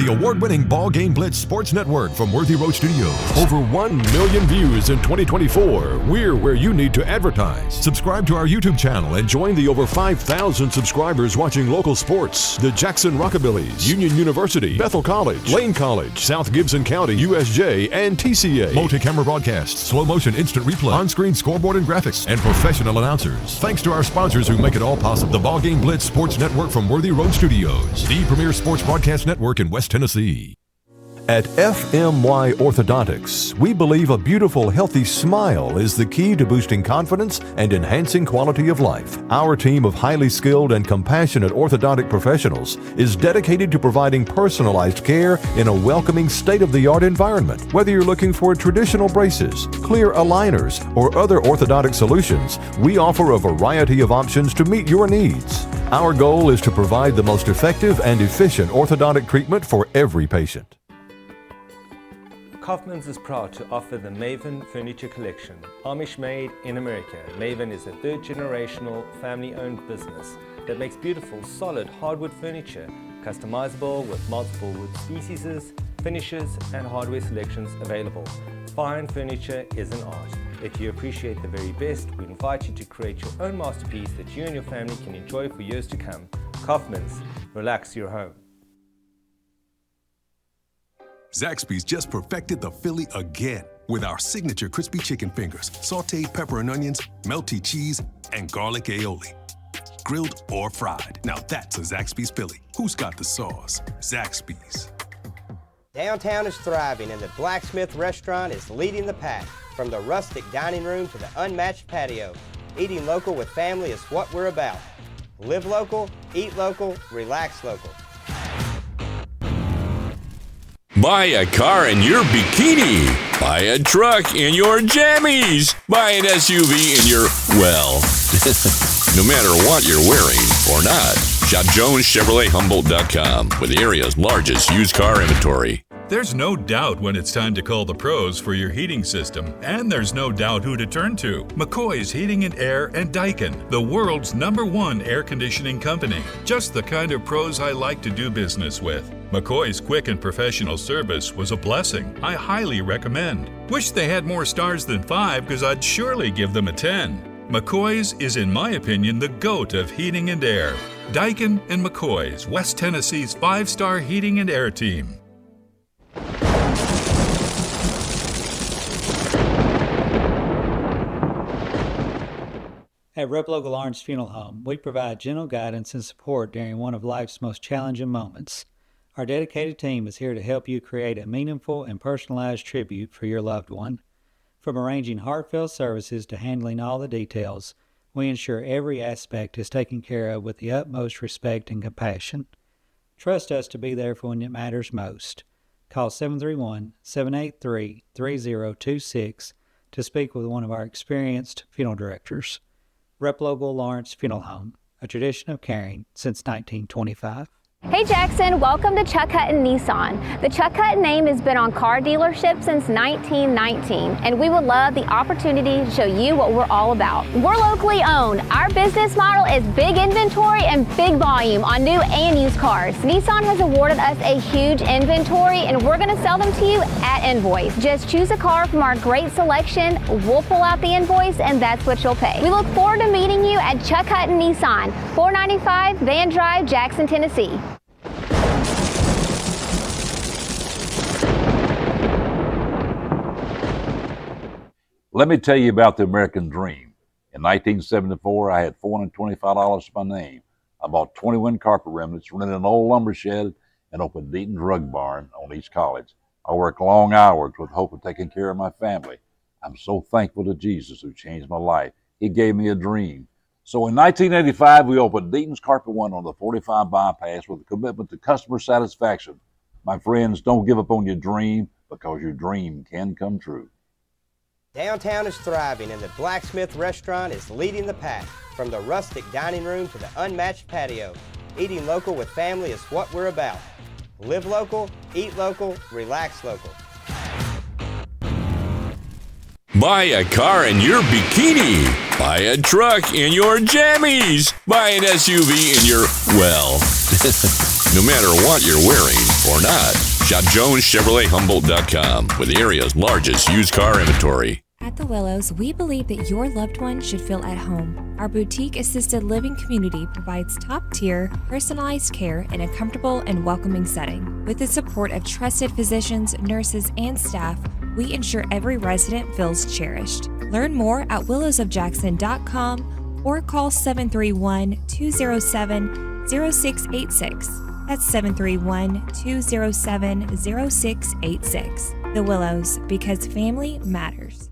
The award-winning BallGame Blitz Sports Network from Worthy Road Studios. Over 1 million views in 2024. We're where you need to advertise. Subscribe to our YouTube channel and join the over 5,000 subscribers watching local sports. The Jackson Rockabillys, Union University, Bethel College, Lane College, South Gibson County, USJ, and TCA. Multi-camera broadcasts, slow motion instant replay, on-screen scoreboard and graphics, and professional announcers. Thanks to our sponsors who make it all possible. The BallGame Blitz Sports Network from Worthy Road Studios. The premier sports broadcast network in West Tennessee. At FMY Orthodontics, we believe a beautiful, healthy smile is the key to boosting confidence and enhancing quality of life. Our team of highly skilled and compassionate orthodontic professionals is dedicated to providing personalized care in a welcoming, state-of-the-art environment. Whether you're looking for traditional braces, clear aligners, or other orthodontic solutions, we offer a variety of options to meet your needs. Our goal is to provide the most effective and efficient orthodontic treatment for every patient. Kaufman's is proud to offer the Maven Furniture Collection. Amish-made in America, Maven is a third-generational, family-owned business that makes beautiful, solid hardwood furniture, customizable with multiple wood species, finishes, and hardware selections available. Fine furniture is an art. If you appreciate the very best, we invite you to create your own masterpiece that you and your family can enjoy for years to come. Kaufman's, relax your home. Zaxby's just perfected the Philly again with our signature crispy chicken fingers, sauteed pepper and onions, melty cheese, and garlic aioli. Grilled or fried. Now that's a Zaxby's Philly. Who's got the sauce? Zaxby's. Downtown is thriving and the Blacksmith Restaurant is leading the pack. From the rustic dining room to the unmatched patio, eating local with family is what we're about. Live local, eat local, relax local. Buy a car in your bikini. Buy a truck in your jammies. Buy an SUV in your, well, no matter what you're wearing or not. Shop JonesChevroletHumboldt.com with the area's largest used car inventory. There's no doubt when it's time to call the pros for your heating system, and there's no doubt who to turn to. McCoy's Heating and Air and Daikin, the world's #1 air conditioning company. Just the kind of pros I like to do business with. McCoy's quick and professional service was a blessing. I highly recommend. Wish they had more stars than 5 because I'd surely give them a 10. McCoy's is, in my opinion, the GOAT of heating and air. Daikin and McCoy's, West Tennessee's 5-star heating and air team. At Rep Local Lawrence Funeral Home, we provide gentle guidance and support during one of life's most challenging moments. Our dedicated team is here to help you create a meaningful and personalized tribute for your loved one. From arranging heartfelt services to handling all the details, we ensure every aspect is taken care of with the utmost respect and compassion. Trust us to be there for when it matters most. Call 731-783-3026 to speak with one of our experienced funeral directors. Rep Local Lawrence Funeral Home, a tradition of caring since 1925. Hey Jackson, welcome to Chuck Hutton Nissan. The Chuck Hutton name has been on car dealerships since 1919, and we would love the opportunity to show you what we're all about. We're locally owned. Our business model is big inventory and big volume on new and used cars. Nissan has awarded us a huge inventory, and we're going to sell them to you at invoice. Just choose a car from our great selection, we'll pull out the invoice, and that's what you'll pay. We look forward to meeting you at Chuck Hutton Nissan, 495 Van Drive, Jackson, Tennessee. Let me tell you about the American dream. In 1974, I had $425 to my name. I bought 21 carpet remnants, rented an old lumber shed, and opened Deaton's Rug Barn on East College. I worked long hours with hope of taking care of my family. I'm so thankful to Jesus who changed my life. He gave me a dream. So in 1985, we opened Deaton's Carpet One on the 45 bypass with a commitment to customer satisfaction. My friends, don't give up on your dream because your dream can come true. Downtown is thriving and the Blacksmith Restaurant is leading the pack. From the rustic dining room to the unmatched patio, eating local with family is what we're about. Live local, eat local, relax local. Buy a car in your bikini. Buy a truck in your jammies. Buy an SUV in your, well, No matter what you're wearing or not, shop JonesChevroletHumboldt.com with the area's largest used car inventory. At The Willows, we believe that your loved one should feel at home. Our boutique assisted living community provides top-tier, personalized care in a comfortable and welcoming setting. With the support of trusted physicians, nurses, and staff, we ensure every resident feels cherished. Learn more at willowsofjackson.com or call 731-207-0686. That's 731-207-0686. The Willows, because family matters.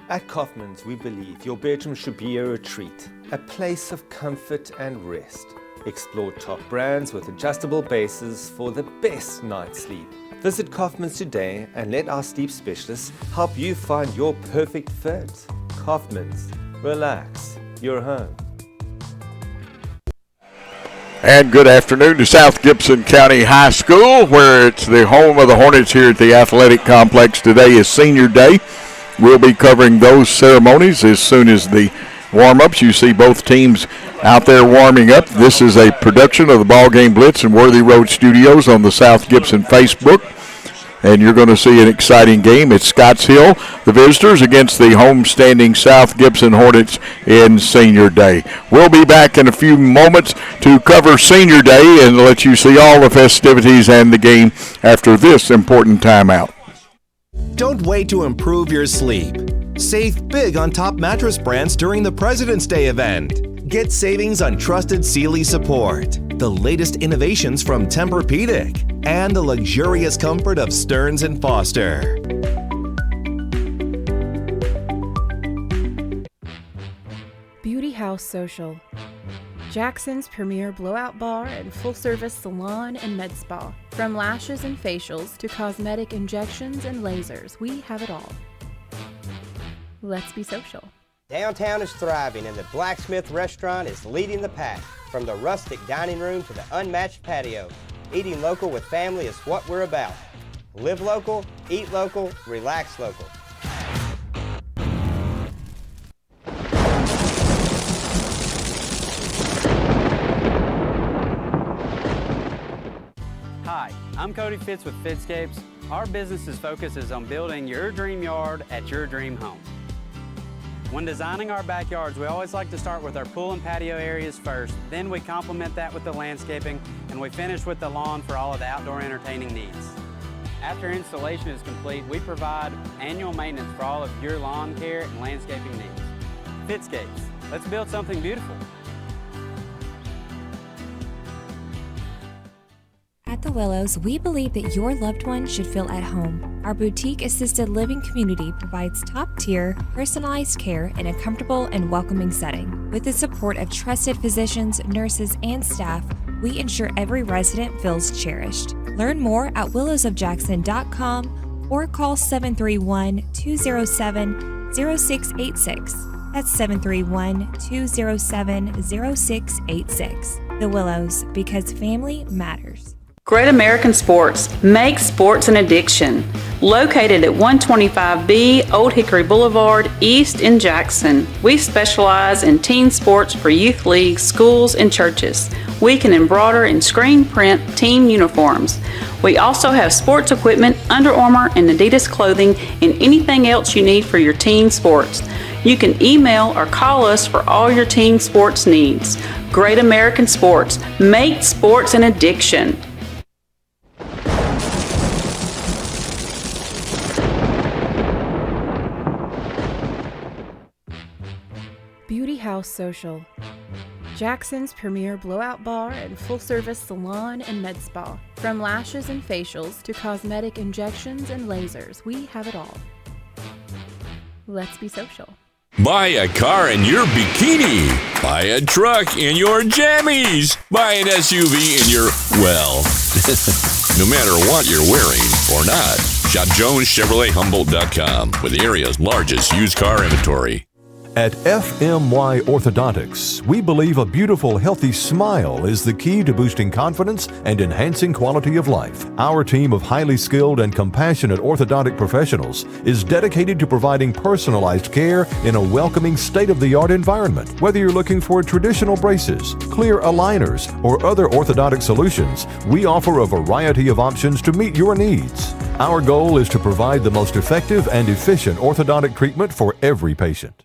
At Kaufman's, we believe your bedroom should be a retreat, a place of comfort and rest. Explore top brands with adjustable bases for the best night's sleep. Visit Kaufman's today and let our sleep specialists help you find your perfect fit. Kaufman's, relax, you're home. And good afternoon to South Gibson County High School, where it's the home of the Hornets here at the athletic complex. Today is senior day. We'll be covering those ceremonies as soon as the warm-ups. You see both teams out there warming up. This is a production of the BallGame Blitz and Worthy Road Studios on the South Gibson Facebook. And you're going to see an exciting game. It's Scotts Hill, the visitors, against the homestanding South Gibson Hornets in Senior Day. We'll be back in a few moments to cover Senior Day and let you see all the festivities and the game after this important timeout. Don't wait to improve your sleep. Save big on top mattress brands during the President's Day event. Get savings on trusted Sealy support, the latest innovations from Tempur-Pedic, and the luxurious comfort of Stearns & Foster. Beauty House Social. Jackson's premier blowout bar and full-service salon and med spa. From lashes and facials to cosmetic injections and lasers, we have it all. Let's be social. Downtown is thriving and the Blacksmith Restaurant is leading the pack. From the rustic dining room to the unmatched patio, eating local with family is what we're about. Live local, eat local, relax local. Hi, I'm Cody Fitz with Fitscapes. Our business's focus is on building your dream yard at your dream home. When designing our backyards, we always like to start with our pool and patio areas first, then we complement that with the landscaping, and we finish with the lawn for all of the outdoor entertaining needs. After installation is complete, we provide annual maintenance for all of your lawn care and landscaping needs. Fitscapes, let's build something beautiful. At The Willows, we believe that your loved one should feel at home. Our boutique assisted living community provides top-tier, personalized care in a comfortable and welcoming setting. With the support of trusted physicians, nurses, and staff, we ensure every resident feels cherished. Learn more at willowsofjackson.com or call 731-207-0686. That's 731-207-0686. The Willows, because family matters. Great American Sports makes sports an addiction. Located at 125B Old Hickory Boulevard, East in Jackson, we specialize in team sports for youth leagues, schools, and churches. We can embroider and screen print team uniforms. We also have sports equipment, Under Armour, and Adidas clothing, and anything else you need for your team sports. You can email or call us for all your team sports needs. Great American Sports, make sports an addiction. Beauty House Social. Jackson's premier blowout bar and full-service salon and med spa. From lashes and facials to cosmetic injections and lasers, we have it all. Let's be social. Buy a car in your bikini. Buy a truck in your jammies. Buy an SUV in your, well, no matter what you're wearing or not, shop JonesChevroletHumboldt.com with the area's largest used car inventory. At FMY Orthodontics, we believe a beautiful, healthy smile is the key to boosting confidence and enhancing quality of life. Our team of highly skilled and compassionate orthodontic professionals is dedicated to providing personalized care in a welcoming, state-of-the-art environment. Whether you're looking for traditional braces, clear aligners, or other orthodontic solutions, we offer a variety of options to meet your needs. Our goal is to provide the most effective and efficient orthodontic treatment for every patient.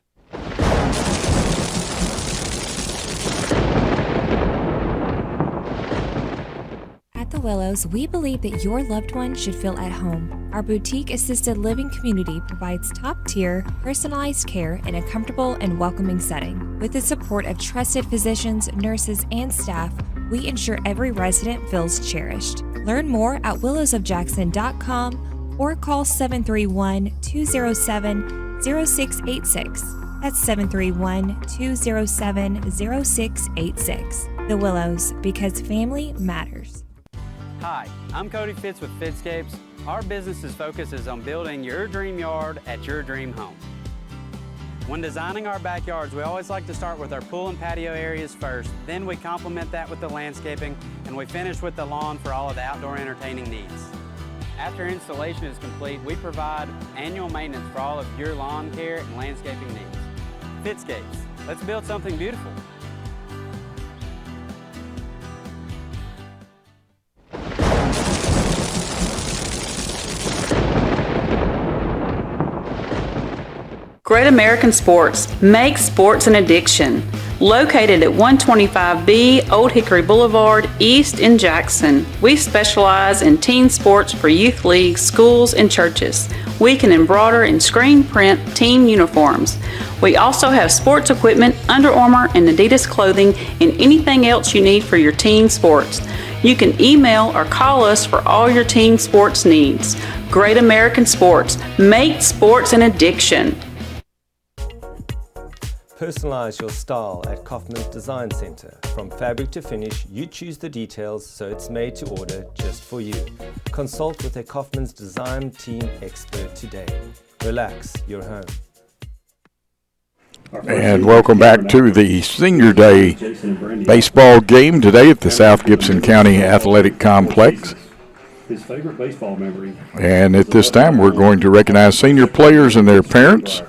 At the Willows, we believe that your loved one should feel at home. Our boutique assisted living community provides top-tier, personalized care in a comfortable and welcoming setting. With the support of trusted physicians, nurses, and staff, we ensure every resident feels cherished. Learn more at willowsofjackson.com or call 731-207-0686. That's 731-207-0686. The Willows, because family matters. Hi, I'm Cody Fitz with Fitscapes. Our business's focus is on building your dream yard at your dream home. When designing our backyards, we always like to start with our pool and patio areas first, then we complement that with the landscaping, and we finish with the lawn for all of the outdoor entertaining needs. After installation is complete, we provide annual maintenance for all of your lawn care and landscaping needs. Fitscapes, let's build something beautiful. Great American Sports, make sports an addiction. Located at 125B Old Hickory Boulevard, East in Jackson, we specialize in team sports for youth leagues, schools, and churches. We can embroider and screen print team uniforms. We also have sports equipment, Under Armour and Adidas clothing, and anything else you need for your team sports. You can email or call us for all your team sports needs. Great American Sports, make sports an addiction. Personalize your style at Kaufman's Design Center. From fabric to finish, you choose the details so it's made to order just for you. Consult with a Kaufman's Design Team expert today. Relax, you're home. And welcome back to the Senior Day baseball game today at the South Gibson County Athletic Complex. His favorite baseball memory. And at this time, we're going to recognize senior players and their parents.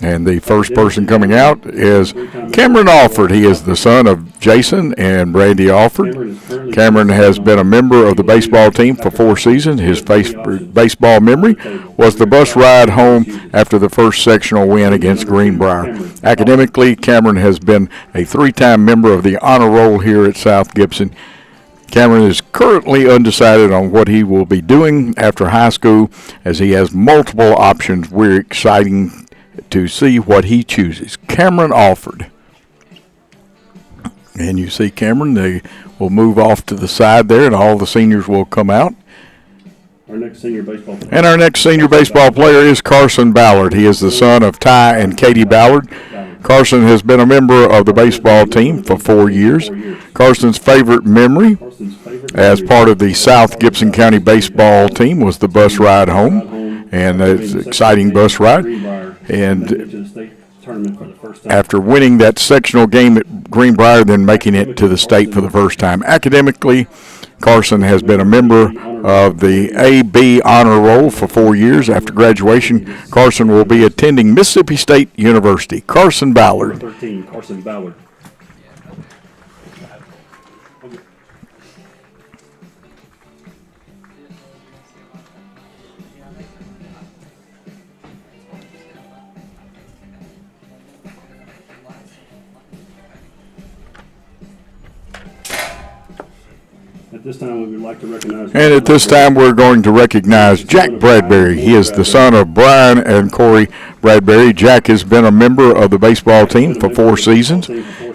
And the first person coming out is Cameron Alford. He is the son of Jason and Brandy Alford. Cameron has been a member of the baseball team for 4 seasons. His baseball memory was the bus ride home after the first sectional win against Greenbrier. Academically, Cameron has been a 3-time member of the honor roll here at South Gibson. Cameron is currently undecided on what he will be doing after high school, as he has multiple options. We're excited to see what he chooses. Cameron Alford. And you see Cameron, they will move off to the side there, and all the seniors will come out. Our next senior baseball player. And our next senior baseball player is Carson Ballard. He is the son of Ty and Katie Ballard. Carson has been a member of the baseball team for 4 years. Carson's favorite memory as part of the South Gibson County baseball team was the bus ride home, and it's an exciting bus ride. And after winning that sectional game at Greenbrier, then making it to the state for the first time. Academically, Carson has been a member of the AB Honor Roll for 4 years. After graduation, Carson will be attending Mississippi State University. Carson Ballard. 13, Carson Ballard. At this time, we would like to recognize. And at this time, we're going to recognize Jack Bradbury. He is the son of Brian and Corey Bradbury. Jack has been a member of the baseball team for 4 seasons.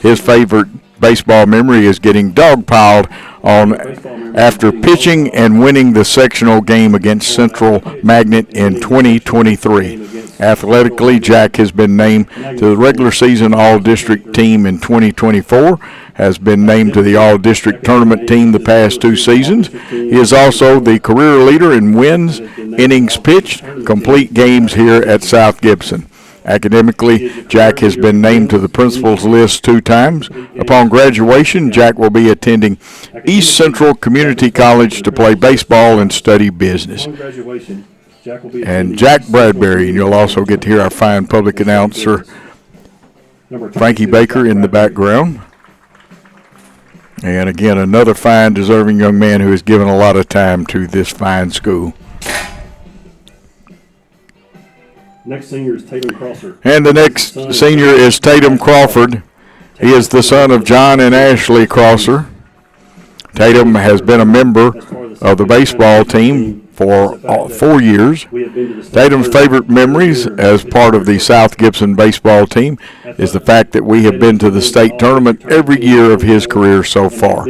His favorite baseball memory is getting dogpiled on after pitching and winning the sectional game against Central Magnet in 2023. Athletically, Jack has been named to the regular season All-District team in 2024, has been named to the All-District tournament team the past 2 seasons. He is also the career leader in wins, innings pitched, complete games here at South Gibson. Academically, Jack has been named to the principal's list 2 times. Upon graduation, Jack will be attending East Central Community College to play baseball and study business. And Jack Bradbury, and you'll also get to hear our fine public announcer, Frankie Baker, in the background. And again, another fine, deserving young man who has given a lot of time to this fine school. Next senior is Tatum Crosser. And the next senior is Tatum Crawford. He is the son of John and Ashley Crosser. Tatum has been a member of the baseball team for 4 years. Tatum's favorite memories as part of the South Gibson baseball team is the fact that we have been to the state tournament every year of his career so far.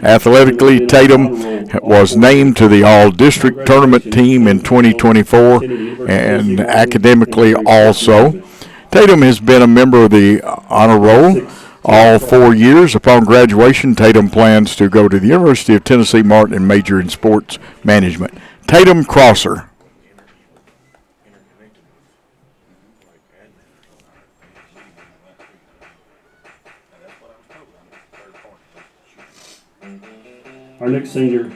Athletically, Tatum was named to the all-district tournament team in 2024, and academically also. Tatum has been a member of the honor roll all 4 years. Upon graduation, Tatum plans to go to the University of Tennessee Martin and major in sports management. Tatum Crosser. Our next senior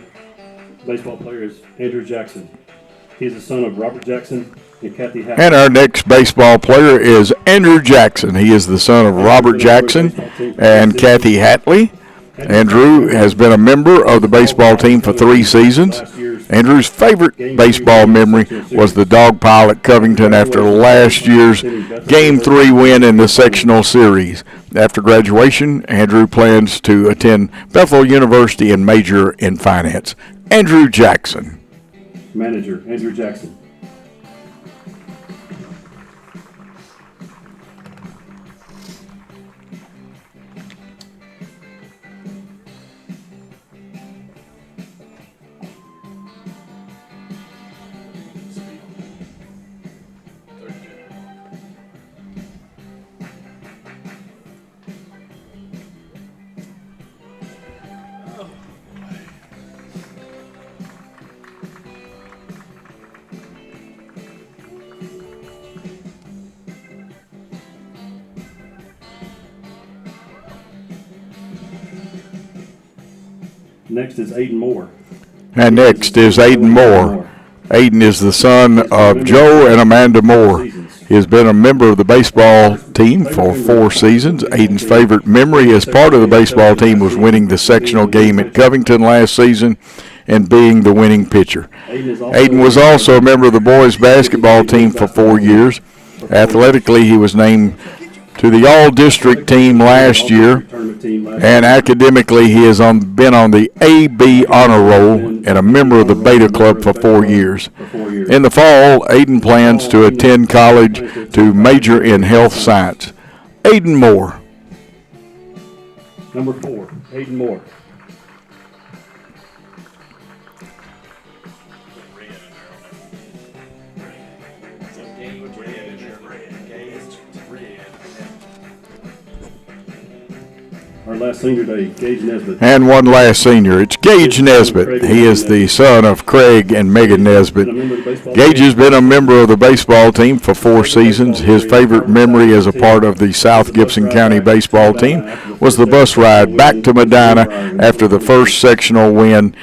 baseball player is Andrew Jackson. He is the son of Robert Jackson and Kathy Hatley. And our next baseball player is Andrew Jackson. He is the son of Robert Jackson and Kathy Hatley. Andrew has been a member of the baseball team for 3 seasons. Andrew's favorite baseball memory was the dog pile at Covington after last year's Game 3 win in the sectional series. After graduation, Andrew plans to attend Bethel University and major in finance. Andrew Jackson. Manager, Andrew Jackson. Next is Aiden Moore. And next is Aiden Moore. Aiden is the son of Joe and Amanda Moore. He has been a member of the baseball team for 4 seasons. Aiden's favorite memory as part of the baseball team was winning the sectional game at Covington last season and being the winning pitcher. Aiden was also a member of the boys basketball team for 4 years. Athletically, he was named to the all-district team last year, and academically he has been on the AB honor roll and a member of the Beta Club for 4 years. In the fall, Aiden plans to attend college to major in health science. Aiden Moore. Number 4, Aiden Moore. Our last senior today, Gage Nesbitt. And one last senior. It's Gage Nesbitt. He is the son of Craig and Megan Nesbitt. Gage has been a member of the baseball team for 4 seasons. His favorite memory as a part of the South Gibson County baseball team was the bus ride back to Medina after the first sectional win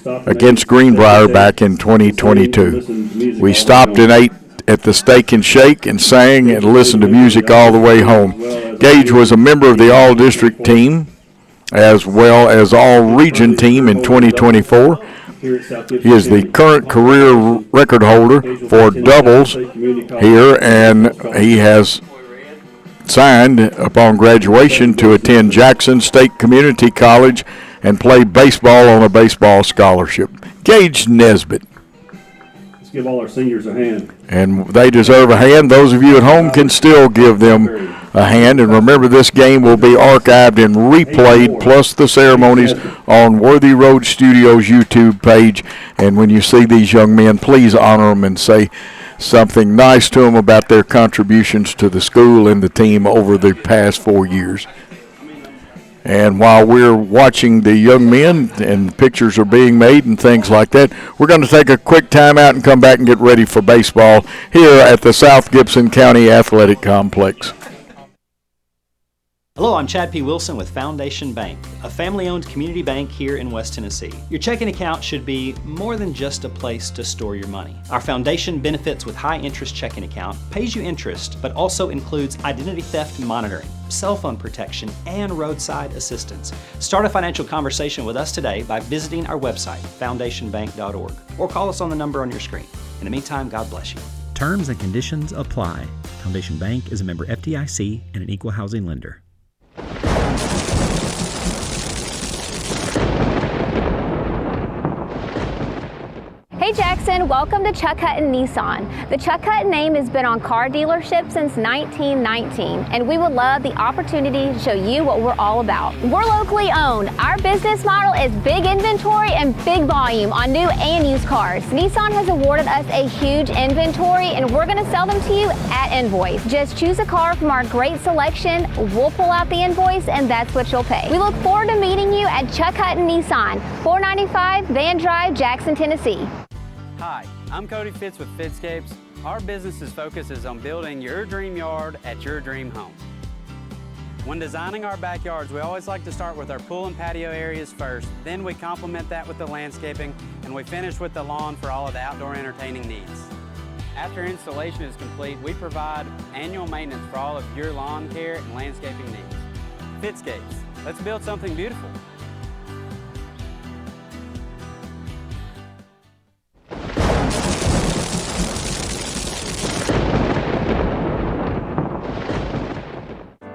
against Greenbrier back in 2022. We stopped and ate at the Steak and Shake and sang and listened to music all the way home. Gage was a member of the all-district team as well as all-region team in 2024. He is the current career record holder for doubles here, and he has signed upon graduation to attend Jackson State Community College and play baseball on a baseball scholarship. Gage Nesbitt. Let's give all our seniors a hand. And they deserve a hand. Those of you at home can still give them a hand. And remember, this game will be archived and replayed, plus the ceremonies, on Worthy Road Studios YouTube page. And when you see these young men, please honor them and say something nice to them about their contributions to the school and the team over the past 4 years. And while we're watching the young men and pictures are being made and things like that, we're going to take a quick time out and come back and get ready for baseball here at the South Gibson County Athletic Complex. Hello, I'm Chad P. Wilson with Foundation Bank, a family-owned community bank here in West Tennessee. Your checking account should be more than just a place to store your money. Our Foundation Benefits with High Interest checking account pays you interest, but also includes identity theft monitoring, cell phone protection, and roadside assistance. Start a financial conversation with us today by visiting our website, foundationbank.org, or call us on the number on your screen. In the meantime, God bless you. Terms and conditions apply. Foundation Bank is a member FDIC and an equal housing lender. Hey Jackson, welcome to Chuck Hutton Nissan. The Chuck Hutton name has been on car dealerships since 1919, and we would love the opportunity to show you what we're all about. We're locally owned. Our business model is big inventory and big volume on new and used cars. Nissan has awarded us a huge inventory, and we're going to sell them to you at invoice. Just choose a car from our great selection, we'll pull out the invoice, and that's what you'll pay. We look forward to meeting you at Chuck Hutton Nissan, 495 Van Drive, Jackson, Tennessee. Hi, I'm Cody Fitz with Fitscapes. Our business's focus is on building your dream yard at your dream home. When designing our backyards, we always like to start with our pool and patio areas first, then we complement that with the landscaping, and we finish with the lawn for all of the outdoor entertaining needs. After installation is complete, we provide annual maintenance for all of your lawn care and landscaping needs. Fitscapes, let's build something beautiful.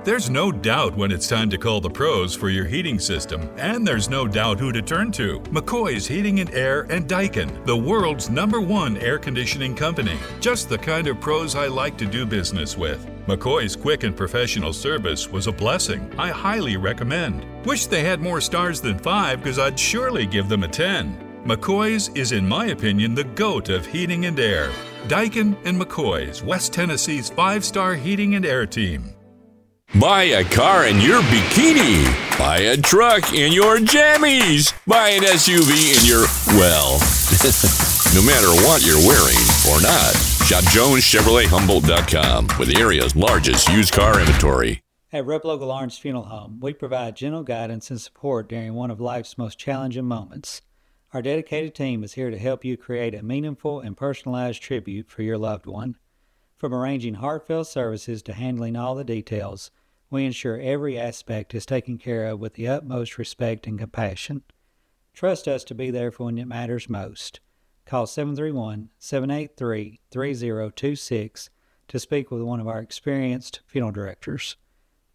There's no doubt when it's time to call the pros for your heating system, and there's no doubt who to turn to. McCoy's Heating and Air and Daikin, the world's #1 air conditioning company. Just the kind of pros I like to do business with. McCoy's quick and professional service was a blessing. I highly recommend. Wish they had more stars than 5 because I'd surely give them a 10. McCoy's is, in my opinion, the GOAT of heating and air. Daikin and McCoy's, West Tennessee's 5-star heating and air team. Buy a car in your bikini. Buy a truck in your jammies. Buy an SUV in your, well, no matter what you're wearing or not. Shop JonesChevroletHumboldt.com with the area's largest used car inventory. At Rep Local Lawrence Funeral Home, we provide gentle guidance and support during one of life's most challenging moments. Our dedicated team is here to help you create a meaningful and personalized tribute for your loved one. From arranging heartfelt services to handling all the details, we ensure every aspect is taken care of with the utmost respect and compassion. Trust us to be there for when it matters most. Call 731-783-3026 to speak with one of our experienced funeral directors.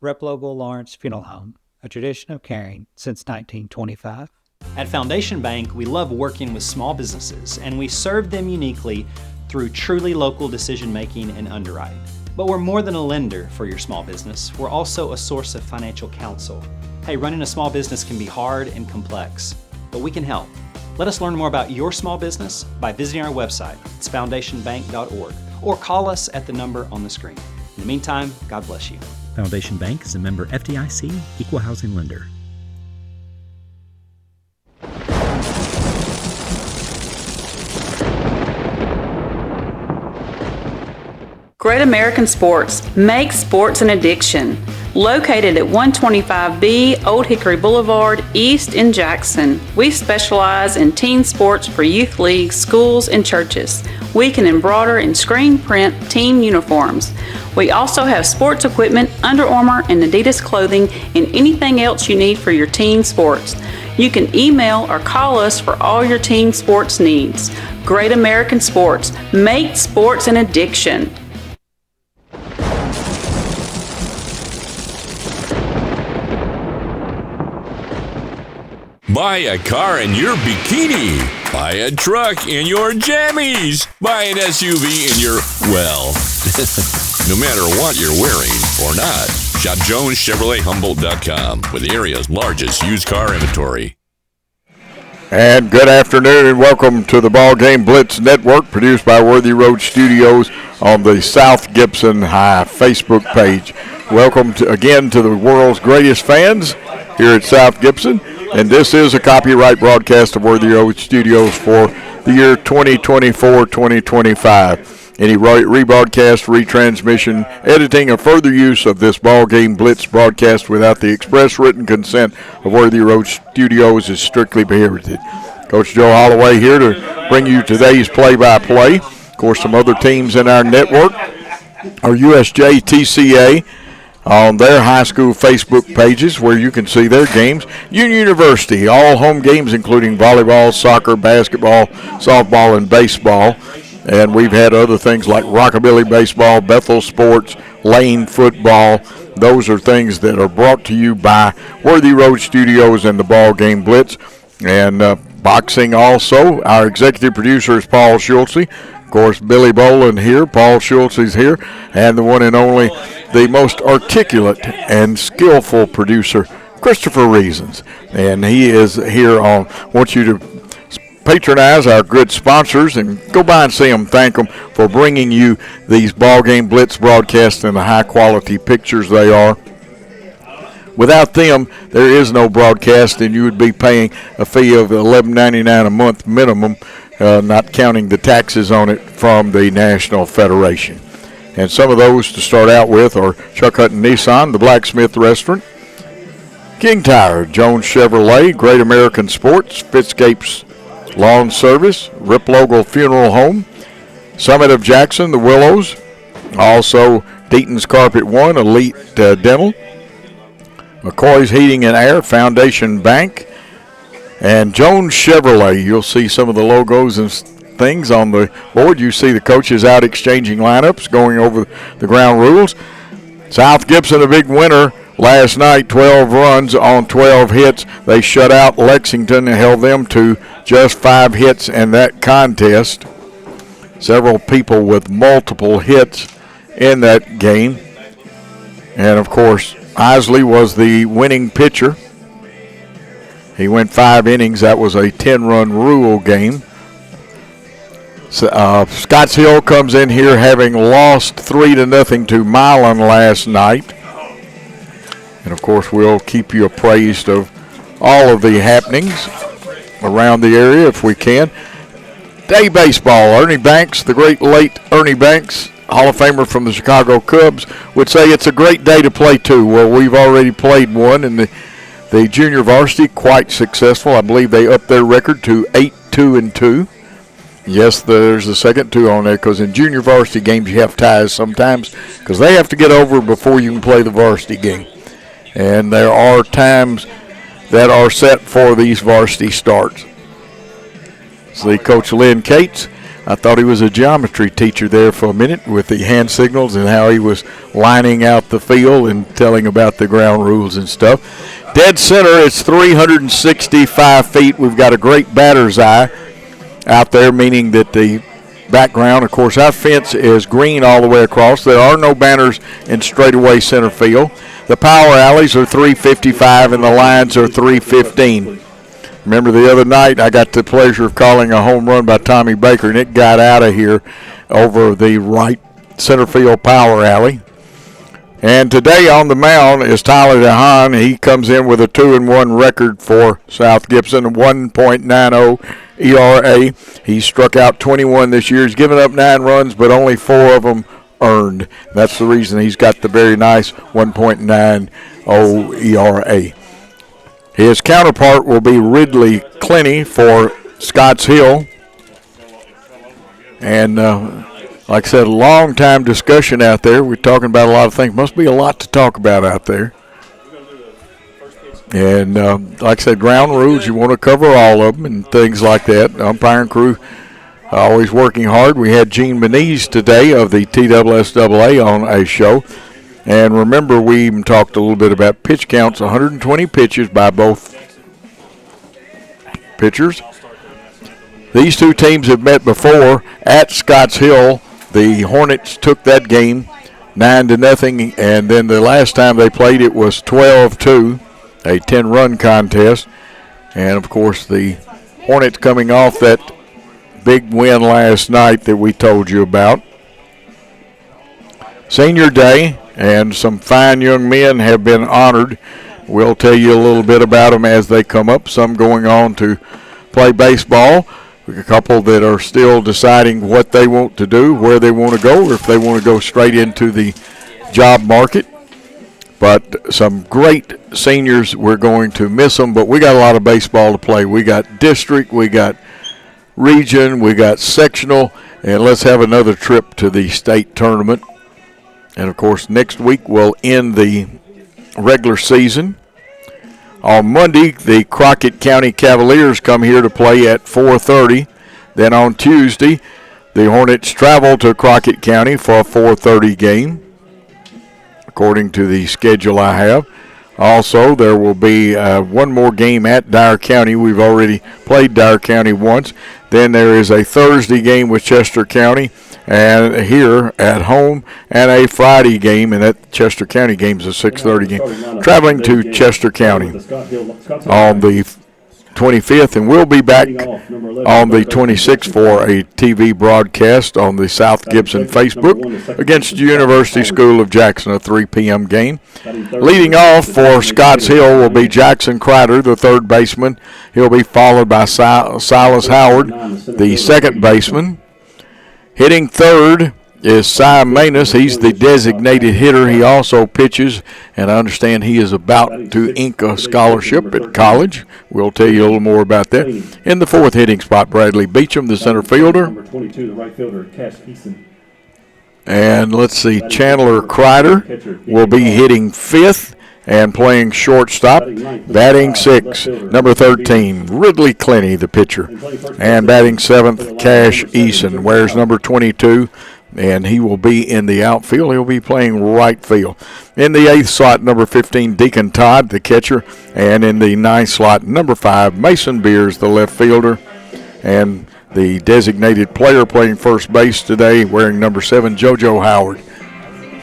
Rep Local Lawrence Funeral Home, a tradition of caring since 1925. At Foundation Bank, we love working with small businesses, and we serve them uniquely through truly local decision-making and underwriting. But we're more than a lender for your small business. We're also a source of financial counsel. Hey, running a small business can be hard and complex, but we can help. Let us learn more about your small business by visiting our website. It's foundationbank.org, or call us at the number on the screen. In the meantime, God bless you. Foundation Bank is a member FDIC, equal housing lender. Great American Sports. Make sports an addiction. Located at 125B Old Hickory Boulevard, East in Jackson. We specialize in team sports for youth leagues, schools, and churches. We can embroider and screen print team uniforms. We also have sports equipment, Under Armour, and Adidas clothing, and anything else you need for your team sports. You can email or call us for all your team sports needs. Great American Sports. Make sports an addiction. Buy a car in your bikini. Buy a truck in your jammies. Buy an SUV in your, well, no matter what you're wearing or not. Shop JonesChevroletHumboldt.com with the area's largest used car inventory. And good afternoon and welcome to the BallGame Blitz Network, produced by Worthy Road Studios on the South Gibson High Facebook page. Welcome again to the world's greatest fans here at South Gibson. And this is a copyright broadcast of Worthy Road Studios for the year 2024-2025. Any rebroadcast, retransmission, editing, or further use of this BallGame Blitz broadcast without the express written consent of Worthy Road Studios is strictly prohibited. Coach Joe Holloway here to bring you today's play-by-play. Of course, some other teams in our network are USJ, TCA, on their high school Facebook pages where you can see their games. Union University, all home games including volleyball, soccer, basketball, softball, and baseball. And we've had other things like Rockabilly Baseball, Bethel Sports, Lane Football. Those are things that are brought to you by Worthy Road Studios and the BallGame Blitz. And boxing also. Our executive producer is Paul Schultze. Of course, Billy Boland here, Paul Schultz is here, and the one and only, the most articulate and skillful producer, Christopher Reasons. And he is here on, want you to patronize our good sponsors and go by and see them. Thank them for bringing you these BallGame Blitz broadcasts and the high-quality pictures they are. Without them, there is no broadcast, and you would be paying a fee of $11.99 a month minimum, not counting the taxes on it from the National Federation. And some of those to start out with are Chuck Hutton Nissan, the Blacksmith Restaurant, King Tire, Jones Chevrolet, Great American Sports, Fitzcape's Lawn Service, Rip Logal Funeral Home, Summit of Jackson, the Willows, also Deaton's Carpet One, Elite Dental, McCoy's Heating and Air, Foundation Bank, and Jones Chevrolet. You'll see some of the logos and things on the board. You see the coaches out exchanging lineups, going over the ground rules. South Gibson, a big winner last night, 12 runs on 12 hits. They shut out Lexington and held them to just 5 hits in that contest. Several people with multiple hits in that game. And, of course, Isley was the winning pitcher. He went 5 innings. That was a 10-run rural game. Scotts Hill comes in here having lost 3-0 to Milan last night. And, of course, we'll keep you appraised of all of the happenings around the area if we can. Day baseball. Ernie Banks, the great late Ernie Banks, Hall of Famer from the Chicago Cubs, would say it's a great day to play two. Well, we've already played one, and the junior varsity, quite successful. I believe they upped their record to 8-2-2. Yes, there's a second 2 on there because in junior varsity games you have ties sometimes because they have to get over before you can play the varsity game. And there are times that are set for these varsity starts. See Coach Lynn Cates. I thought he was a geometry teacher there for a minute with the hand signals and how he was lining out the field and telling about the ground rules and stuff. Dead center, it's 365 feet. We've got a great batter's eye out there, meaning that the background, of course, our fence is green all the way across. There are no banners in straightaway center field. The power alleys are 355 and the lines are 315. Remember the other night I got the pleasure of calling a home run by Tommy Baker, and it got out of here over the right center field power alley. And today on the mound is Tyler DeHaan. He comes in with a 2-1 record for South Gibson, a 1.90 ERA. He struck out 21 this year. He's given up 9 runs, but only 4 of them earned. That's the reason he's got the very nice 1.90 ERA. His counterpart will be Ridley Clenny for Scotts Hill. And like I said, a long time discussion out there. We're talking about a lot of things. Must be a lot to talk about out there. And like I said, ground rules, you want to cover all of them and things like that. Umpiring crew always working hard. We had Gene Moniz today of the TSSAA on a show. And remember, we even talked a little bit about pitch counts, 120 pitches by both pitchers. These two teams have met before at Scotts Hill. The Hornets took that game 9-0, and then the last time they played it was 12-2, a 10-run contest. And, of course, the Hornets coming off that big win last night that we told you about. Senior Day and some fine young men have been honored. We'll tell you a little bit about them as they come up. Some going on to play baseball. A couple that are still deciding what they want to do, where they want to go, or if they want to go straight into the job market. But some great seniors. We're going to miss them, but we got a lot of baseball to play. We got district, we got region, we got sectional, and let's have another trip to the state tournament. And, of course, next week we'll end the regular season. On Monday, the Crockett County Cavaliers come here to play at 4:30. Then on Tuesday, the Hornets travel to Crockett County for a 4:30 game, according to the schedule I have. Also, there will be one more game at Dyer County. We've already played Dyer County once. Then there is a Thursday game with Chester County and here at home, and a Friday game, and that Chester County game is a 6:30 game. Traveling to Chester County on the 25th, and we'll be back on the 26th for a TV broadcast on the South Gibson Facebook against the University School of Jackson, a 3 p.m. game. Leading off for Scotts Hill will be Jackson Crider, the third baseman. He'll be followed by Silas Howard, the second baseman. Hitting third is Cy Manus. He's the designated hitter. He also pitches, and I understand he is about to ink a scholarship at college. We'll tell you a little more about that. In the fourth hitting spot, Bradley Beecham, the center fielder. Number 22, the right fielder, Cash Eason. And let's see, Chandler Crider will be hitting fifth and playing shortstop. Batting sixth, number 13, Ridley Clenny, the pitcher. And batting seventh, Cash Eason, wears number 22. And he will be in the outfield. He'll be playing right field. In the eighth slot, number 15, Deacon Todd, the catcher. And in the ninth slot, number 5, Mason Beers, the left fielder. And the designated player playing first base today, wearing number 7, JoJo Howard.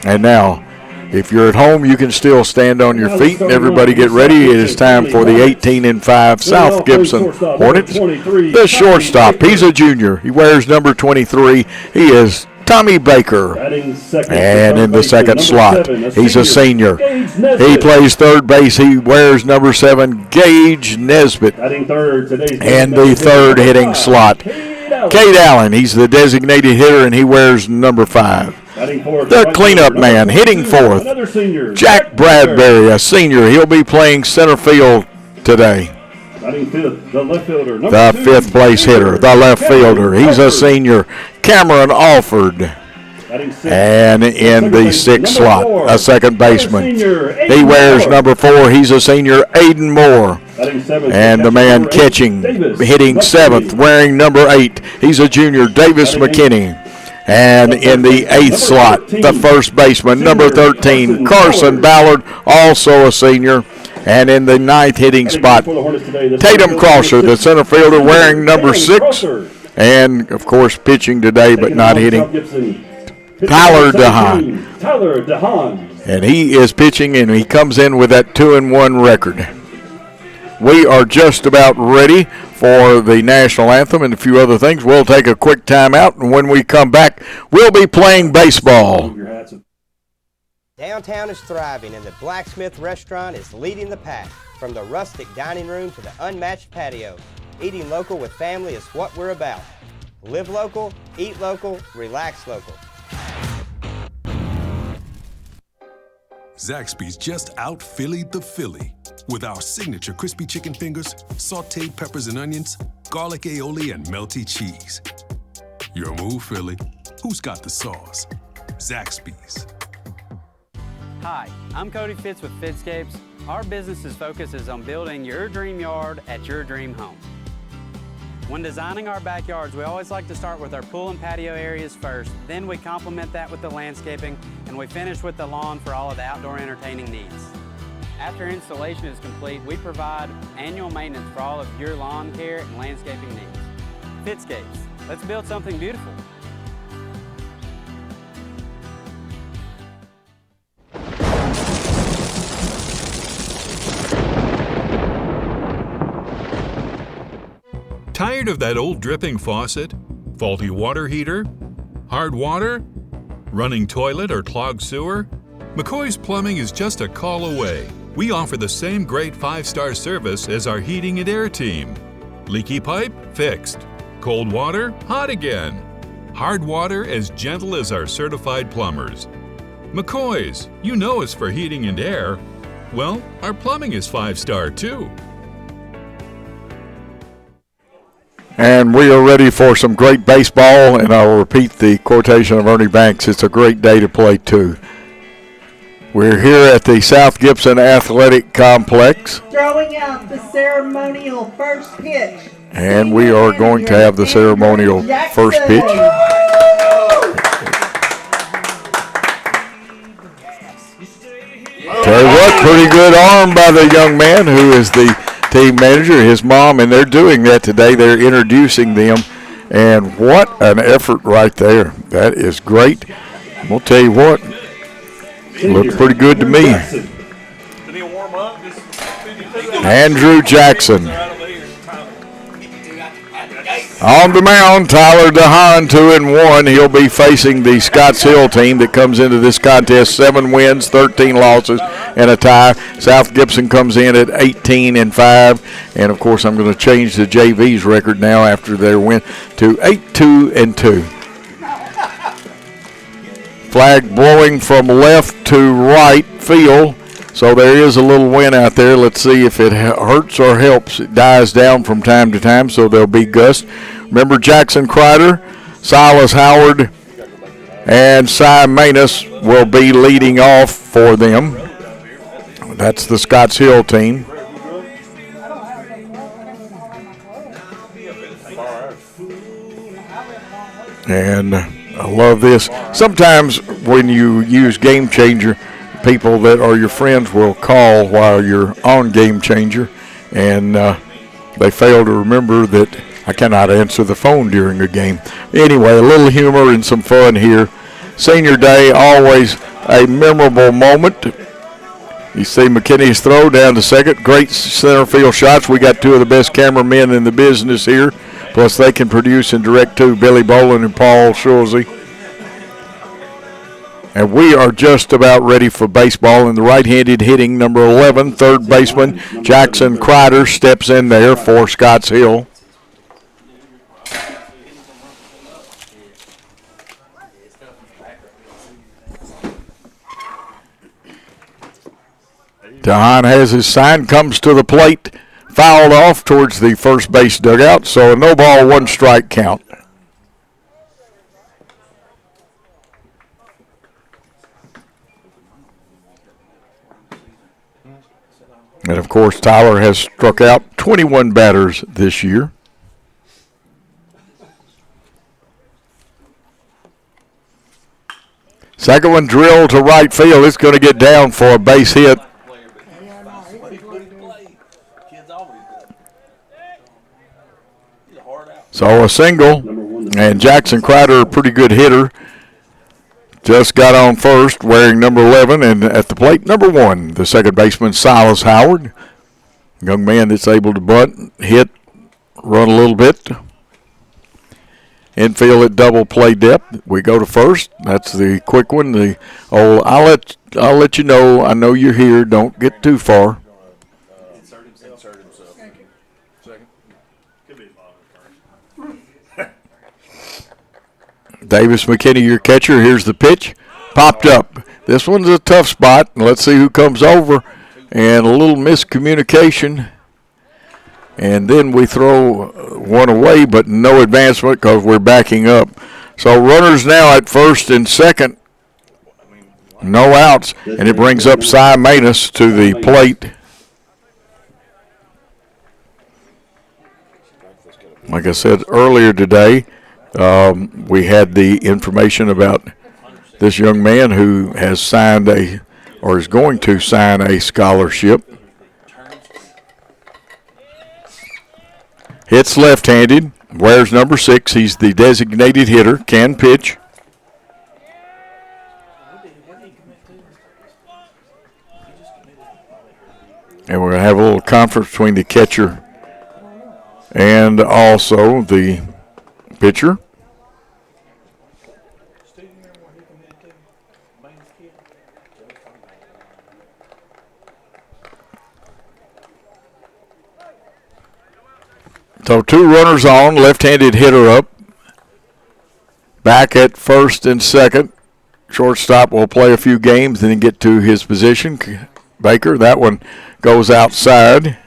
And now, if you're at home, you can still stand on your feet. And everybody get ready. It is time for the 18-5 South Gibson Hornets. The shortstop, he's a junior. He wears number 23. He is Tommy Baker. And in the second slot, he's a senior. He plays third base. He wears number 7, Gage Nesbitt. And the third hitting slot, Cade Allen. He's the designated hitter, and he wears number 5. The cleanup man hitting fourth, Jack Bradbury, a senior. He'll be playing center field today. The fifth place hitter, the left fielder, he's a senior, Cameron Alford. And in the sixth slot, a second baseman. He wears number 4. He's a senior, Aiden Moore. And the man catching, hitting seventh, wearing number 8. He's a junior, Davis McKinney. And in the eighth slot, the first baseman, number 13, Carson Ballard, also a senior. And in the ninth hitting spot, Tatum Crosser, the center fielder, wearing number 6. And, of course, pitching today but not hitting, Tyler DeHaan. And he is pitching, and he comes in with that 2-1 record. We are just about ready for the national anthem and a few other things. We'll take a quick time out, and when we come back, we'll be playing baseball. Downtown is thriving, and the Blacksmith Restaurant is leading the pack. From the rustic dining room to the unmatched patio, eating local with family is what we're about. Live local, eat local, relax local. Zaxby's just out Phillied the Philly with our signature crispy chicken fingers, sauteed peppers and onions, garlic aioli, and melty cheese. Your move, Philly. Who's got the sauce? Zaxby's. Hi, I'm Cody Fitz with Fitscapes. Our business's focus is on building your dream yard at your dream home. When designing our backyards, we always like to start with our pool and patio areas first. Then we complement that with the landscaping, and we finish with the lawn for all of the outdoor entertaining needs. After installation is complete, we provide annual maintenance for all of your lawn care and landscaping needs. Fitscapes, let's build something beautiful. Tired of that old dripping faucet, faulty water heater, hard water, running toilet or clogged sewer? McCoy's Plumbing is just a call away. We offer the same great 5-star service as our heating and air team. Leaky pipe? Fixed. Cold water? Hot again. Hard water as gentle as our certified plumbers. McCoy's, you know us for heating and air. Well, our plumbing is 5-star too. And we are ready for some great baseball, and I will repeat the quotation of Ernie Banks. It's a great day to play too. We're here at the South Gibson Athletic Complex. Throwing out the ceremonial first pitch. And we are going to have the ceremonial first pitch. Tell you what, pretty good arm by the young man who is the team manager, his mom, and they're doing that today. They're introducing them, and what an effort right there. That is great. I'm going to tell you what, looked pretty good to me. Andrew Jackson. On the mound, Tyler DeHaan, 2-1. He'll be facing the Scotts Hill team that comes into this contest 7 wins, 13 losses, and a tie. South Gibson comes in at 18-5. And, of course, I'm going to change the JV's record now after their win to 8-2-2. Flag blowing from left to right field. So there is a little wind out there. Let's see if it hurts or helps. It dies down from time to time, so there'll be gusts. Remember, Jackson Kreider, Silas Howard, and Cy Manus will be leading off for them. That's the Scotts Hill team. And I love this. Sometimes when you use Game Changer, people that are your friends will call while you're on Game Changer, and they fail to remember that I cannot answer the phone during a game. Anyway, a little humor and some fun here. Senior Day, always a memorable moment. You see McKinney's throw down to second. Great center field shots. We got two of the best cameramen in the business here. Plus they can produce and direct too, Billy Boland and Paul Schulze. And we are just about ready for baseball. In the right-handed hitting, number 11, third baseman Jackson Kreider steps in there for Scotts Hill. DeHaan has his sign, comes to the plate, fouled off towards the first base dugout, so a no ball, 1 strike count. And, of course, Tyler has struck out 21 batters this year. Second one drilled to right field. It's going to get down for a base hit. So a single, and Jackson Kreider, a pretty good hitter, just got on first wearing number 11, and at the plate, number 1, the second baseman, Silas Howard. Young man that's able to bunt, hit, run a little bit. Infield at double play depth. We go to first. That's the quick one. The old, I'll let you know. I know you're here. Don't get too far. Davis McKinney, your catcher. Here's the pitch. Popped up. This one's a tough spot. Let's see who comes over. And a little miscommunication. And then we throw one away, but no advancement because we're backing up. So runners now at first and second. No outs. And it brings up Cy Manus to the plate. Like I said earlier today, we had the information about this young man who has signed or is going to sign a scholarship. Hits left-handed, wears number 6. He's the designated hitter, can pitch. And we're going to have a little conference between the catcher and also the pitcher. So 2 runners on, left-handed hitter up. Back at first and second. Shortstop will play a few games and then get to his position. Baker, that one goes outside.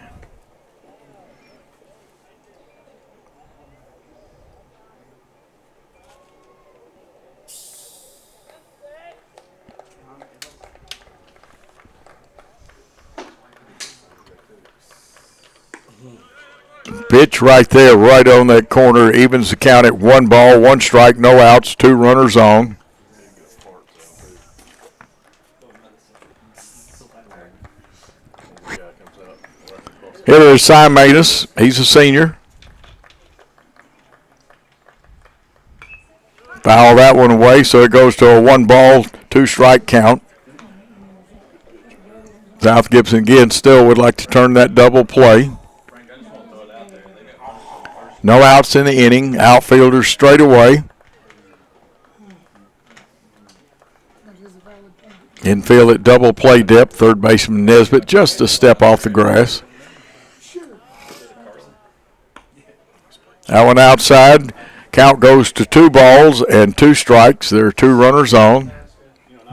Pitch right there, right on that corner. Evens the count at 1 ball, 1 strike, no outs, 2 runners on. Hitter is Cy Matus. He's a senior. Foul that one away, so it goes to a 1 ball, 2 strike count. South Gibson again still would like to turn that double play. No outs in the inning. Outfielders straight away. Infield at double play depth. Third baseman Nesbitt just a step off the grass. That one outside. Count goes to 2 balls and 2 strikes. There are 2 runners on,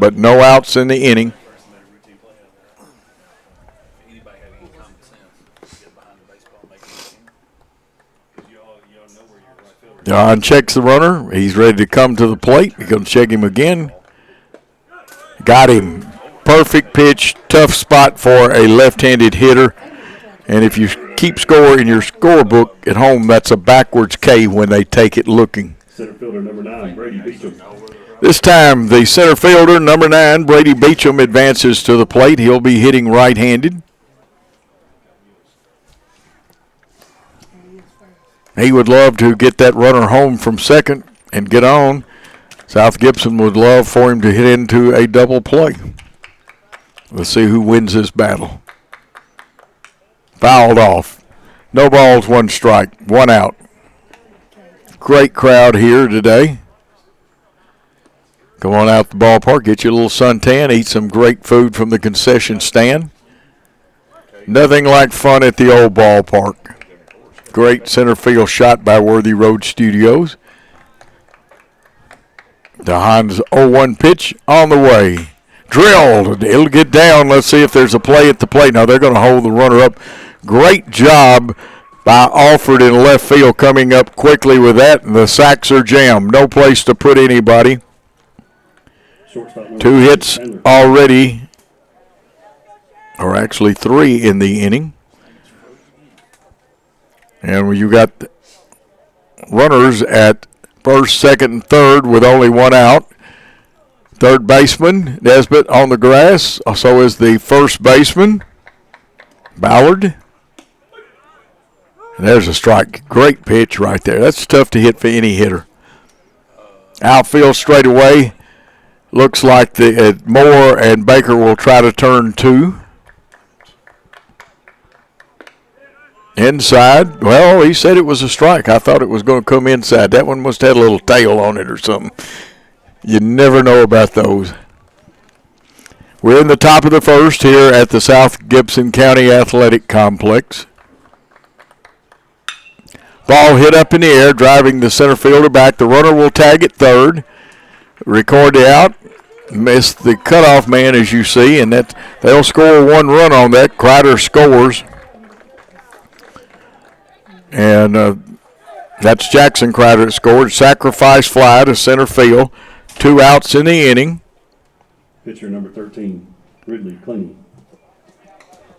but no outs in the inning. John checks the runner. He's ready to come to the plate. He's going to check him again. Got him. Perfect pitch. Tough spot for a left-handed hitter. And if you keep score in your scorebook at home, that's a backwards K when they take it looking. Center fielder number 9, Brady Beecham. This time, the center fielder, number 9, Brady Beecham, advances to the plate. He'll be hitting right-handed. He would love to get that runner home from second and get on. South Gibson would love for him to hit into a double play. Let's see who wins this battle. Fouled off. No balls, 1 strike, 1 out. Great crowd here today. Come on out the ballpark, get you a little suntan, eat some great food from the concession stand. Nothing like fun at the old ballpark. Great center field shot by Worthy Road Studios. DeHaan's 0-1 pitch on the way. Drilled. It'll get down. Let's see if there's a play at the plate. Now they're going to hold the runner up. Great job by Alford in left field coming up quickly with that. And the sacks are jammed. No place to put anybody. 2 hits already, or actually 3 in the inning. And you got runners at first, second, and third with only 1 out. Third baseman, Nesbitt on the grass. So is the first baseman, Ballard. And there's a strike. Great pitch right there. That's tough to hit for any hitter. Outfield straight away. Looks like the Moore and Baker will try to turn 2. Inside. Well, he said it was a strike. I thought it was going to come inside. That one must have had a little tail on it or something. You never know about those. We're in the top of the first here at the South Gibson County Athletic Complex. Ball hit up in the air, driving the center fielder back. The runner will tag at third. Record the out. Missed the cutoff man, as you see, and that they'll score 1 run on that. Kreider scores. And that's Jackson Kreider that scored. Sacrifice fly to center field. 2 outs in the inning. Pitcher number 13, Ridley Clenny.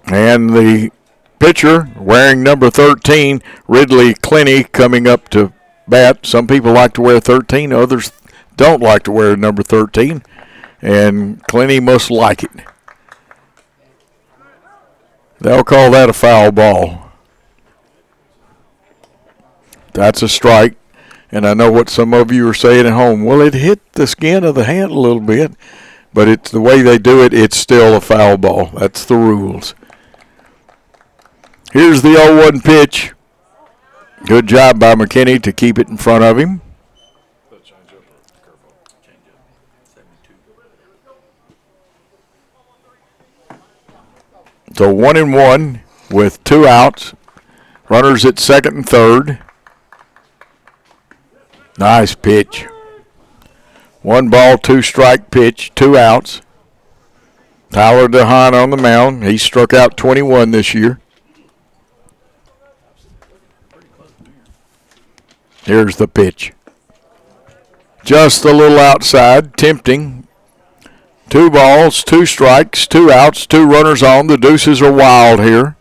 And the pitcher wearing number 13, Ridley Clenny, coming up to bat. Some people like to wear 13. Others don't like to wear number 13. And Clenny must like it. They'll call that a foul ball. That's a strike. And I know what some of you are saying at home. Well, it hit the skin of the hand a little bit. But it's the way they do it, it's still a foul ball. That's the rules. Here's the 0-1 pitch. Good job by McKinney to keep it in front of him. So 1-1 with 2 outs. Runners at second and third. Nice pitch. 1 ball, 2 strike pitch, 2 outs. Tyler DeHaan on the mound. He struck out 21 this year. Here's the pitch. Just a little outside, tempting. 2 balls, 2 strikes, 2 outs, 2 runners on. The deuces are wild here.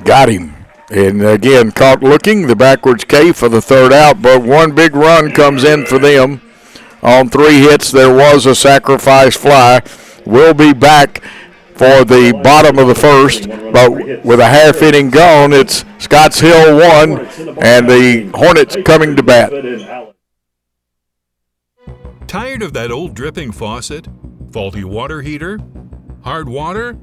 Got him. And again, caught looking. The backwards K for the 3rd out, but 1 big run comes in for them. On 3 hits, there was a sacrifice fly. We'll be back for the bottom of the 1st, but with a half inning gone, it's Scotts Hill 1 and the Hornets coming to bat. Tired of that old dripping faucet? Faulty water heater? Hard water?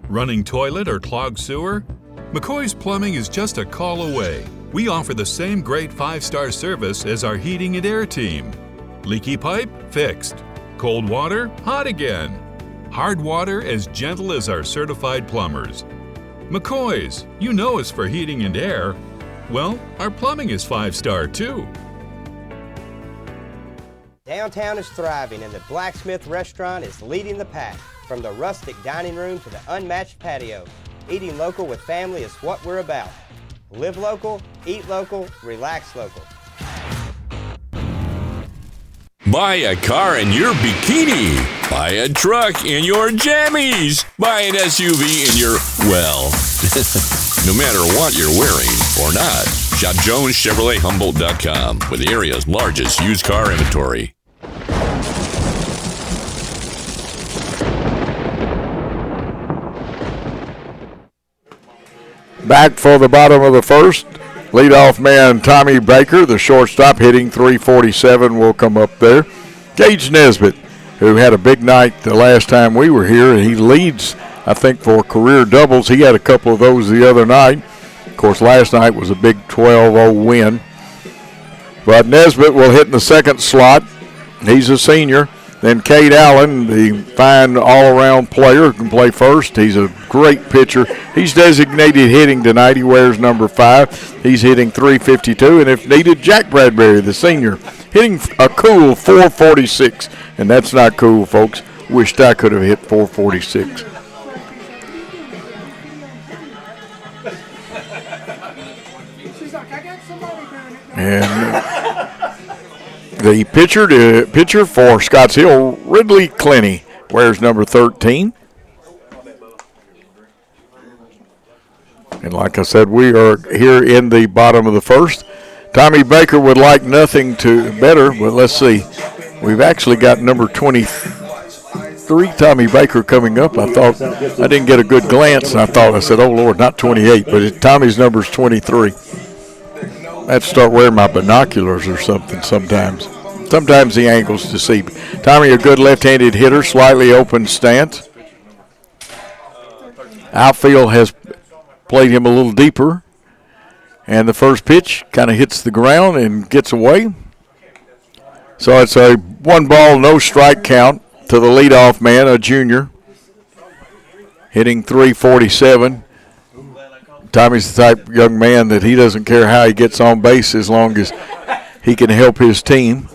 Running toilet or clogged sewer? McCoy's Plumbing is just a call away. We offer the same great 5-star service as our heating and air team. Leaky pipe? Fixed. Cold water? Hot again. Hard water as gentle as our certified plumbers. McCoy's, you know us for heating and air. Well, our plumbing is 5-star too. Downtown is thriving and the Blacksmith Restaurant is leading the pack. From the rustic dining room to the unmatched patio, eating local with family is what we're about. Live local, eat local, relax local. Buy a car in your bikini. Buy a truck in your jammies. Buy an SUV in your, well, no matter what you're wearing or not. Shop JonesChevroletHumboldt.com with the area's largest used car inventory. Back for the bottom of the 1st. Leadoff man Tommy Baker, the shortstop, hitting .347, will come up there. Gage Nesbitt, who had a big night the last time we were here. He leads, I think, for career doubles. He had a couple of those the other night. Of course, last night was a big 12-0 win. But Nesbitt will hit in the 2nd slot. He's a senior. Then Cade Allen, the fine all-around player who can play first. He's a great pitcher. He's designated hitting tonight. He wears number 5. He's hitting .352. And if needed, Jack Bradbury, the senior, hitting a cool .446. And that's not cool, folks. Wished I could have hit .446. And the pitcher for Scotts Hill, Ridley Clenny, wears number 13. And like I said, we are here in the bottom of the 1st. Tommy Baker would like nothing to better, but let's see. We've actually got number 23, Tommy Baker, coming up. I thought I didn't get a good glance, and I said, oh, Lord, not 28, but Tommy's number is 23. I have to start wearing my binoculars or something sometimes. Sometimes the angles deceive. Tommy, a good left-handed hitter, slightly open stance. Outfield has played him a little deeper. And the first pitch kind of hits the ground and gets away. So it's a 1 ball, no strike count to the leadoff man, a junior, hitting .347. Tommy's the type of young man that he doesn't care how he gets on base as long as he can help his team.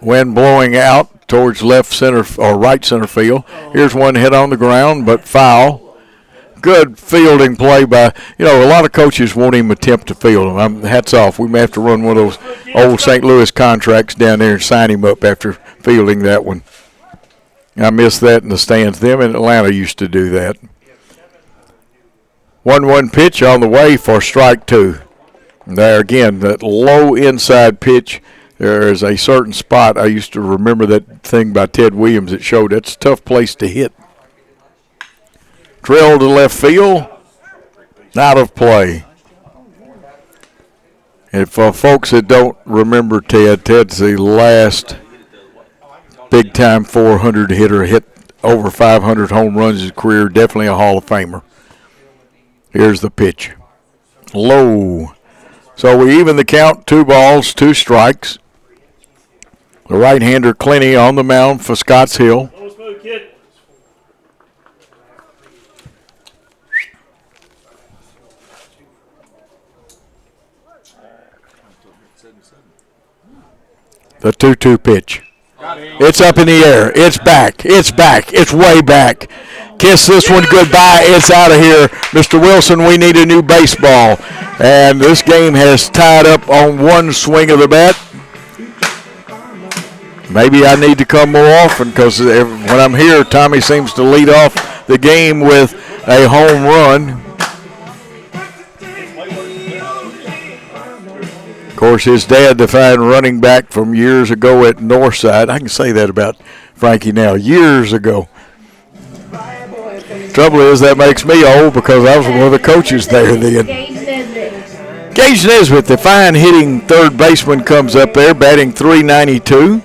Wind blowing out towards left center or right center field. Here's one hit on the ground, but foul. Good fielding play by, a lot of coaches won't even attempt to field him. Hats off. We may have to run one of those old St. Louis contracts down there and sign him up after fielding that one. I miss that in the stands. Them in Atlanta used to do that. 1-1 pitch on the way for strike 2. There again, that low inside pitch. There is a certain spot. I used to remember that thing by Ted Williams that showed that's a tough place to hit. Drill to left field. Out of play. And for folks that don't remember Ted's the last big-time 400 hitter, hit over 500 home runs in his career, definitely a Hall of Famer. Here's the pitch. Low. So we even the count, 2 balls, 2 strikes. The right-hander Clenny on the mound for Scotts Hill. The 2-2 pitch. It's up in the air. It's back. It's back. It's way back. Kiss this one goodbye. It's out of here. Mr. Wilson, we need a new baseball. And this game has tied up on one swing of the bat. Maybe I need to come more often because when I'm here, Tommy seems to lead off the game with a home run. Of course, his dad, the fine running back from years ago at Northside. I can say that about Frankie now, years ago. Trouble is, that makes me old because I was one of the coaches there then. Gage Nesbitt, the fine hitting third baseman, comes up there, batting .392.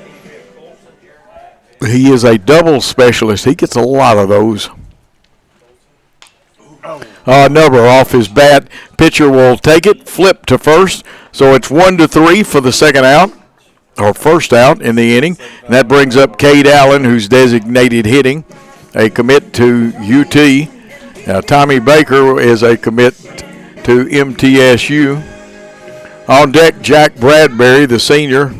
He is a double specialist. He gets a lot of those. Number off his bat. Pitcher will take it, flip to first. So it's 1-3 for the second out, or first out in the inning. And that brings up Cade Allen, who's designated hitting, a commit to UT. Now Tommy Baker is a commit to MTSU. On deck, Jack Bradbury, the senior.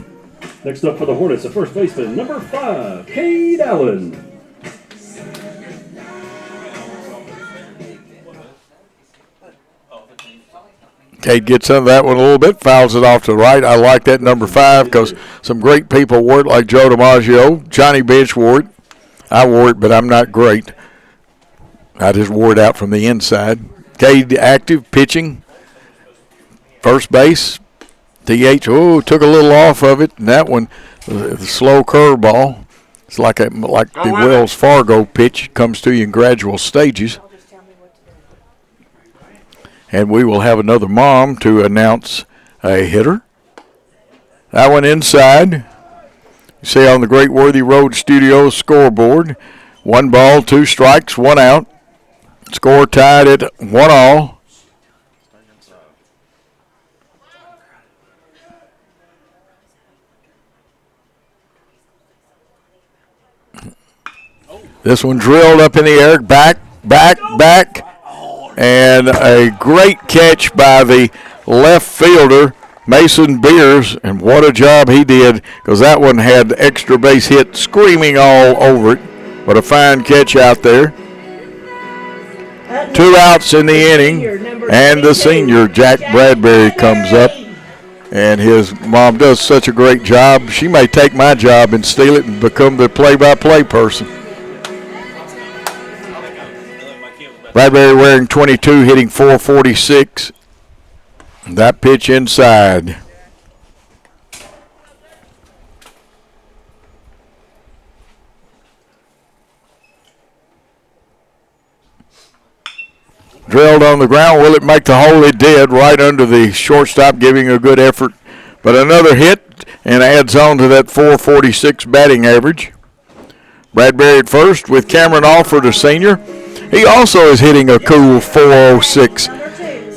Next up for the Hornets, the first baseman, number 5, Cade Allen. Cade gets into that one a little bit, fouls it off to the right. I like that number 5 because some great people wore it, like Joe DiMaggio. Johnny Bench wore it. I wore it, but I'm not great. I just wore it out from the inside. Cade active, pitching. First base. DH, took a little off of it. And that one, the slow curveball. It's like the Wells Fargo pitch. Comes to you in gradual stages. And we will have another mom to announce a hitter. That one inside. You see on the Great Worthy Road Studios scoreboard, 1 ball, 2 strikes, 1 out. Score tied at 1-all. This one drilled up in the air, back. And a great catch by the left fielder, Mason Beers. And what a job he did, because that one had extra base hit screaming all over it. What a fine catch out there. 2 outs in the inning, and the senior, Jack Bradbury, comes up. And his mom does such a great job. She may take my job and steal it and become the play-by-play person. Bradbury wearing 22, hitting .446. That pitch inside. Drilled on the ground. Will it make the hole? It did, right under the shortstop, giving a good effort. But another hit, and adds on to that .446 batting average. Bradbury at first with Cameron Alford, a senior. He also is hitting a cool .406.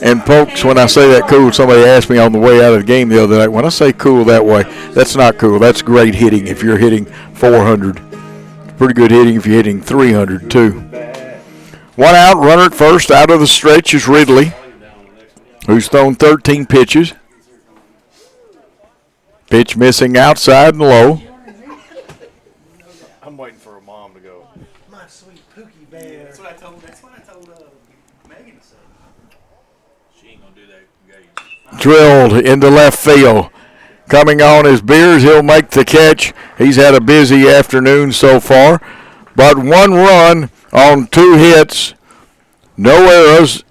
And folks, when I say that cool, somebody asked me on the way out of the game the other night, when I say cool that way, that's not cool. That's great hitting if you're hitting 400. Pretty good hitting if you're hitting 300 too. 1 out, runner at first. Out of the stretch is Ridley, who's thrown 13 pitches. Pitch missing outside and low. I'm waiting for a mom to go, my sweet Pookie Bear. That's what I told Megan to say. She ain't going to do that. Drilled into left field. Coming on is Beers. He'll make the catch. He's had a busy afternoon so far. But 1 run on 2 hits, no errors,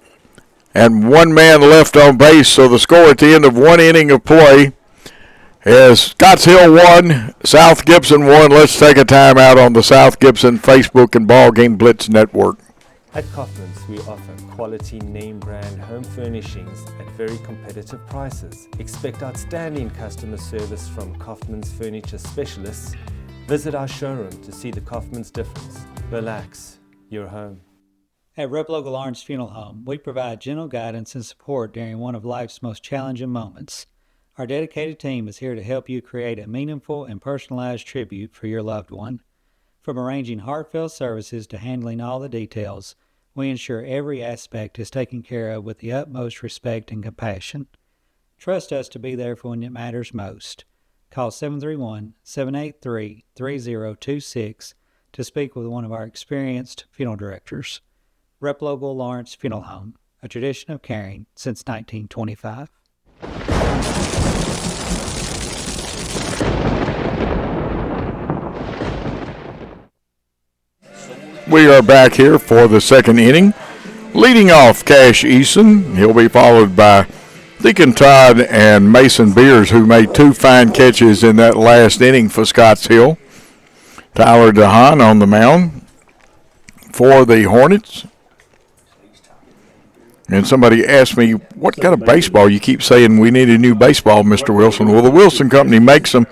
and 1 man left on base. So the score at the end of 1 inning of play is Scotts Hill 1, South Gibson 1. Let's take a time out on the South Gibson Facebook and BallGame Blitz Network. At Kaufman's, we offer quality name brand home furnishings at very competitive prices. Expect outstanding customer service from Kaufman's Furniture Specialists. Visit our showroom to see the Kaufman's difference. Relax, you're home. At Reploga Lawrence Funeral Home, we provide gentle guidance and support during one of life's most challenging moments. Our dedicated team is here to help you create a meaningful and personalized tribute for your loved one. From arranging heartfelt services to handling all the details, we ensure every aspect is taken care of with the utmost respect and compassion. Trust us to be there for when it matters most. Call 731-783-3026 to speak with one of our experienced funeral directors. Reploga Lawrence Funeral Home, a tradition of caring since 1925. We are back here for the second inning. Leading off, Cash Eason. He'll be followed by Deacon Todd and Mason Beers, who made two fine catches in that last inning for Scotts Hill. Tyler DeHaan on the mound for the Hornets. And somebody asked me, what kind of baseball? You keep saying we need a new baseball, Mr. Wilson. Well, the Wilson Company makes them,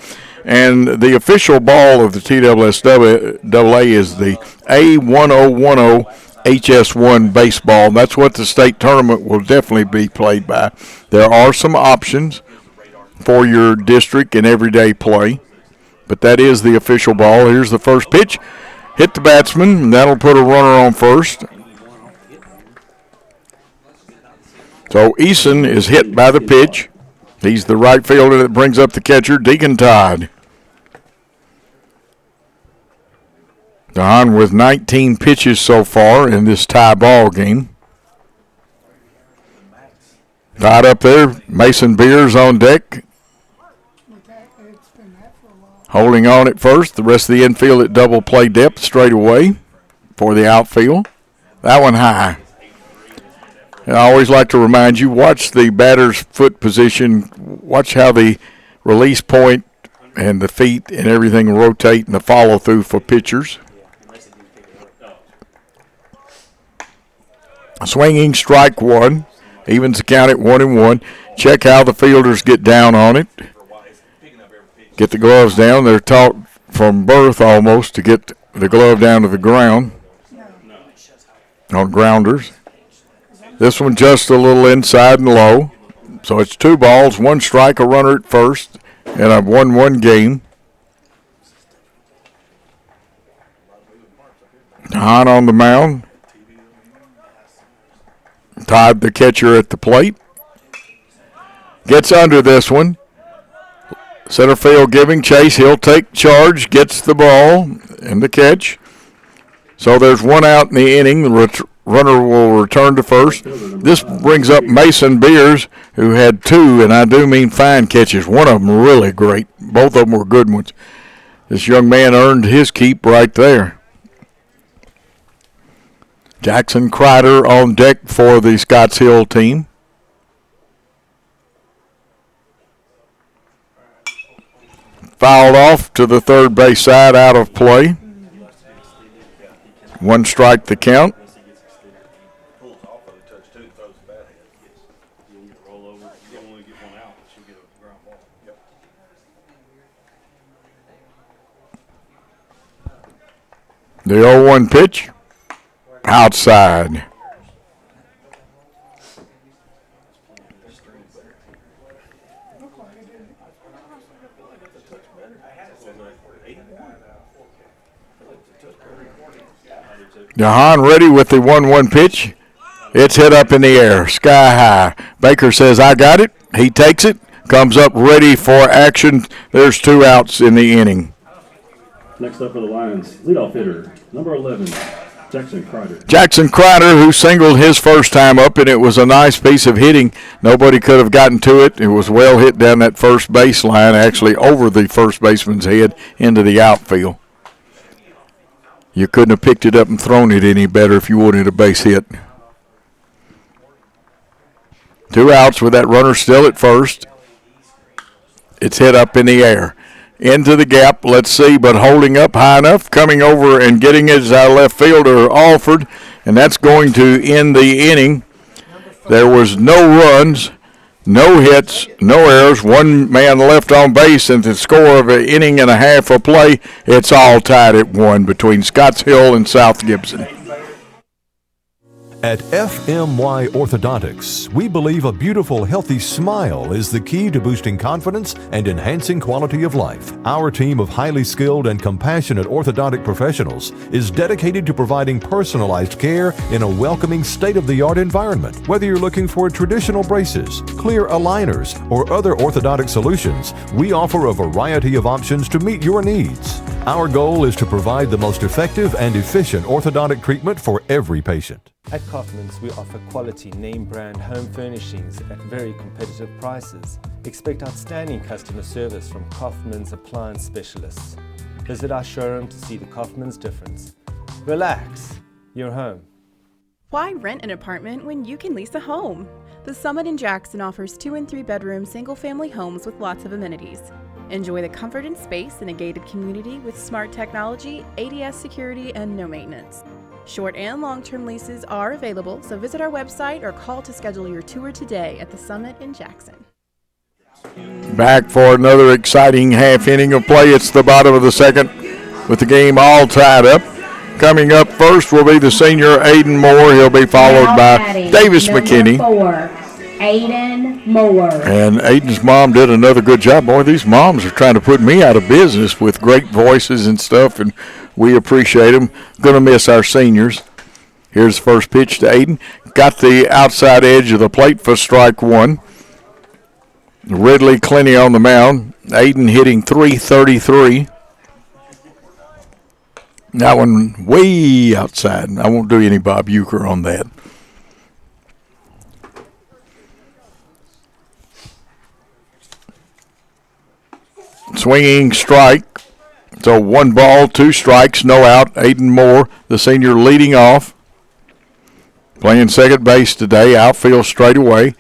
and the official ball of the TSSAA is the A1010 HS1 baseball. That's what the state tournament will definitely be played by. There are some options for your district and everyday play, but that is the official ball. Here's the first pitch. Hit the batsman, and that'll put a runner on first. So Eason is hit by the pitch. He's the right fielder that brings up the catcher, Deacon Todd. DeHaan with 19 pitches so far in this tie ball game. Todd up there, Mason Beers on deck. Holding on at first, the rest of the infield at double play depth straight away for the outfield. That one high. And I always like to remind you, watch the batter's foot position, watch how the release point and the feet and everything rotate and the follow-through for pitchers. Swinging strike one, evens the count at 1-1. Check how the fielders get down on it. Get the gloves down. They're taught from birth almost to get the glove down to the ground on grounders. This one just a little inside and low. So it's 2 balls, 1 strike, a runner at first, and a 1-1 game. Hahn on the mound. Todd, the catcher, at the plate. Gets under this one. Center field giving chase. He'll take charge, gets the ball and the catch. So there's 1 out in the inning. The runner will return to first. This brings up Mason Beers, who had 2, and I do mean fine catches. One of them really great. Both of them were good ones. This young man earned his keep right there. Jackson Kreider on deck for the Scotts Hill team. Fouled off to the third base side, out of play. 1 strike the count. The 0-1 pitch, outside. DeHaan ready with the 1-1 pitch. It's hit up in the air, sky high. Baker says, I got it. He takes it, comes up ready for action. There's 2 outs in the inning. Next up for the Lions, leadoff hitter, number 11, Jackson Kreider. Jackson Kreider, who singled his first time up, and it was a nice piece of hitting. Nobody could have gotten to it. It was well hit down that first baseline, actually over the first baseman's head into the outfield. You couldn't have picked it up and thrown it any better if you wanted a base hit. 2 outs with that runner still at first. It's hit up in the air. Into the gap, let's see, but holding up high enough, coming over and getting it is our left fielder, Alford, and that's going to end the inning. There was no runs, no hits, no errors, 1 man left on base, and the score of 1.5 innings of play, it's all tied at 1 between Scotts Hill and South Gibson. At FMY Orthodontics, we believe a beautiful, healthy smile is the key to boosting confidence and enhancing quality of life. Our team of highly skilled and compassionate orthodontic professionals is dedicated to providing personalized care in a welcoming, state-of-the-art environment. Whether you're looking for traditional braces, clear aligners, or other orthodontic solutions, we offer a variety of options to meet your needs. Our goal is to provide the most effective and efficient orthodontic treatment for every patient. At Kaufman's, we offer quality name brand home furnishings at very competitive prices. Expect outstanding customer service from Kaufman's appliance specialists. Visit our showroom to see the Kaufman's difference. Relax, you're home. Why rent an apartment when you can lease a home? The Summit in Jackson offers 2 and 3 bedroom single-family homes with lots of amenities. Enjoy the comfort and space in a gated community with smart technology, ADS security, and no maintenance. Short and long-term leases are available, so visit our website or call to schedule your tour today at the Summit in Jackson. Back for another exciting half inning of play. It's the bottom of the second with the game all tied up. Coming up first will be the senior Aiden Moore. He'll be followed by Davis McKinney. 4, Aiden Moore. And Aiden's mom did another good job. Boy, these moms are trying to put me out of business with great voices and stuff, and we appreciate them. Going to miss our seniors. Here's the first pitch to Aiden. Got the outside edge of the plate for strike one. Ridley Clenny on the mound. Aiden hitting .333. That one way outside. I won't do any Bob Uecker on that. Swinging strike. So 1 ball, 2 strikes, no out. Aiden Moore, the senior, leading off. Playing second base today. Outfield straight away.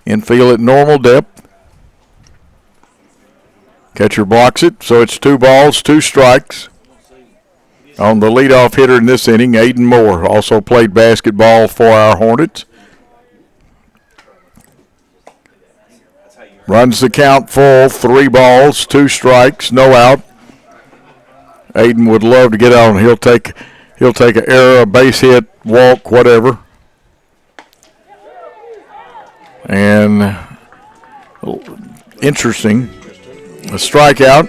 Infield at normal depth. Catcher blocks it, so it's 2 balls, 2 strikes. On the leadoff hitter in this inning, Aiden Moore. Also played basketball for our Hornets. Runs the count full, 3 balls, 2 strikes, no out. Aiden would love to get on. He'll take an error, a base hit, walk, whatever. And interesting, a strikeout.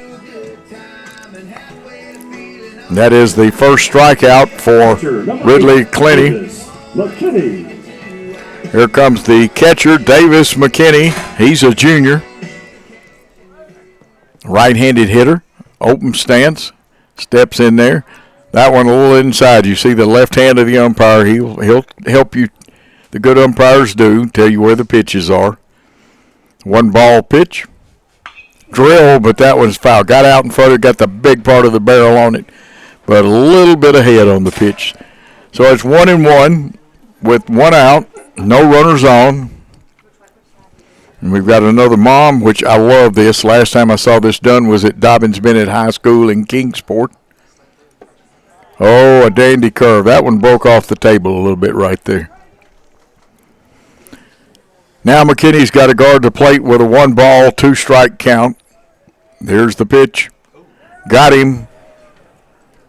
That is the first strikeout for Ridley Clenny. Here comes the catcher, Davis McKinney. He's a junior. Right-handed hitter, open stance, steps in there. That one a little inside. You see the left hand of the umpire. He'll help you. The good umpires do tell you where the pitches are. 1 ball pitch. Drill, but that one's foul. Got out in front of it, got the big part of the barrel on it, but a little bit ahead on the pitch. So it's 1-1 with 1 out. No runners on. And we've got another mom, which I love this. Last time I saw this done was at Dobbins Bennett High School in Kingsport. Oh, a dandy curve. That one broke off the table a little bit right there. Now McKinney's got to guard the plate with a 1 ball, 2 strike count. There's the pitch. Got him.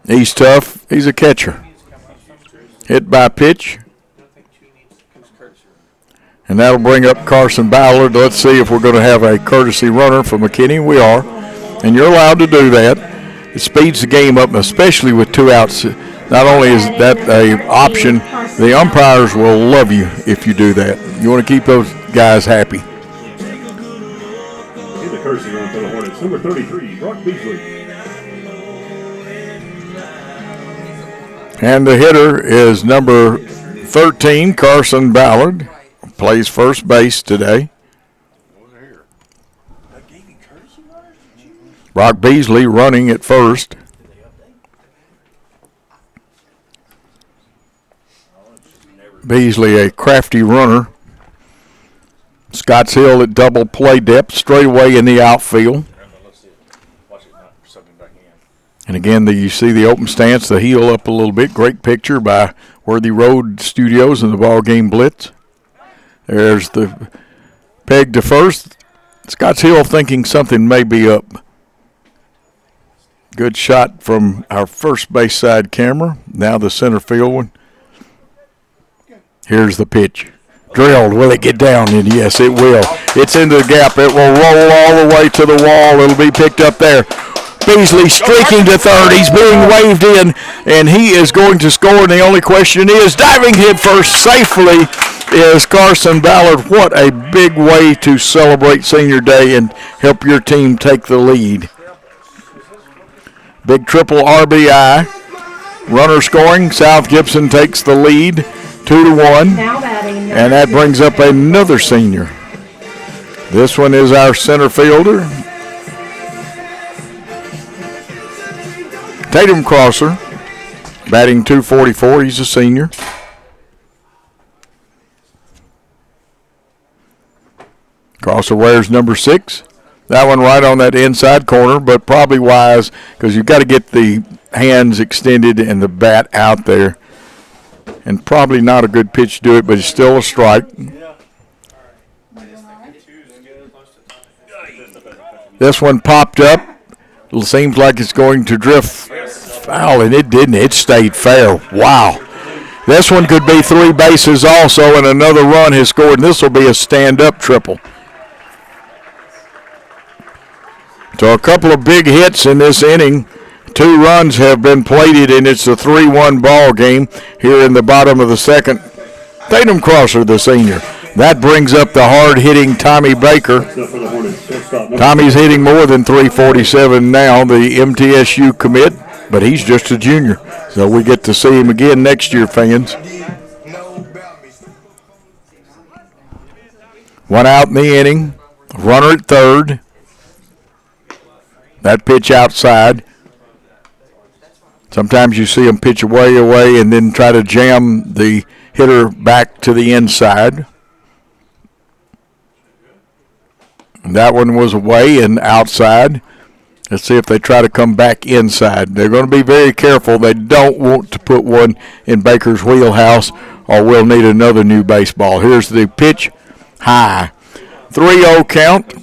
He's tough. He's a catcher. Hit by pitch. And that'll bring up Carson Ballard. Let's see if we're going to have a courtesy runner for McKinney. We are. And you're allowed to do that. It speeds the game up, especially with 2 outs. Not only is that an option, the umpires will love you if you do that. You want to keep those guys happy. In the courtesy run for the Hornets, number 33, Brock Beasley. And the hitter is number 13, Carson Ballard. Plays first base today. Brock Beasley running at first. Beasley, a crafty runner. Scotts Hill at double play depth, straight away in the outfield. And again, you see the open stance, the heel up a little bit. Great picture by Worthy Road Studios and the BallGame Blitz. There's the peg to first. Scotts Hill thinking something may be up. Good shot from our first base side camera. Now the center field one. Here's the pitch. Drilled. Will it get down? And yes, it will. It's into the gap. It will roll all the way to the wall. It'll be picked up there. Beasley streaking to third. He's being waved in, and he is going to score. And the only question is, diving head first safely is Carson Ballard. What a big way to celebrate Senior Day and help your team take the lead. Big triple RBI. Runner scoring. South Gibson takes the lead 2-1. And that brings up another senior. This one is our center fielder, Tatum Crosser, batting .244. He's a senior. Crosser wears number 6. That one right on that inside corner, but probably wise because you've got to get the hands extended and the bat out there. And probably not a good pitch to do it, but it's still a strike. This one popped up. It seems like it's going to drift foul, and it didn't. It stayed fair. Wow. This one could be 3 bases also, and another run has scored, and this will be a stand-up triple. So a couple of big hits in this inning. 2 runs have been plated, and it's a 3-1 ball game here in the bottom of the second. Tatum Crosser, the senior. That brings up the hard-hitting Tommy Baker. Tommy's hitting more than .347 now, the MTSU commit, but he's just a junior. So we get to see him again next year, fans. 1 out in the inning. Runner at third. That pitch outside. Sometimes you see them pitch away, and then try to jam the hitter back to the inside. That one was away and outside. Let's see if they try to come back inside. They're going to be very careful. They don't want to put one in Baker's wheelhouse, or we'll need another new baseball. Here's the pitch. High. 3-0 count.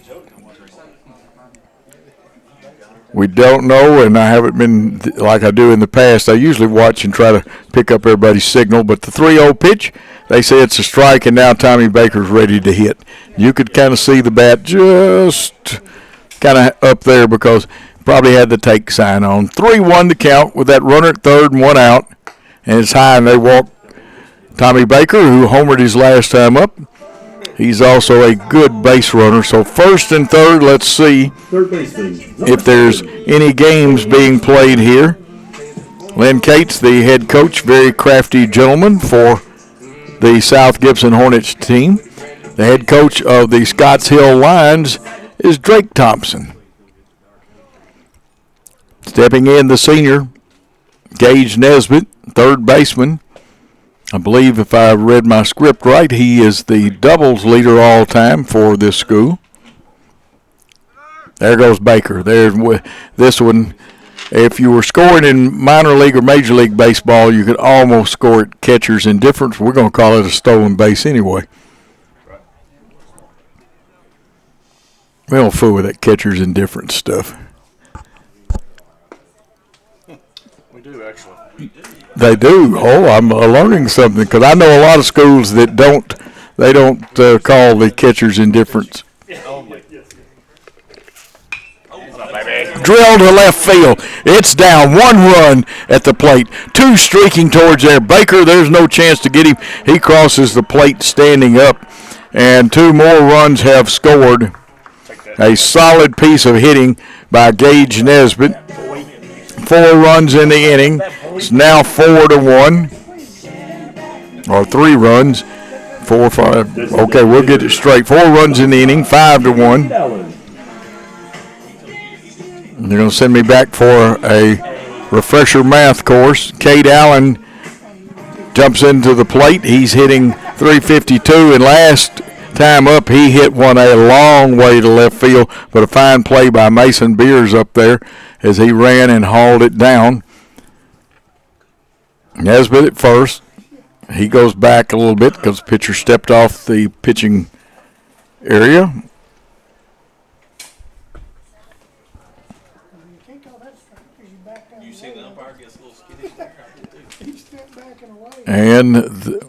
We don't know, and I haven't been like I do in the past. I usually watch and try to pick up everybody's signal, but the 3-0 pitch, they say it's a strike, and now Tommy Baker's ready to hit. You could kind of see the bat just kind of up there because probably had the take sign on. 3-1 to count with that runner at third and 1 out, and it's high, and they walk Tommy Baker, who homered his last time up. He's also a good base runner. So first and third, let's see if there's any games being played here. Lynn Cates, the head coach, very crafty gentleman for the South Gibson Hornets team. The head coach of the Scotts Hill Lions is Drake Thompson. Stepping in, the senior, Gage Nesbitt, third baseman. I believe if I read my script right, he is the doubles leader all time for this school. There goes Baker. There's this one. If you were scoring in minor league or major league baseball, you could almost score at catcher's indifference. We're going to call it a stolen base anyway. We don't fool with that catcher's indifference stuff. We do, actually. They do. Oh, I'm learning something because I know a lot of schools that don't call the catcher's indifference. Drilled to left field. It's down. 1 run at the plate. 2 streaking towards there. Baker, there's no chance to get him. He crosses the plate standing up, and 2 more runs have scored. A solid piece of hitting by Gage Nesbitt. 4 runs in the inning. It's now 4-1, or 3 runs, 4, 5. Okay, we'll get it straight. 4 runs in the inning, 5-1. They're going to send me back for a refresher math course. Cade Allen jumps into the plate. He's hitting .352, and last time up he hit one a long way to left field, but a fine play by Mason Beers up there as he ran and hauled it down. Nesbitt at first. He goes back a little bit because the pitcher stepped off the pitching area. And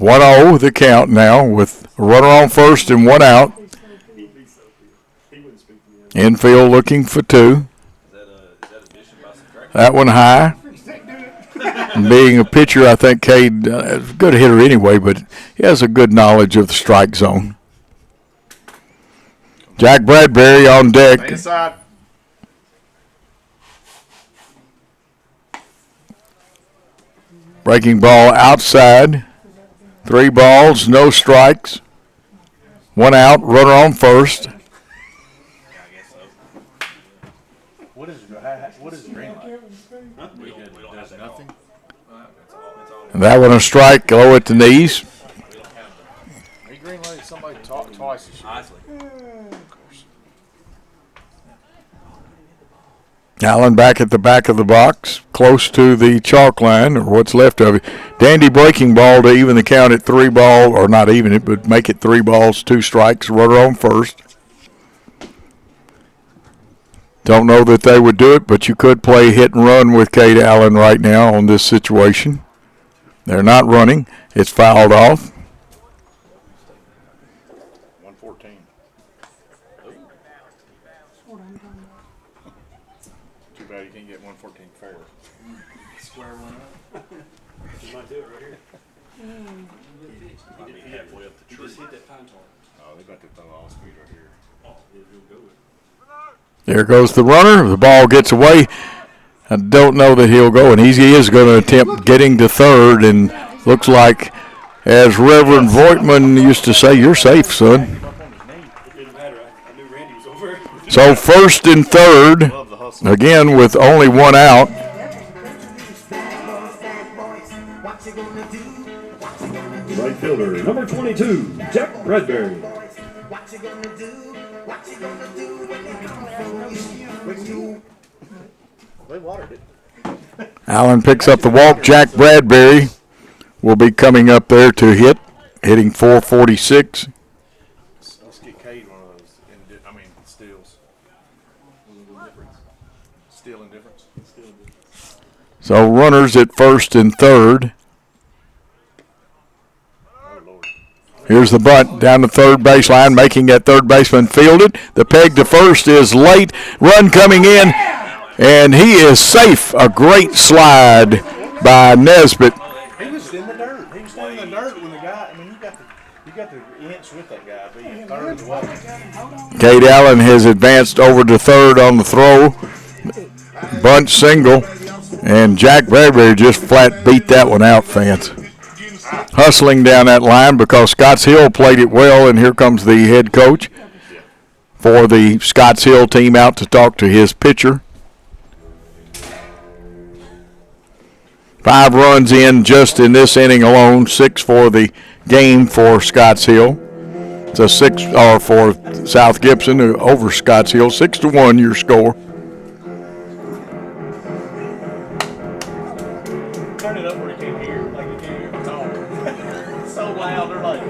1-0 the count now with a runner on first and one out. Infield looking for two. That one high. And being a pitcher, I think Cade is a good hitter anyway, but he has a good knowledge of the strike zone. Jack Bradbury on deck. Breaking ball outside. 3 balls, no strikes. 1 out, runner on first. What is green light? We don't have nothing. And that one a strike, low at the knees. He green lighted somebody twice this year. Allen back at the back of the box, close to the chalk line, or what's left of it. Dandy breaking ball to even the count at 3 ball, or not even it, but make it 3 balls, 2 strikes, runner on first. Don't know that they would do it, but you could play hit and run with Cade Allen right now on this situation. They're not running. It's fouled off. 114. Too bad you can't get 114 fair. Square one up. You might do it right here. He hit halfway up the tree. Just hit that pine tar. Oh, they about to throw all speed right here. Oh, he'll go with it. There goes the runner. The ball gets away. I don't know that he'll go, and he is going to attempt getting to third, and looks like, as Reverend Voigtman used to say, you're safe, son. So first and third, again with only 1 out. Right fielder, number 22, Jack Bradbury. They watered it. Allen picks up the walk. Jack Bradbury will be coming up there to hit, hitting .446. Let's get Cade one of those. Steals. Steal indifference. So runners at first and third. Here's the bunt down the third baseline, making that third baseman fielded. The peg to first is late. Run coming in, and he is safe. A great slide by Nesbitt. He was in the dirt. He was in the dirt when the guy. You got the inch with that guy. But you third away. Cade Allen has advanced over to third on the throw. Bunt single, and Jack Bradbury just flat beat that one out, fans. Hustling down that line because Scotts Hill played it well, and here comes the head coach for the Scotts Hill team out to talk to his pitcher. 5 runs in just in this inning alone, 6 for the game for Scotts Hill. It's a 6 for South Gibson over Scotts Hill, 6-1 your score. Turn it up where you can't hear, like you can't hear the talk. It's so loud, they're like.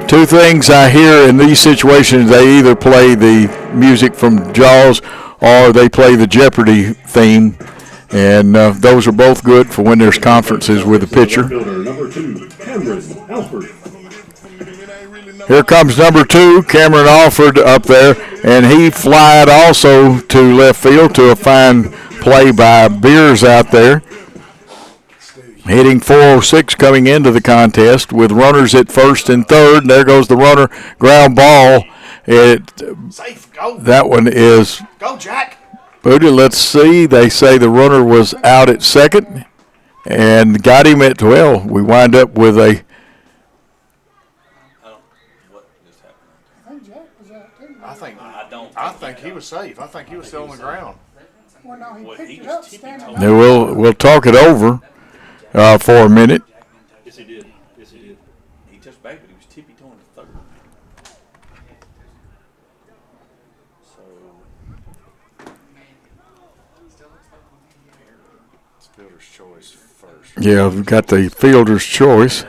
Two things I hear in these situations, they either play the music from Jaws or they play the Jeopardy theme, and those are both good for when there's conferences with the pitcher. Number 2, Cameron Alford. Here comes number 2, Cameron Alford up there, and he flied also to left field to a fine play by Beers out there. Hitting .406 coming into the contest with runners at first and third. And there goes the runner, ground ball. Safe, go. That one is Go, Jack. booted. Let's see. They say the runner was out at second and got him at 12. We wind up with a I think he was safe. I think he was still on the ground. Well, no, he picked it up standing up. we'll talk it over for a minute. Yes, he did. Yes, he did. He touched back, but he was tippy-toeing to third. It's fielder's choice first. Yeah, we've got the fielder's choice.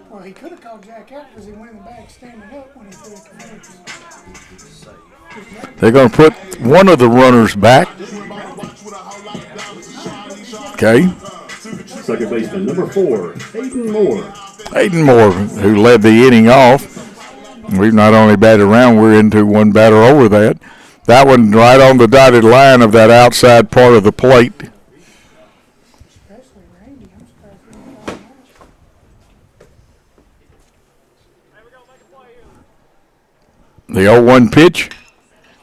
Well, he could have called Jack out because he went in the bag standing up when he threw it to me. They're going to put one of the runners back. Okay. Second baseman, number 4, Hayden Moore. Hayden Moore, who led the inning off. We've not only batted around, we're into one batter over that. That one right on the dotted line of that outside part of the plate. The 0-1 pitch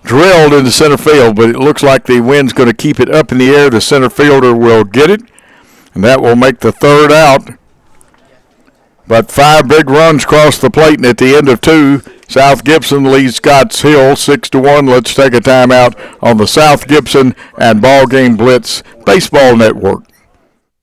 drilled into center field, but it looks like the wind's going to keep it up in the air. The center fielder will get it, and that will make the third out. But 5 big runs cross the plate, and at the end of 2, South Gibson leads Scotts Hill 6-1. Let's take a timeout on the South Gibson and BallGame Blitz Baseball Network.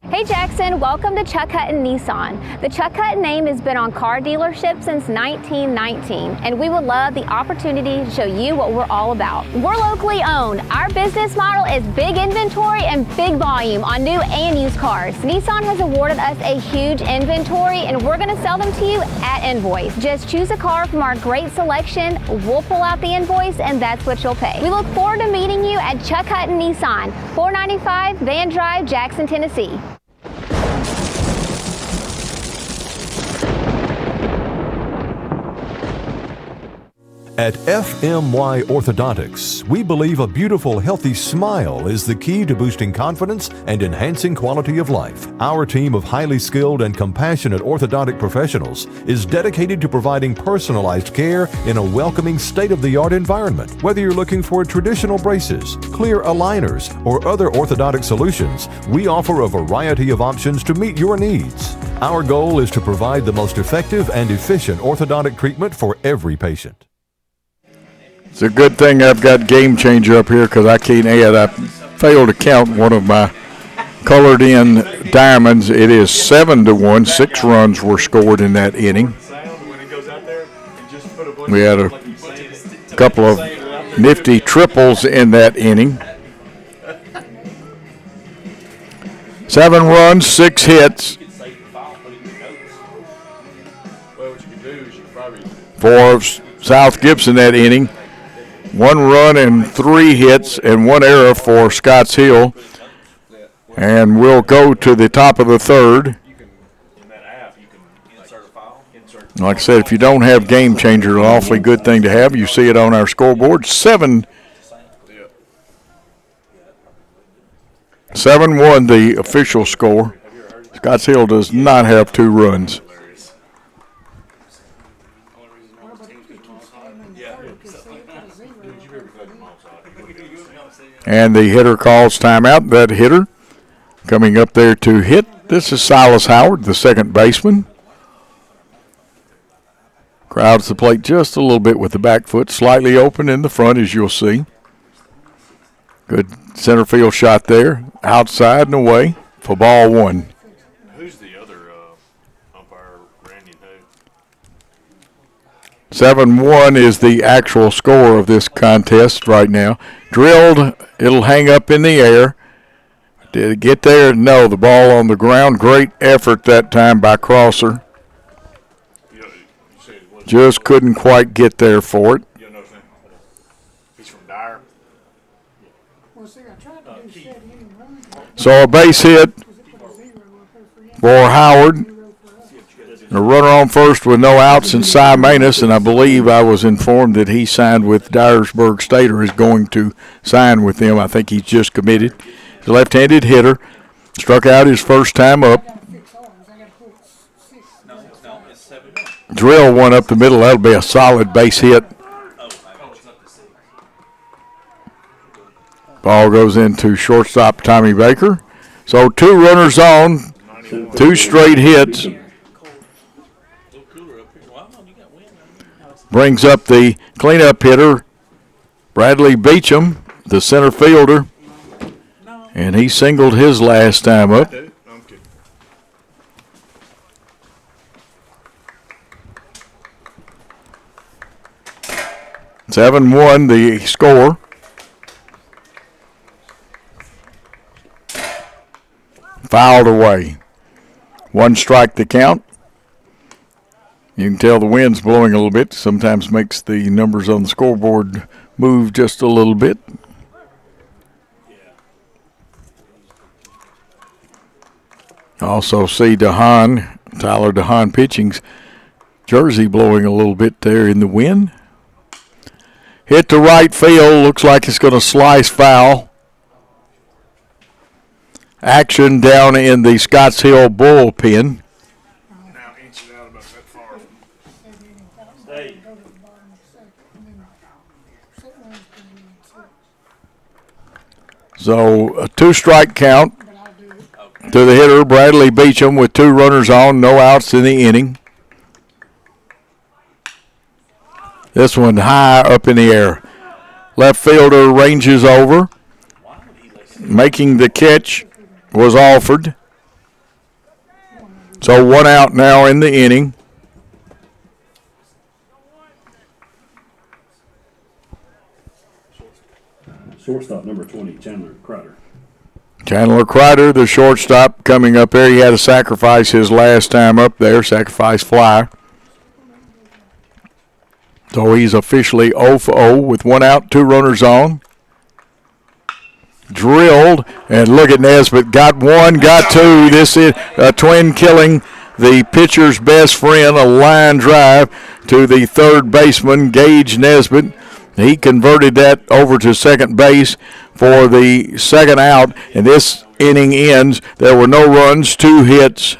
Hey Jackson, welcome to Chuck Hutton Nissan. The Chuck Hutton name has been on car dealerships since 1919, and we would love the opportunity to show you what we're all about. We're locally owned. Our business model is big inventory and big volume on new and used cars. Nissan has awarded us a huge inventory, and we're going to sell them to you at invoice. Just choose a car from our great selection, we'll pull out the invoice, and that's what you'll pay. We look forward to meeting you at Chuck Hutton Nissan, 495 Van Drive, Jackson, Tennessee. At FMY Orthodontics, we believe a beautiful, healthy smile is the key to boosting confidence and enhancing quality of life. Our team of highly skilled and compassionate orthodontic professionals is dedicated to providing personalized care in a welcoming, state-of-the-art environment. Whether you're looking for traditional braces, clear aligners, or other orthodontic solutions, we offer a variety of options to meet your needs. Our goal is to provide the most effective and efficient orthodontic treatment for every patient. It's a good thing I've got Game Changer up here because I can't add. I failed to count one of my colored in diamonds. It is 7-1. 6 runs were scored in that inning. We had a couple of nifty triples in that inning. 7 runs, 6 hits. For South Gibson that inning. 1 run and 3 hits and 1 error for Scotts Hill. And we'll go to the top of the third. Like I said, if you don't have Game Changer, an awfully good thing to have. You see it on our scoreboard. 7-1 the official score. Scotts Hill does not have 2 runs. And the hitter calls timeout. That hitter coming up there to hit. This is Silas Howard, the second baseman. Crowds the plate just a little bit with the back foot, slightly open in the front, as you'll see. Good center field shot there, outside and away for ball 1. Who's the other umpire, Randy? 7-1 is the actual score of this contest right now. Drilled, it'll hang up in the air. Did it get there? No, the ball on the ground. Great effort that time by Crosser. Just couldn't quite get there for it. He's from Dyer. So a base hit for Howard. A runner on first with no outs and Cy Manus, and I believe I was informed that he signed with Dyersburg State or is going to sign with them. I think he's just committed. He's a left-handed hitter. Struck out his first time up. Drill one up the middle. That'll be a solid base hit. Ball goes into shortstop Tommy Baker. So 2 runners on, 2 straight hits. Brings up the cleanup hitter, Bradley Beecham, the center fielder, and he singled his last time up. 7-1 the score. Fouled away. 1 strike the count. You can tell the wind's blowing a little bit. Sometimes makes the numbers on the scoreboard move just a little bit. Also see Tyler DeHaan pitching's jersey blowing a little bit there in the wind. Hit to right field. Looks like it's going to slice foul. Action down in the Scotts Hill bullpen. Now inch it out about that far. Stay. So a 2-strike count to the hitter, Bradley Beecham, with 2 runners on, no outs in the inning. This one high up in the air. Left fielder ranges over. Making the catch was offered. So 1 out now in the inning. Shortstop number 20, Chandler Crider. Chandler Crider, the shortstop, coming up there. He had to sacrifice his last time up there, sacrifice fly. So he's officially 0 for 0 with 1 out, 2 runners on. Drilled, and look at Nesbitt. Got 1, got 2. This is a twin killing the pitcher's best friend, a line drive to the third baseman, Gage Nesbitt. He converted that over to second base for the second out, and this inning ends. There were no runs, 2 hits,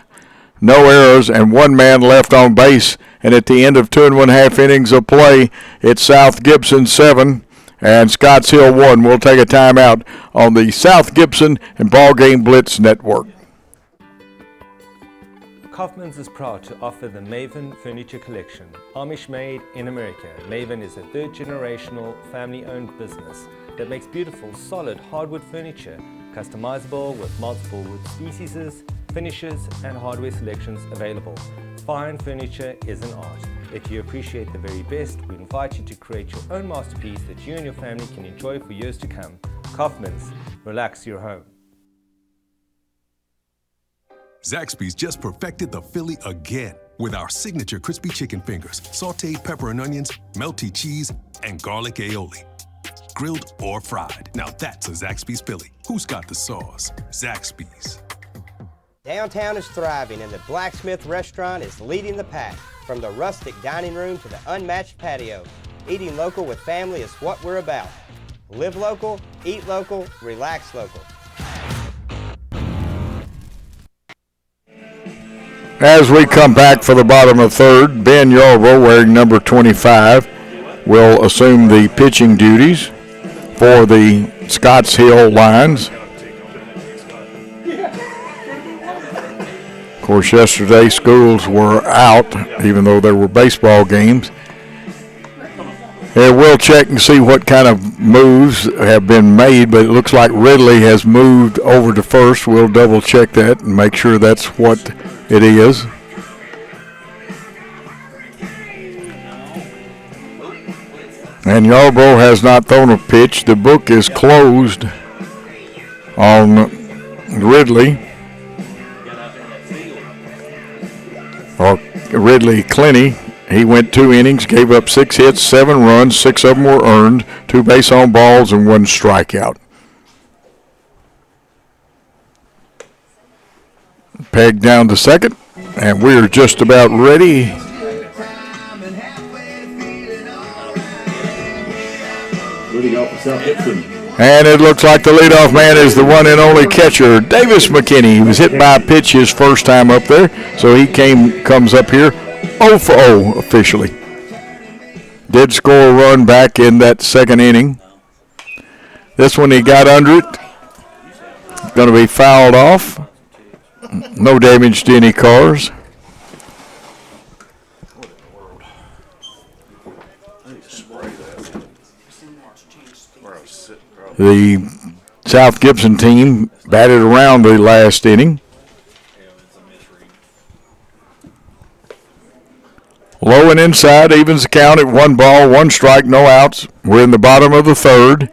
no errors, and 1 man left on base. And at the end of 2 1/2 innings of play, it's South Gibson 7 and Scotts Hill 1. We'll take a timeout on the South Gibson and BallGame Blitz Network. Kaufman's is proud to offer the Maven Furniture Collection. Amish made in America, Maven is a 3rd-generational family-owned business that makes beautiful, solid hardwood furniture, customizable with multiple wood species, finishes, and hardware selections available. Fine furniture is an art. If you appreciate the very best, we invite you to create your own masterpiece that you and your family can enjoy for years to come. Kaufman's, relax your home. Zaxby's just perfected the Philly again with our signature crispy chicken fingers, sauteed pepper and onions, melty cheese, and garlic aioli. Grilled or fried. Now that's a Zaxby's Philly. Who's got the sauce? Zaxby's. Downtown is thriving and the Blacksmith Restaurant is leading the pack. From the rustic dining room to the unmatched patio, eating local with family is what we're about. Live local, eat local, relax local. As we come back for the bottom of third, Ben Yarbrough, wearing number 25, will assume the pitching duties for the Scotts Hill Lions. Of course, yesterday schools were out, even though there were baseball games. And we'll check and see what kind of moves have been made, but it looks like Ridley has moved over to first. We'll double check that and make sure that's what it is. And Yarbrough has not thrown a pitch. The book is closed on Ridley. Or Ridley Clenny. He went 2 innings, gave up 6 hits, 7 runs, 6 of them were earned, 2 base on balls, and 1 strikeout. Pegged down to second, and we're just about ready. Leading off for South Gibson. And it looks like the leadoff man is the one and only catcher, Davis McKinney. He was hit by a pitch his first time up there, so he comes up here 0 for 0 officially. Did score a run back in that second inning. This one he got under it. Going to be fouled off. No damage to any cars. The South Gibson team batted around the last inning. Low and inside, evens the count at 1 ball, 1 strike, no outs. We're in the bottom of the third.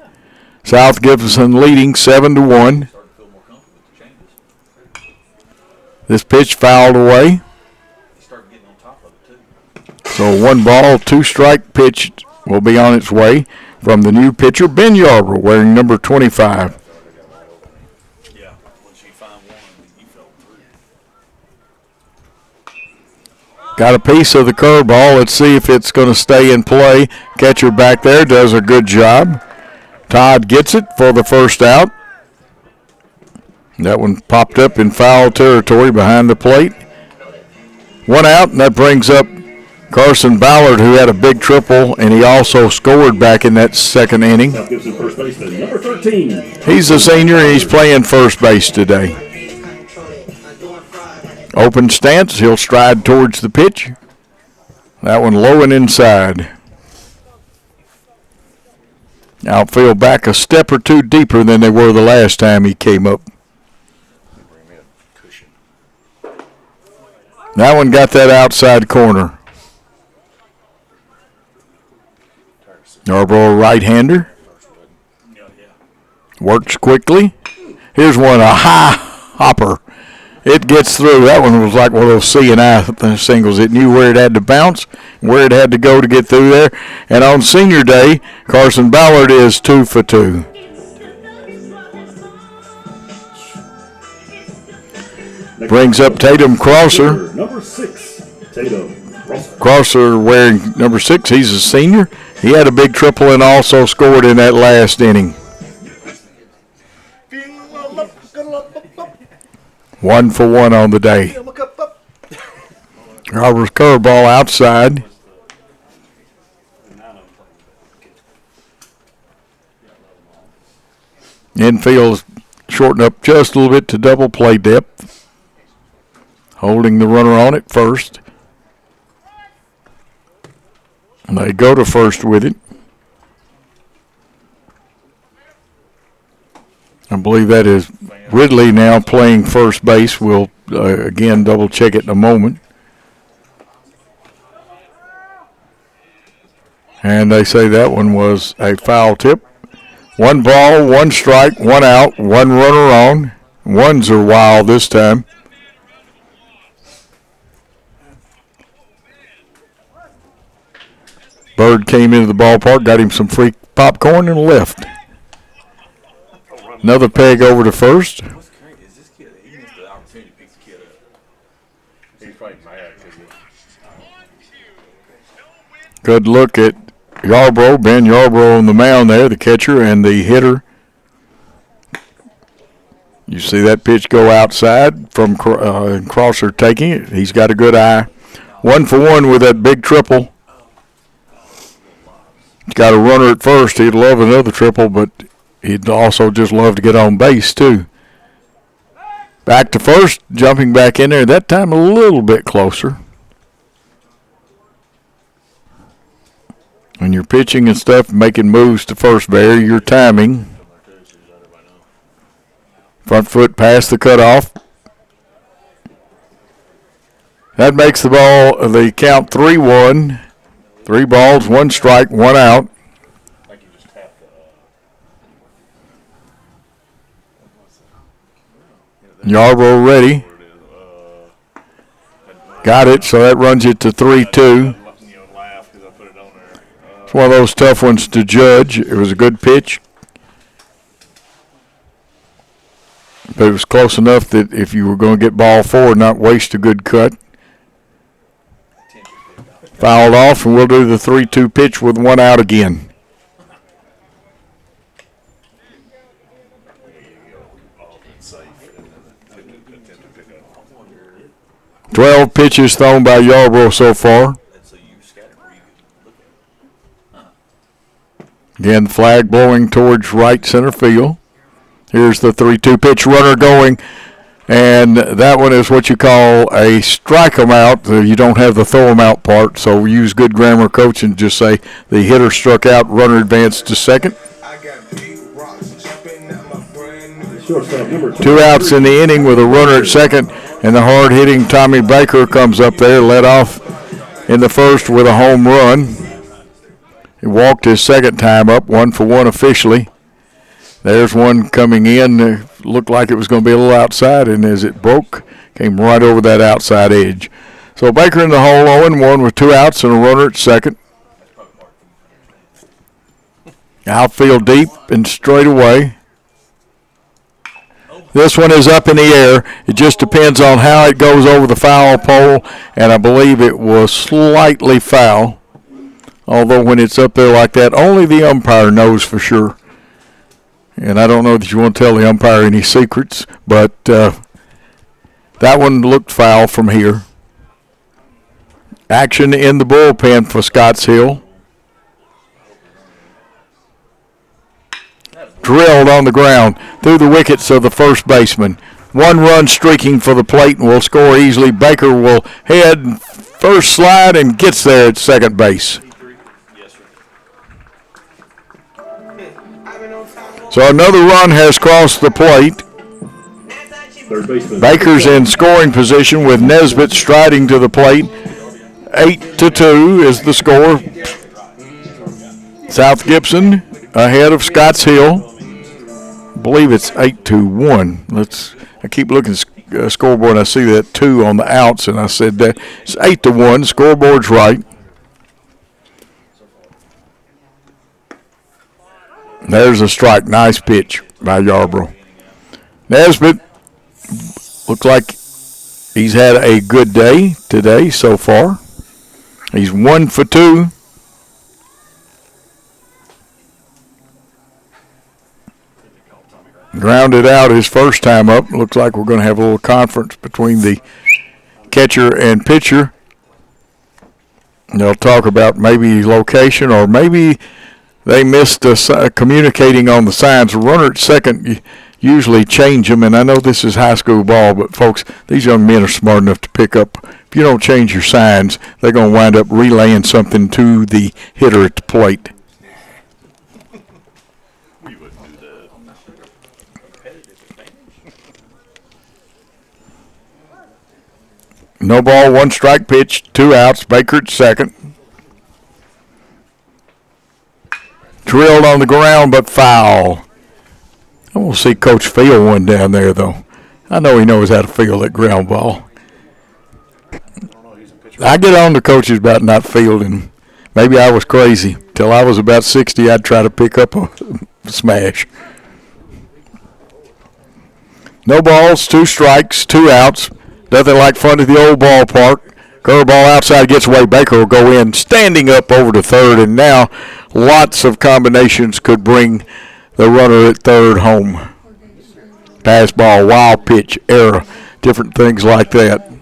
South Gibson leading 7-1. This pitch fouled away. So 1 ball, 2 strike pitch will be on its way from the new pitcher, Ben Yarbrough, wearing number 25. got a piece of the curveball. Let's see if it's going to stay in play. Catcher back there does a good job. Todd gets it for the first out. That one popped up in foul territory behind the plate. 1 out, and that brings up Carson Ballard, who had a big triple, and he also scored back in that second inning. South Gibson first baseman, number 13. He's a senior, and he's playing first base today. Open stance, he'll stride towards the pitch. That one low and inside. Outfield back a step or two deeper than they were the last time he came up. That one got that outside corner. Yarborough right-hander. Works quickly. Here's one, a high hopper. It gets through. That one was like one of those C&I singles. It knew where it had to bounce, where it had to go to get through there. And on senior day, Carson Ballard is 2 for 2. Brings up Tatum Crosser. Number 6, Tatum Crosser. Crosser wearing number 6. He's a senior. He had a big triple and also scored in that last inning. 1 for 1 on the day. Robert's curveball outside. Infield shortened up just a little bit to double play depth. Holding the runner on at first. And they go to first with it. I believe that is Ridley now playing first base. We'll again double check it in a moment. And they say that one was a foul tip. 1 ball, 1 strike, 1 out, 1 runner on. Ones are wild this time. Bird came into the ballpark, got him some free popcorn and left. Another peg over to first. What's crazy is this kid, he missed the opportunity to pick the kid up. He's probably mad because Good look at Yarborough, Ben Yarborough on the mound there, the catcher and the hitter. You see that pitch go outside from Crosser taking it. He's got a good eye. 1 for 1 with that big triple. He's got a runner at first. He'd love another triple, but he'd also just love to get on base, too. Back to first, jumping back in there. That time a little bit closer. When you're pitching and stuff, making moves to first, Barry, your timing. Front foot past the cutoff. That makes the count 3-1. 3 balls, 1 strike, 1 out. Yarborough ready. Got it, so that runs it to 3-2. It's one of those tough ones to judge. It was a good pitch. But it was close enough that if you were going to get ball 4, not waste a good cut. Fouled off, and we'll do the 3-2 pitch with 1 out again. Twelve pitches thrown by Yarborough so far. Again, the flag blowing towards right center field. Here's the 3-2 pitch, runner going. And that one is what you call a strike 'em out. You don't have the throw 'em out part, so we use good grammar coach and just say the hitter struck out, runner advanced to second. 2 outs in the inning with a runner at second, and the hard-hitting Tommy Baker comes up there, led off in the first with a home run. He walked his second time up, 1 for 1 officially. There's one coming in. Looked like it was going to be a little outside, and as it broke, came right over that outside edge. So Baker in the hole, 0-1 with 2 outs and a runner at second. Outfield deep and straight away. This one is up in the air. It just depends on how it goes over the foul pole, and I believe it was slightly foul. Although when it's up there like that, only the umpire knows for sure. And I don't know that you want to tell the umpire any secrets, but that one looked foul from here. Action in the bullpen for Scotts Hill. Drilled on the ground through the wickets of the first baseman. 1 run streaking for the plate and will score easily. Baker will head first slide and gets there at second base. So another run has crossed the plate. Baker's in scoring position with Nesbitt striding to the plate. 8-2 is the score. South Gibson ahead of Scotts Hill. I believe it's 8-1. I keep looking at the scoreboard and I see that 2 on the outs, and I said that it's 8-1. Scoreboard's right. There's a strike. Nice pitch by Yarborough. Nesbitt looks like he's had a good day today so far. He's 1 for 2. Grounded out his first time up. Looks like we're going to have a little conference between the catcher and pitcher. And they'll talk about maybe location, or maybe they missed communicating on the signs. A runner at second, usually change them, and I know this is high school ball, but folks, these young men are smart enough to pick up. If you don't change your signs, they're going to wind up relaying something to the hitter at the plate. No ball, 1 strike pitch, 2 outs. Baker at second. Drilled on the ground, but foul. I want to see Coach feel one down there, though. I know he knows how to feel that ground ball. I get on to coaches about not fielding. Maybe I was crazy. Till I was about 60, I'd try to pick up a smash. No balls, 2 strikes, 2 outs. Nothing like fun at the old ballpark. Curveball outside, gets away. Baker will go in, standing up over to third, and now lots of combinations could bring the runner at third home. Pass ball, wild pitch, error, different things like that.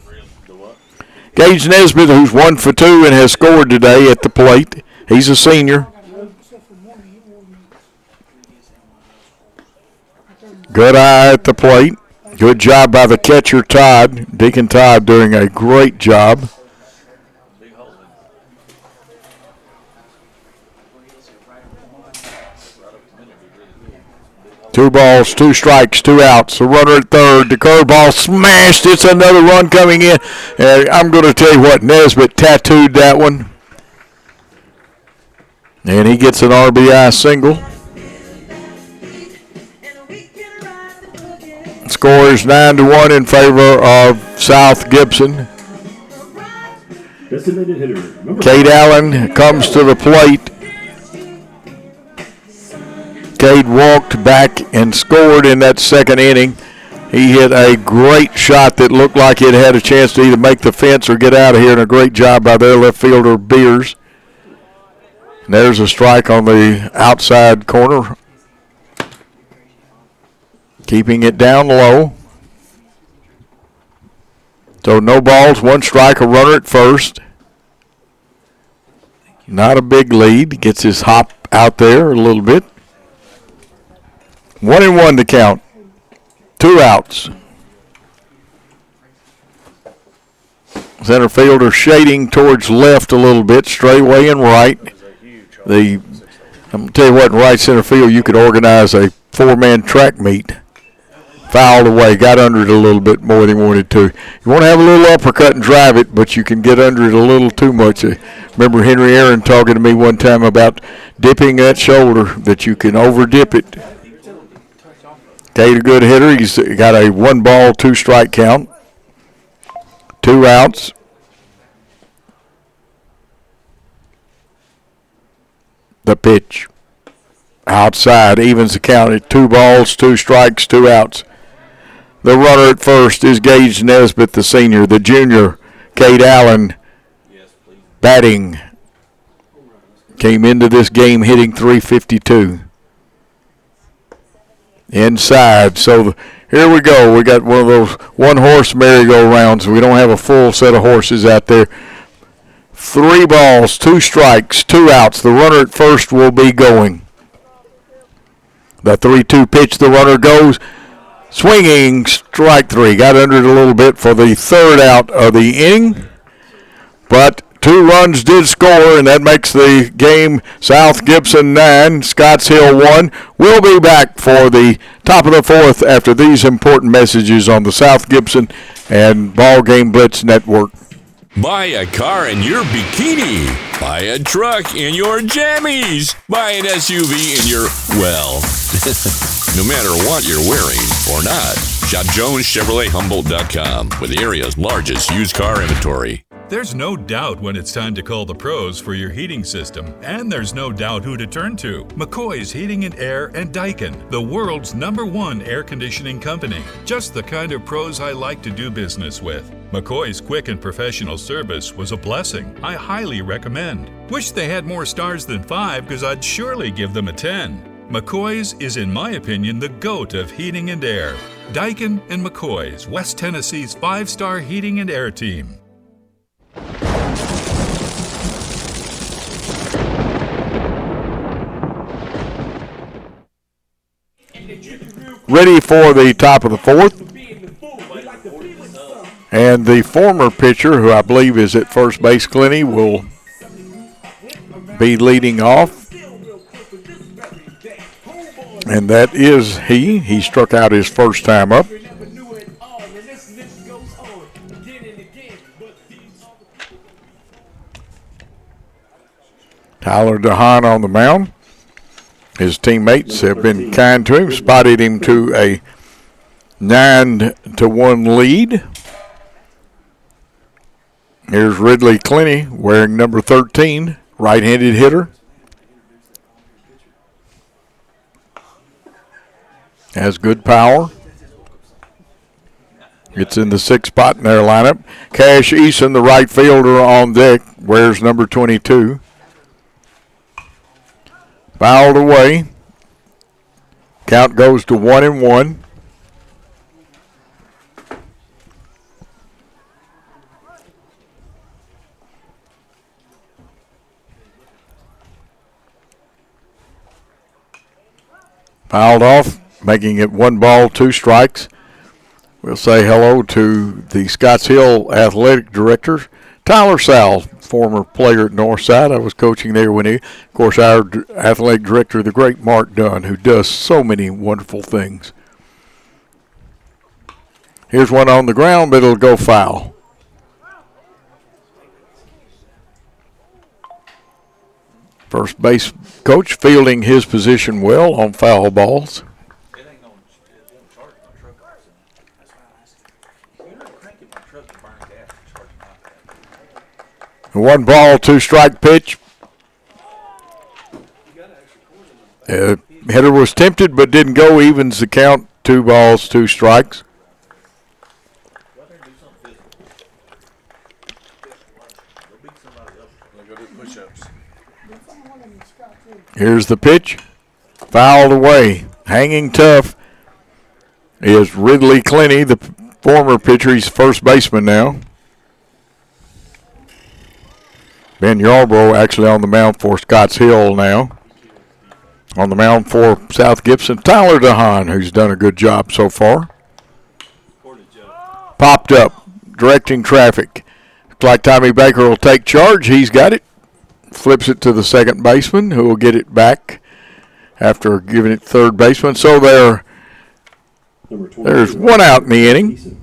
Gage Nesbitt, who's 1 for 2 and has scored today at the plate. He's a senior. Good eye at the plate. Good job by the catcher, Todd. Deacon Todd doing a great job. Two balls, 2 strikes, 2 outs. A runner at third. The curveball smashed. It's another run coming in. I'm going to tell you what, Nesbitt tattooed that one. And he gets an RBI single. Score is 9-1 in favor of South Gibson. Designated hitter. Cade Allen comes to the plate. Cade walked back and scored in that second inning. He hit a great shot that looked like it had a chance to either make the fence or get out of here, and a great job by their left fielder, Beers. And there's a strike on the outside corner. Keeping it down low. So no balls, 1 strike, a runner at first. Not a big lead. Gets his hop out there a little bit. 1-1 to count. 2 outs. Center fielder shading towards left a little bit, straightaway and right. I'm going to tell you what, in right center field, you could organize a 4-man track meet. Fouled away, got under it a little bit more than he wanted to. You want to have a little uppercut and drive it, but you can get under it a little too much. I remember Henry Aaron talking to me one time about dipping that shoulder, that you can over-dip it. Cade, a good hitter. He's got a 1 ball, 2 strike count. 2 outs. The pitch. Outside, evens the count at 2 balls, 2 strikes, 2 outs. The runner at first is Gage Nesbitt, the senior. The junior, Cade Allen, batting. Came into this game hitting .352. Inside. So here we go. We got one of those one-horse merry-go-rounds. We don't have a full set of horses out there. 3 balls, 2 strikes, 2 outs. The runner at first will be going. The 3-2 pitch, the runner goes. Swinging, strike 3. Got under it a little bit for the 3rd out of the inning. But 2 runs did score, and that makes the game South Gibson 9, Scotts Hill 1. We'll be back for the top of the 4th after these important messages on the South Gibson and BallGame Blitz Network. Buy a car in your bikini. Buy a truck in your jammies. Buy an SUV in your, well, no matter what you're wearing or not. Shop JonesChevroletHumboldt.com with the area's largest used car inventory. There's no doubt when it's time to call the pros for your heating system, and there's no doubt who to turn to. McCoy's Heating and Air and Daikin, the world's #1 air conditioning company. Just the kind of pros I like to do business with. McCoy's quick and professional service was a blessing. I highly recommend. Wish they had more stars than 5 because I'd surely give them a 10. McCoy's is, in my opinion, the GOAT of heating and air. Daikin and McCoy's, West Tennessee's 5-star heating and air team. Ready for the top of the 4th. And the former pitcher, who I believe is at first base, Clinty, will be leading off. And that is he. He struck out his first time up. Tyler DeHaan on the mound. His teammates have been kind to him, spotted him to a 9-1 lead. Here's Ridley Clinty wearing number 13, right-handed hitter. Has good power. It's in the 6th spot in their lineup. Cash Eason, the right fielder, on deck, wears number 22. Fouled away. Count goes to 1-1. Fouled off, making it 1 ball, 2 strikes. We'll say hello to the Scotts Hill athletic director, Tyler Sowell, former player at Northside. I was coaching there when of course, our athletic director, the great Mark Dunn, who does so many wonderful things. Here's one on the ground, but it'll go foul. First base coach fielding his position well on foul balls. 1 ball, 2 strike pitch. Hitter was tempted but didn't go. Evens the count. 2 balls, 2 strikes. Here's the pitch. Fouled away. Hanging tough is Ridley Clinty, the former pitcher. He's first baseman now. Ben Yarbrough actually on the mound for Scotts Hill now. On the mound for South Gibson, Tyler DeHaan, who's done a good job so far. Popped up, directing traffic. Looks like Tommy Baker will take charge. He's got it. Flips it to the second baseman, who will get it back after giving it third baseman. So there's 1 out in the inning.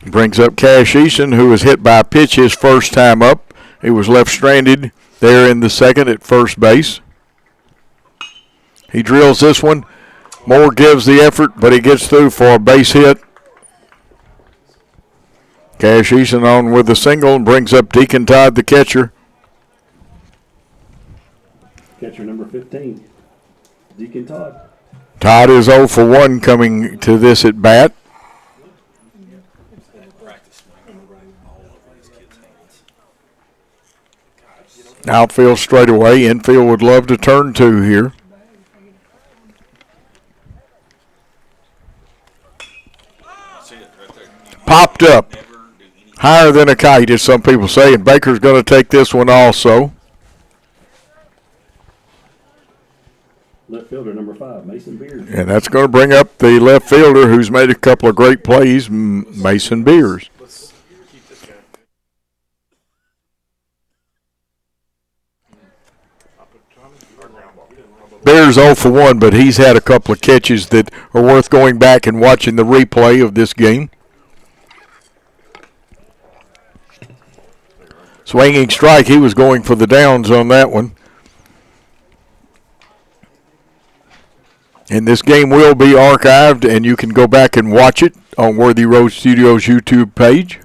Brings up Cash Eason, who was hit by a pitch his first time up. He was left stranded there in the 2nd at first base. He drills this one. Moore gives the effort, but he gets through for a base hit. Cash Eason on with a single and brings up Deacon Todd, the catcher. Catcher number 15. Deacon Todd. Todd is 0 for 1 coming to this at bat. Outfield straight away. Infield would love to turn 2 here. Popped up. Higher than a kite, as some people say, and Baker's going to take this one also. Left fielder number 5, Mason Beers. And that's going to bring up the left fielder who's made a couple of great plays, Mason Beers. Bears 0 for 1, but he's had a couple of catches that are worth going back and watching the replay of this game. Swinging strike, he was going for the downs on that one. And this game will be archived, and you can go back and watch it on Worthy Road Studios YouTube page.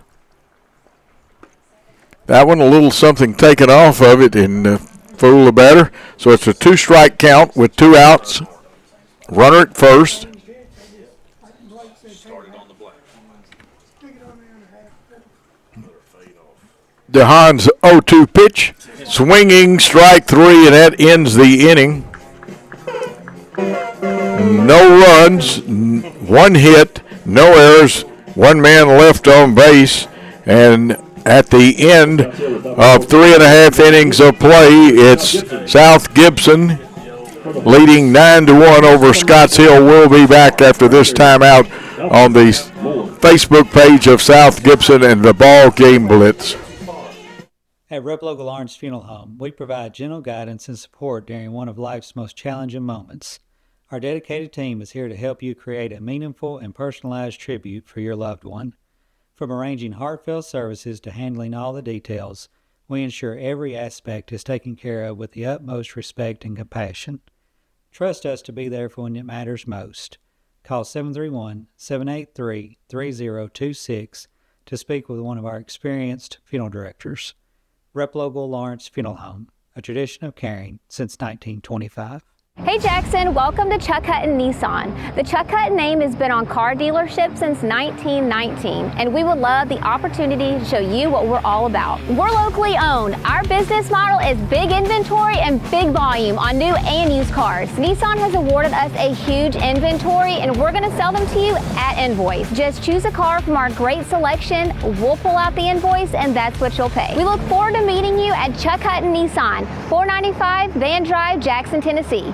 That one, a little something taken off of it, and fool the batter. So it's a 2-strike count with 2 outs. Runner at first. DeHaan's 0-2 pitch. Swinging strike 3, and that ends the inning. No runs, 1 hit, no errors, 1 man left on base, and at the end of 3.5 innings of play, it's South Gibson leading 9-1 over Scotts Hill. We'll be back after this timeout on the Facebook page of South Gibson and the BallGame Blitz. At Rep Local Lawrence Funeral Home, we provide gentle guidance and support during one of life's most challenging moments. Our dedicated team is here to help you create a meaningful and personalized tribute for your loved one. From arranging heartfelt services to handling all the details, we ensure every aspect is taken care of with the utmost respect and compassion. Trust us to be there for when it matters most. Call 731-783-3026 to speak with one of our experienced funeral directors. Rep Local Lawrence Funeral Home, a tradition of caring since 1925. Hey Jackson, welcome to Chuck Hutton Nissan. The Chuck Hutton name has been on car dealerships since 1919, and we would love the opportunity to show you what we're all about. We're locally owned. Our business model is big inventory and big volume on new and used cars. Nissan has awarded us a huge inventory, and we're going to sell them to you at invoice. Just choose a car from our great selection, we'll pull out the invoice, and that's what you'll pay. We look forward to meeting you at Chuck Hutton Nissan, 495 Van Drive, Jackson, Tennessee.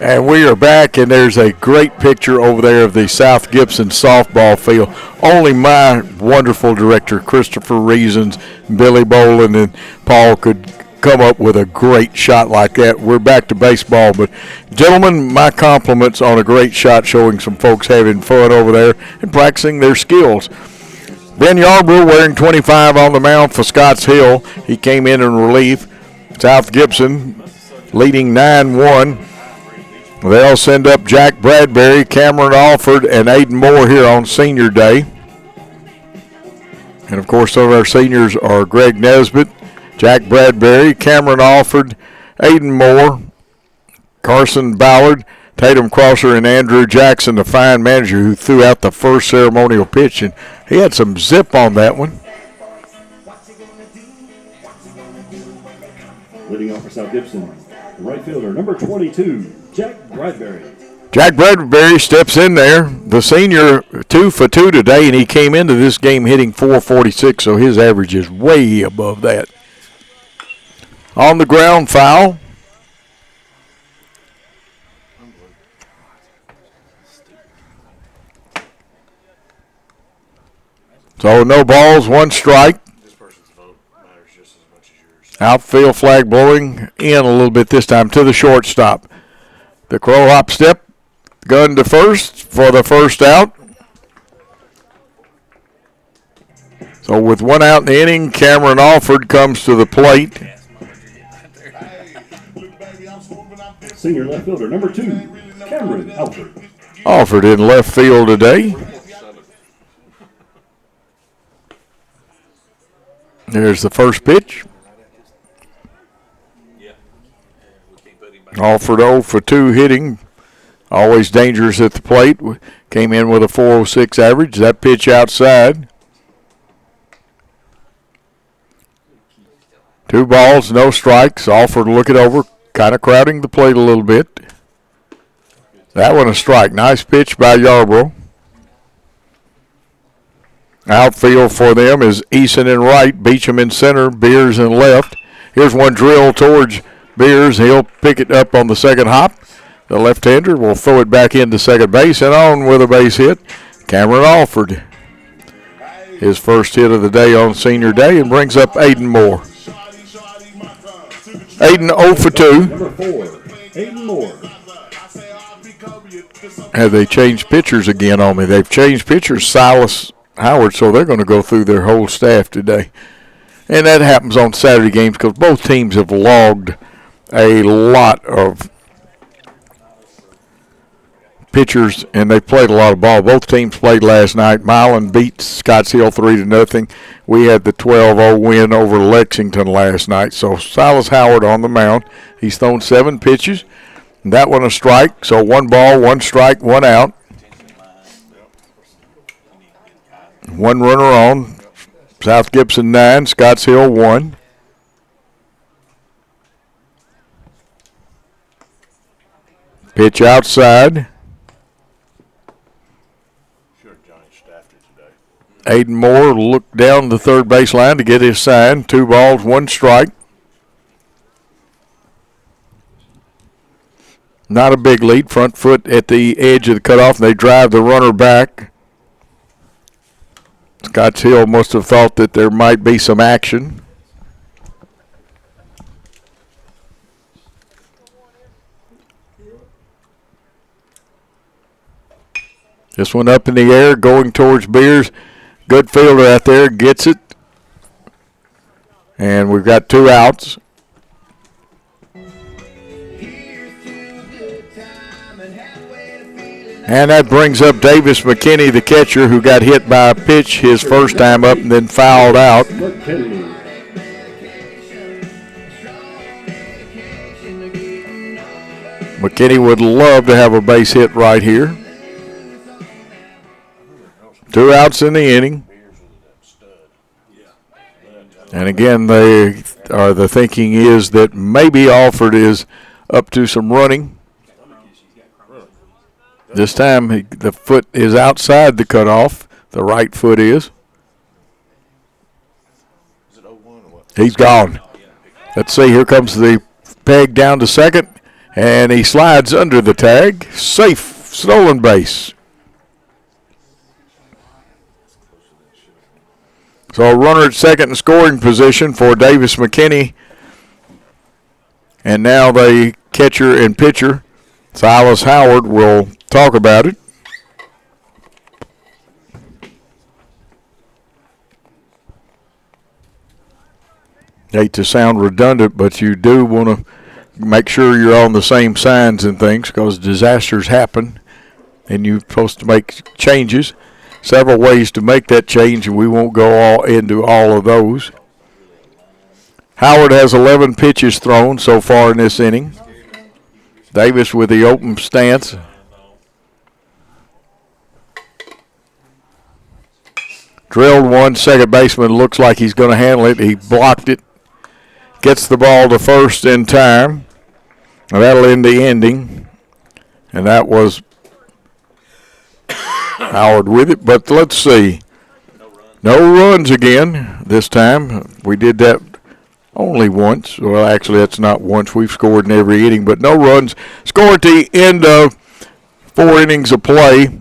And we are back, and there's a great picture over there of the South Gibson softball field. Only my wonderful director, Christopher Reasons, Billy Boland, and Paul could come up with a great shot like that. We're back to baseball, but gentlemen, my compliments on a great shot, showing some folks having fun over there and practicing their skills. Ben Yarbrough wearing 25 on the mound for Scotts Hill. He came in relief. South Gibson leading 9-1. They'll send up Jack Bradbury, Cameron Alford, and Aiden Moore here on Senior Day. And, of course, some of our seniors are Greg Nesbitt, Jack Bradbury, Cameron Alford, Aiden Moore, Carson Ballard, Tatum Crosser, and Andrew Jackson, the fine manager who threw out the first ceremonial pitch. And he had some zip on that one. Leading off for South Gibson, right fielder, number 22, Jack Bradbury. Jack Bradbury steps in there. The senior 2 for 2 today, and he came into this game hitting .446, so his average is way above that. On the ground, foul. So no balls, 1 strike. Outfield flag blowing in a little bit this time to the shortstop. The crow hop step, gun to first for the first out. So with 1 out in the inning, Cameron Alford comes to the plate. Senior left fielder, number 2, Cameron Alford. Alford in left field today. There's the first pitch. Offered 0 for 2 hitting. Always dangerous at the plate. Came in with a 406 average. That pitch outside. 2 balls, no strikes. Offered to look it over. Kind of crowding the plate a little bit. That one a strike. Nice pitch by Yarborough. Outfield for them is Eason in right, Beecham in center, Beers in left. Here's one drill towards Beers. He'll pick it up on the second hop. The left-hander will throw it back into second base and on with a base hit. Cameron Alford. His first hit of the day on senior day and brings up Aiden Moore. Aiden 0 for 2. Number 4, Aiden Moore. Have they changed pitchers again on me? They've changed pitchers, Silas Howard, so they're going to go through their whole staff today. And that happens on Saturday games because both teams have logged a lot of pitchers, and they played a lot of ball. Both teams played last night. Milan beat Scotts Hill 3-0. We had the 12-0 win over Lexington last night. So Silas Howard on the mound. He's thrown 7 pitches. That one a strike. So 1 ball, 1 strike, 1 out. 1 runner on. South Gibson 9, Scotts Hill 1. Pitch outside. Aiden Moore looked down the third base line to get his sign. 2 balls, 1 strike. Not a big lead. Front foot at the edge of the cutoff. They drive the runner back. Scotts Hill must have thought that there might be some action. This one up in the air, going towards Beers. Good fielder out there, gets it. And we've got 2 outs. And that brings up Davis McKinney, the catcher, who got hit by a pitch his first time up and then fouled out. McKinney would love to have a base hit right here. 2 outs in the inning. And again, the thinking is that maybe Alford is up to some running. This time the foot is outside the cutoff. The right foot is. He's gone. Let's see, here comes the peg down to second. And he slides under the tag. Safe, stolen base. So a runner at second in scoring position for Davis McKinney. And now the catcher and pitcher, Silas Howard, will talk about it. Hate to sound redundant, but you do want to make sure you're on the same signs and things because disasters happen and you're supposed to make changes. Several ways to make that change, and we won't go into all of those. Howard has 11 pitches thrown so far in this inning. Davis with the open stance. Drilled one. Second baseman looks like he's going to handle it. He blocked it. Gets the ball to first in time. And that'll end the inning. And that was Howard with it. But let's see. No runs again this time. We did that only once. Well, actually, that's not once. We've scored in every inning. But no runs. Score at the end of 4 innings of play.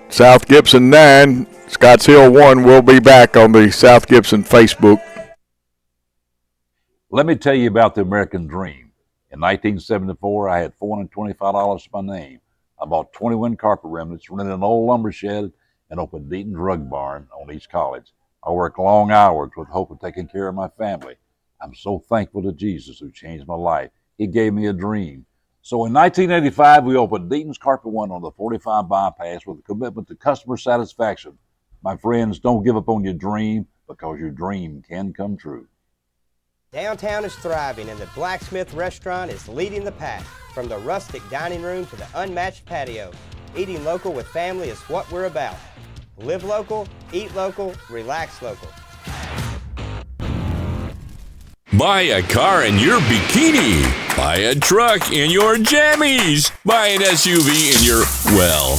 South Gibson 9, Scotts Hill 1. We'll be back on the South Gibson Facebook. Let me tell you about the American Dream. In 1974, I had $425 to my name. I bought 21 carpet remnants, rented an old lumber shed, and opened Deaton's Rug Barn on East College. I worked long hours with the hope of taking care of my family. I'm so thankful to Jesus who changed my life. He gave me a dream. So in 1985, we opened Deaton's Carpet One on the 45 bypass with a commitment to customer satisfaction. My friends, don't give up on your dream, because your dream can come true. Downtown is thriving and the Blacksmith Restaurant is leading the pack. From the rustic dining room to the unmatched patio, eating local with family is what we're about. Live local, eat local, relax local. Buy a car in your bikini. Buy a truck in your jammies. Buy an SUV in your, well,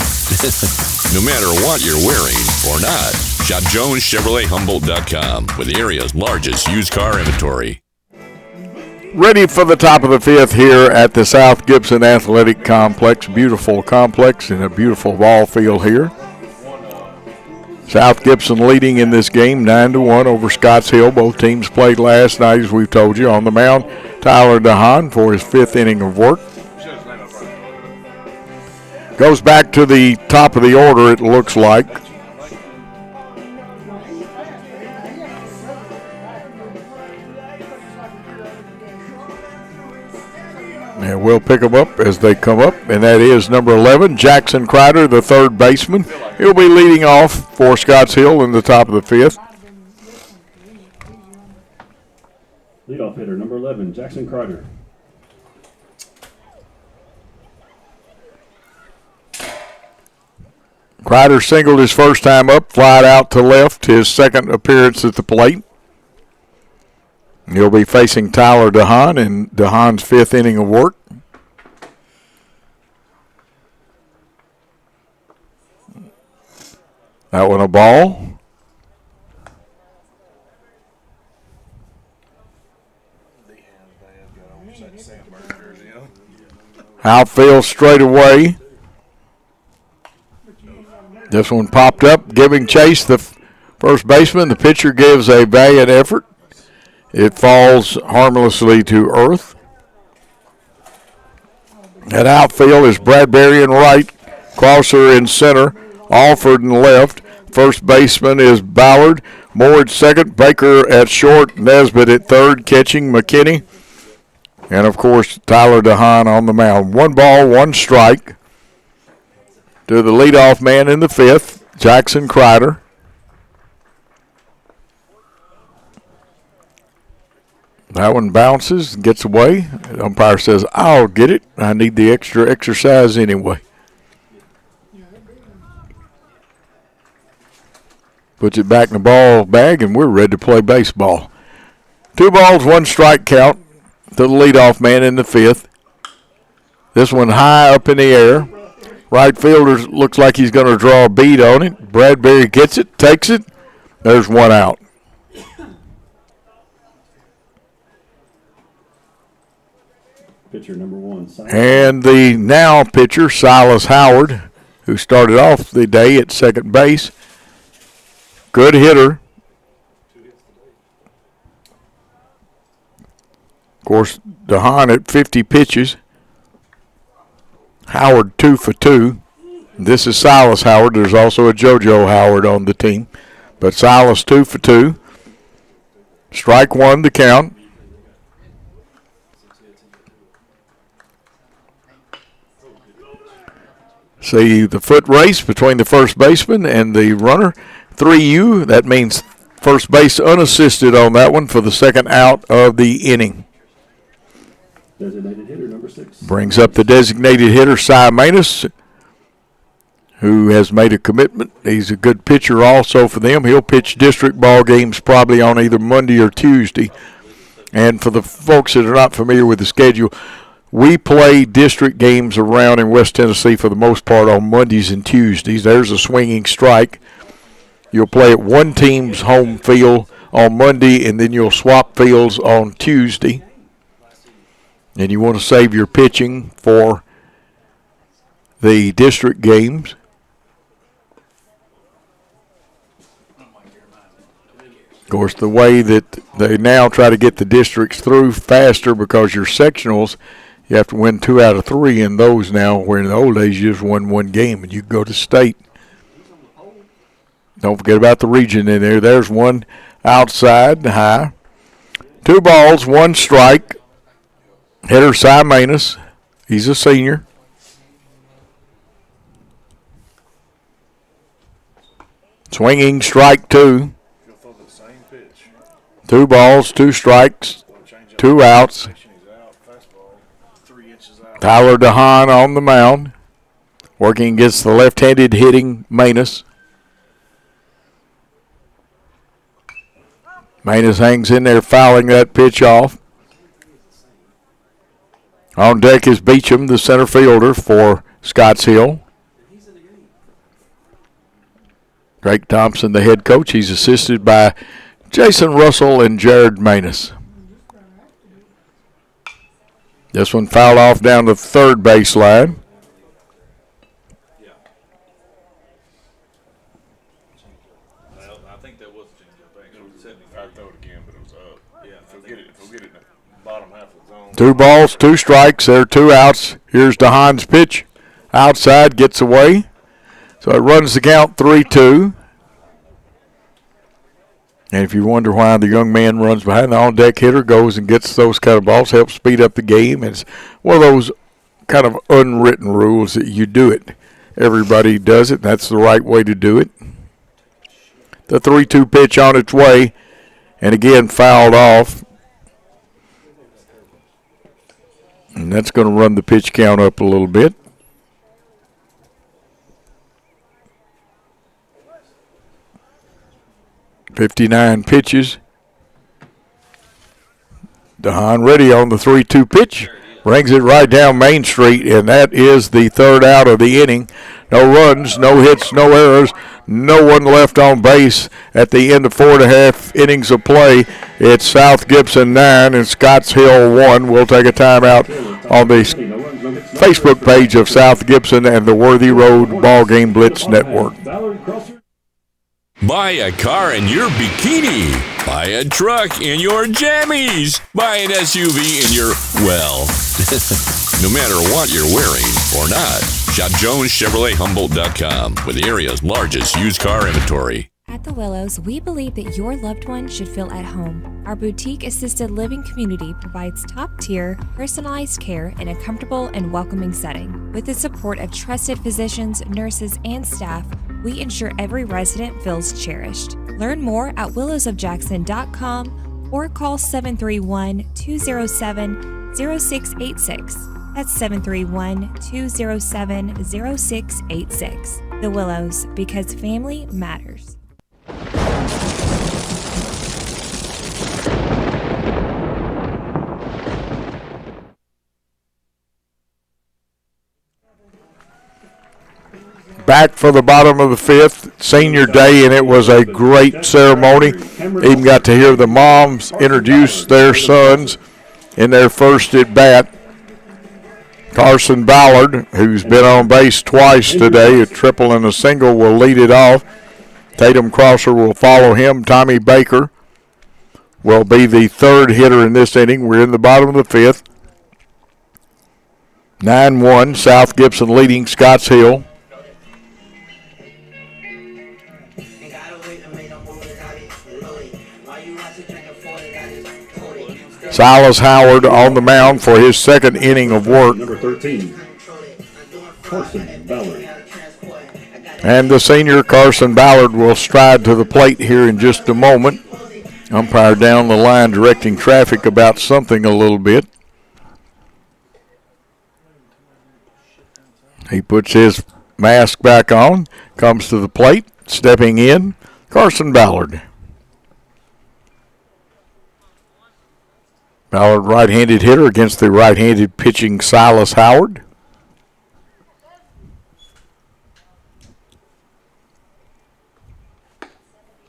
no matter what you're wearing or not. Shop JonesChevroletHumboldt.com with the area's largest used car inventory. Ready for the top of the fifth here at the South Gibson Athletic Complex. Beautiful complex and a beautiful ball field here. South Gibson leading in this game 9-1 over Scotts Hill. Both teams played last night, as we've told you. On the mound, Tyler DeHaan for his fifth inning of work. Goes back to the top of the order, it looks like. And we'll pick them up as they come up, and that is number 11, Jackson Kreider, the third baseman. He'll be leading off for Scotts Hill in the top of the fifth. Leadoff hitter, number 11, Jackson Kreider. Kreider singled his first time up, flied out to left, his second appearance at the plate. He'll be facing Tyler DeHaan in DeHaan's fifth inning of work. That one a ball. Outfield straight away. This one popped up, giving chase the first baseman. The pitcher gives a valiant effort. It falls harmlessly to earth. At outfield is Bradbury in right, Crosser in center, Alford in left. First baseman is Ballard, Moore at second, Baker at short, Nesbitt at third, catching McKinney. And, of course, Tyler DeHaan on the mound. 1 ball, 1 strike to the leadoff man in the fifth, Jackson Kreider. That one bounces and gets away. The umpire says, I'll get it. I need the extra exercise anyway. Puts it back in the ball bag, and we're ready to play baseball. 2 balls, 1 strike count to the leadoff man in the fifth. This one high up in the air. Right fielder looks like he's going to draw a bead on it. Bradbury gets it, takes it. There's 1 out. Pitcher number 1. And the now pitcher, Silas Howard, who started off the day at second base. Good hitter. Of course, DeHaan at 50 pitches. Howard 2 for 2. This is Silas Howard. There's also a JoJo Howard on the team. But Silas 2 for 2. Strike 1 to count. See the foot race between the first baseman and the runner. 3U, that means first base unassisted on that one for the second out of the inning. Designated hitter number 6. Brings up the designated hitter, Cy Manus, who has made a commitment. He's a good pitcher also for them. He'll pitch district ball games probably on either Monday or Tuesday. And for the folks that are not familiar with the schedule, we play district games around in West Tennessee for the most part on Mondays and Tuesdays. There's a swinging strike. You'll play at one team's home field on Monday, and then you'll swap fields on Tuesday. And you want to save your pitching for the district games. Of course, the way that they now try to get the districts through faster because your sectionals, you have to win 2 out of 3 in those now, where in the old days you just won 1 game and you go to state. Don't forget about the region in there. There's one outside high. 2 balls, 1 strike. Hitter Cy Manus. He's a senior. Swinging strike 2. 2 balls, 2 strikes, 2 outs. Tyler DeHaan on the mound, working against the left-handed hitting Manus. Manus hangs in there, fouling that pitch off. On deck is Beecham, the center fielder for Scotts Hill. Drake Thompson, the head coach. He's assisted by Jason Russell and Jared Manus. This one fouled off down the third baseline. I think that was a change. It was 75. I throw it again, but it was up. Yeah, if we'll get it in the bottom half of the zone. 2 balls, 2 strikes. There are 2 outs. Here's DeHaan's pitch. Outside, gets away. So it runs the count 3-2. And if you wonder why the young man runs behind, the on-deck hitter goes and gets those kind of balls, helps speed up the game. It's one of those kind of unwritten rules that you do it. Everybody does it. That's the right way to do it. The 3-2 pitch on its way, and again fouled off. And that's going to run the pitch count up a little bit. .59 pitches. DeHaan ready on the 3-2 pitch. Rings it right down Main Street, and that is the third out of the inning. No runs, no hits, no errors, no one left on base at the end of 4.5 innings of play. It's South Gibson 9 and Scotts Hill 1. We'll take a timeout on the Facebook page of South Gibson and the Worthy Road BallGame Blitz Network. Buy a car in your bikini. Buy a truck in your jammies. Buy an SUV in your, well, no matter what you're wearing or not. Shop JonesChevroletHumboldt.com with the area's largest used car inventory. At the Willows, we believe that your loved one should feel at home. Our boutique assisted living community provides top-tier, personalized care in a comfortable and welcoming setting. With the support of trusted physicians, nurses, and staff, we ensure every resident feels cherished. Learn more at willowsofjackson.com or call 731-207-0686. That's 731-207-0686. The Willows, because family matters. Back for the bottom of the 5th, senior day, and it was a great ceremony. Even got to hear the moms introduce their sons in their first at bat. Carson Ballard, who's been on base twice today, a triple and a single, will lead it off. Tatum Crosser will follow him. Tommy Baker will be the third hitter in this inning. We're in the bottom of the 5th. 9-1, South Gibson leading Scotts Hill. Silas Howard on the mound for his second inning of work. Number 13, Carson Ballard. And the senior Carson Ballard will stride to the plate here in just a moment. Umpire down the line directing traffic about something a little bit. He puts his mask back on, comes to the plate, stepping in, Carson Ballard. Ballard, right-handed hitter against the right-handed pitching Silas Howard.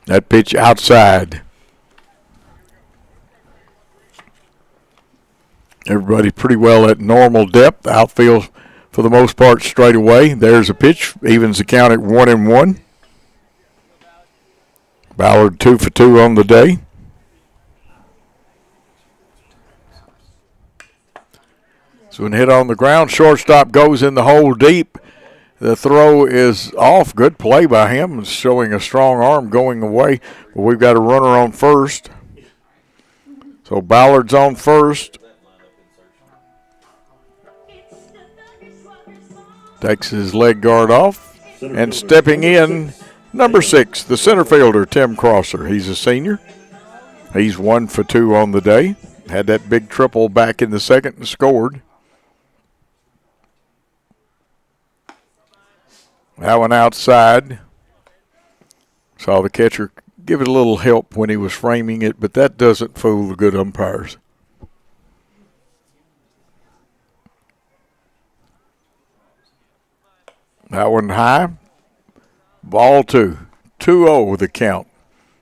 That pitch outside. Everybody pretty well at normal depth. Outfield, for the most part, straight away. There's a pitch. Evens the count at 1-1. Ballard 2 for 2 on the day. So an hit on the ground. Shortstop goes in the hole deep. The throw is off. Good play by him. Showing a strong arm going away. But we've got a runner on first. So Ballard's on first. Takes his leg guard off. And stepping in, number 6, the center fielder, Tim Crosser. He's a senior. He's 1 for 2 on the day. Had that big triple back in the second and scored. That one outside. Saw the catcher give it a little help when he was framing it, but that doesn't fool the good umpires. That one high. Ball 2. 2-0 the count.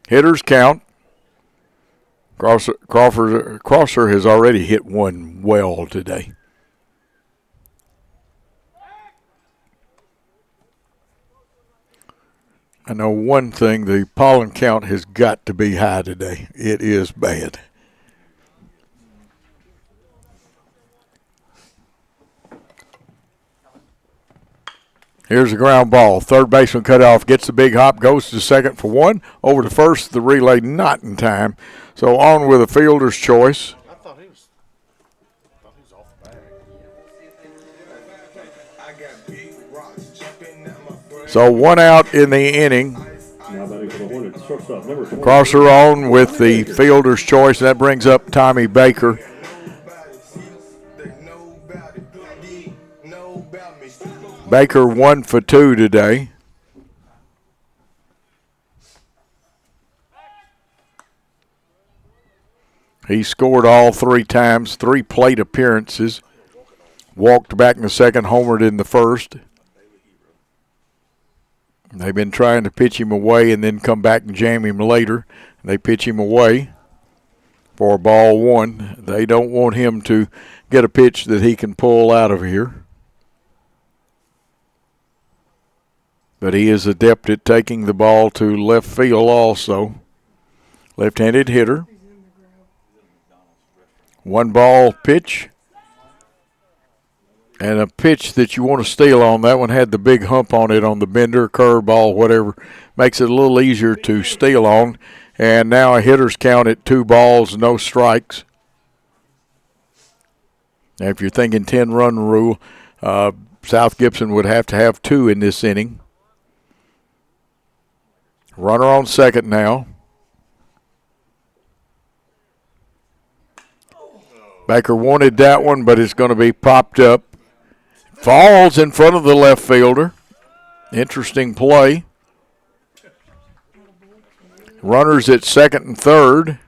Hitters count. Crosser has already hit one well today. I know one thing, the pollen count has got to be high today. It is bad. Here's a ground ball. Third baseman cut off, gets the big hop, goes to second for 1. Over to first, the relay not in time. So on with a fielder's choice. I thought he was off the bag. So 1 out in the inning. Crosser on with the fielder's choice. That brings up Tommy Baker. Baker 1 for 2 today. He scored all 3 times, 3 plate appearances. Walked back in the second, homered in the first. They've been trying to pitch him away and then come back and jam him later. They pitch him away for ball 1. They don't want him to get a pitch that he can pull out of here. But he is adept at taking the ball to left field also. Left-handed hitter. 1 ball pitch. And a pitch that you want to steal on. That one had the big hump on it on the bender, curveball, whatever. Makes it a little easier to steal on. And now a hitter's count at 2 balls, no strikes. Now if you're thinking 10-run rule, South Gibson would have to have 2 in this inning. Runner on second now. Baker wanted that one, but it's going to be popped up. Falls in front of the left fielder. Interesting play. Runners at second and third.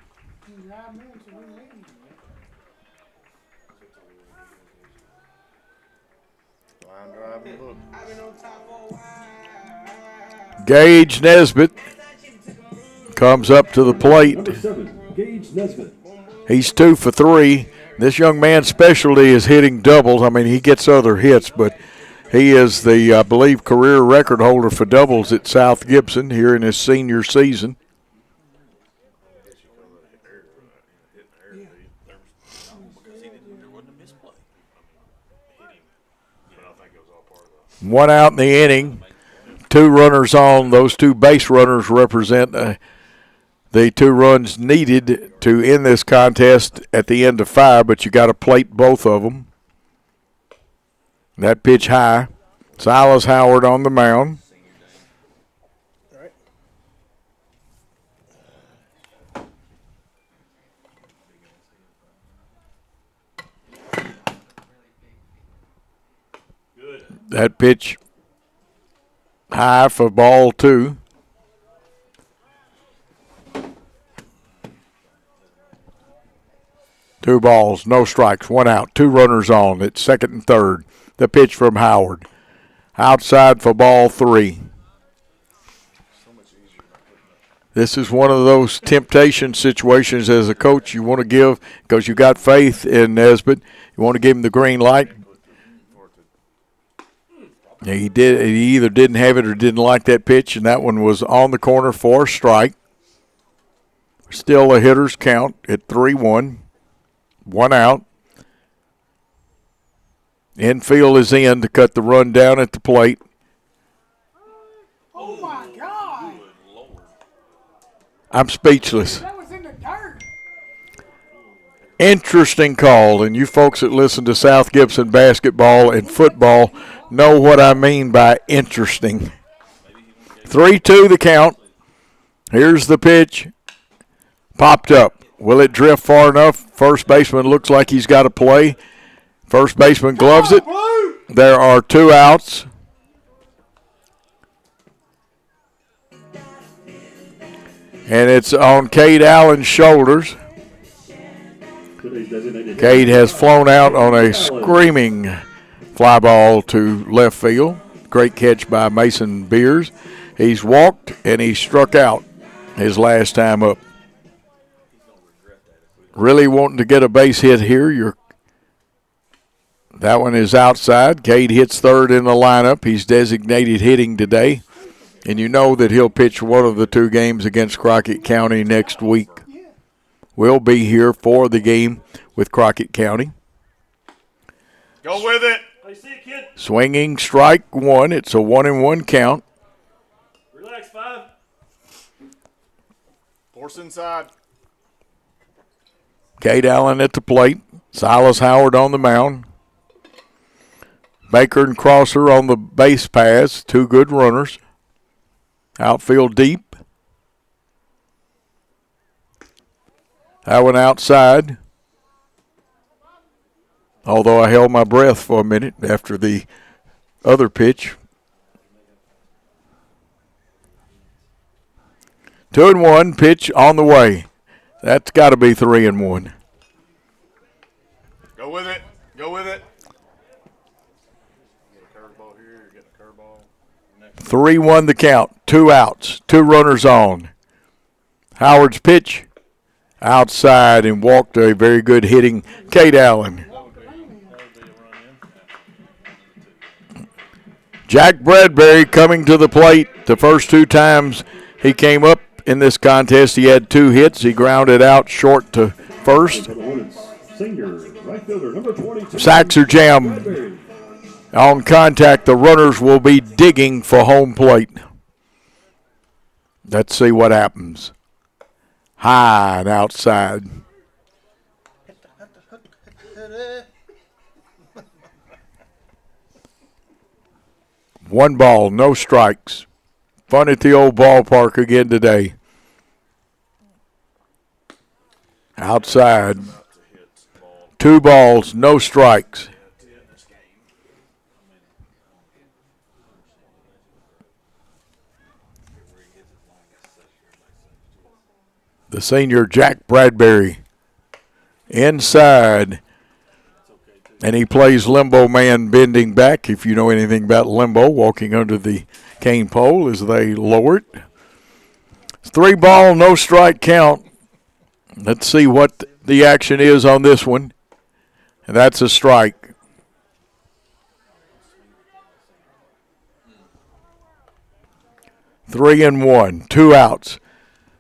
Gage Nesbitt comes up to the plate. Number 7, Gage Nesbitt. He's 2 for 3. This young man's specialty is hitting doubles. I mean, he gets other hits, but he is the, I believe, career record holder for doubles at South Gibson here in his senior season. One out in the inning. 2 runners on. Those 2 base runners represent the 2 runs needed to end this contest at the end of 5, but you got to plate both of them. That pitch high. Silas Howard on the mound. That pitch high for ball 2. Two balls, no strikes, 1 out, 2 runners on. It's second and third. The pitch from Howard. Outside for ball 3. This is one of those temptation situations as a coach you want to give because you got faith in Nesbitt. You want to give him the green light. He either didn't have it or didn't like that pitch, and that one was on the corner for a strike. Still a hitter's count at 3-1. 1 out. Infield is in to cut the run down at the plate. Oh my God! I'm speechless. That was in the dirt. Interesting call, and you folks that listen to South Gibson basketball and football know what I mean by interesting. 3-2 the count. Here's the pitch. Popped up. Will it drift far enough? First baseman looks like he's got to play. First baseman gloves it. There are 2 outs. And it's on Cade Allen's shoulders. Cade has flown out on a screaming fly ball to left field. Great catch by Mason Beers. He's walked and he struck out his last time up. Really wanting to get a base hit here. That one is outside. Cade hits third in the lineup. He's designated hitting today. And you know that he'll pitch one of the 2 games against Crockett County next week. We'll be here for the game with Crockett County. Go with it. Swinging strike 1. It's a 1-1 count. Relax, 5. Force inside. Cade Allen at the plate. Silas Howard on the mound. Baker and Crosser on the base paths. 2 good runners. Outfield deep. That one outside. Although I held my breath for a minute after the other pitch. 2-1 pitch on the way. That's got to be 3-1. Go with it. Go with it. 3-1 the count. 2 outs. 2 runners on. Howard's pitch outside and walked a very good hitting Cade Allen. Jack Bradbury coming to the plate. The first 2 times he came up in this contest, he had 2 hits. He grounded out short to first. Sacks are jammed. On contact, the runners will be digging for home plate. Let's see what happens. High and outside. One ball, no strikes. Fun at the old ballpark again today. Outside. 2 balls, no strikes. The senior Jack Bradbury inside. And he plays limbo man bending back, if you know anything about limbo, walking under the cane pole as they lower it. It's 3 ball, no strike count. Let's see what the action is on this one. And that's a strike. Three and 1, 2 outs.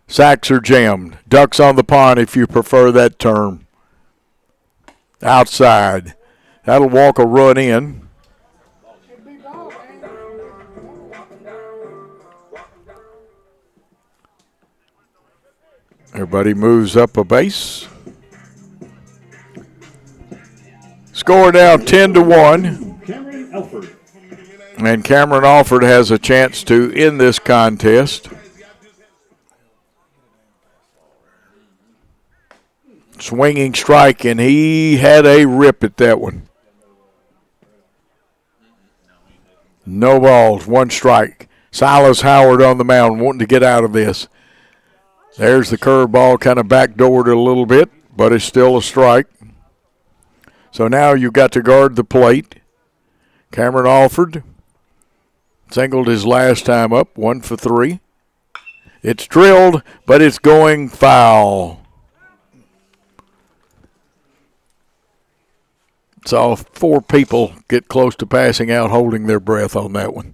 Sacks are jammed. Ducks on the pond if you prefer that term. Outside. That'll walk a run in. Everybody moves up a base. Score now 10-1. And Cameron Alford has a chance to end this contest. Swinging strike, and he had a rip at that one. No balls, 1 strike. Silas Howard on the mound wanting to get out of this. There's the curveball, kind of backdoored a little bit, but it's still a strike. So now you've got to guard the plate. Cameron Alford singled his last time up, 1 for 3. It's drilled, but it's going foul. Saw 4 people get close to passing out holding their breath on that one.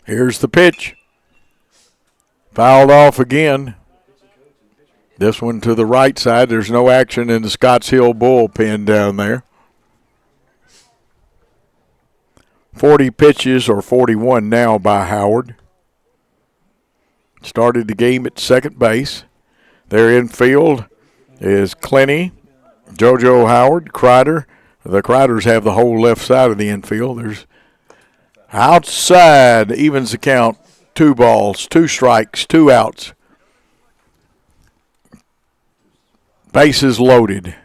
Here's the pitch. Fouled off again. This one to the right side. There's no action in the Scotts Hill bullpen down there. 40 pitches, or 41 now, by Howard. Started the game at second base. There in field is Clenny, JoJo Howard, Kreider, The Criders have the whole left side of the infield. There's outside, evens the count, 2 balls, 2 strikes, 2 outs. Bases loaded.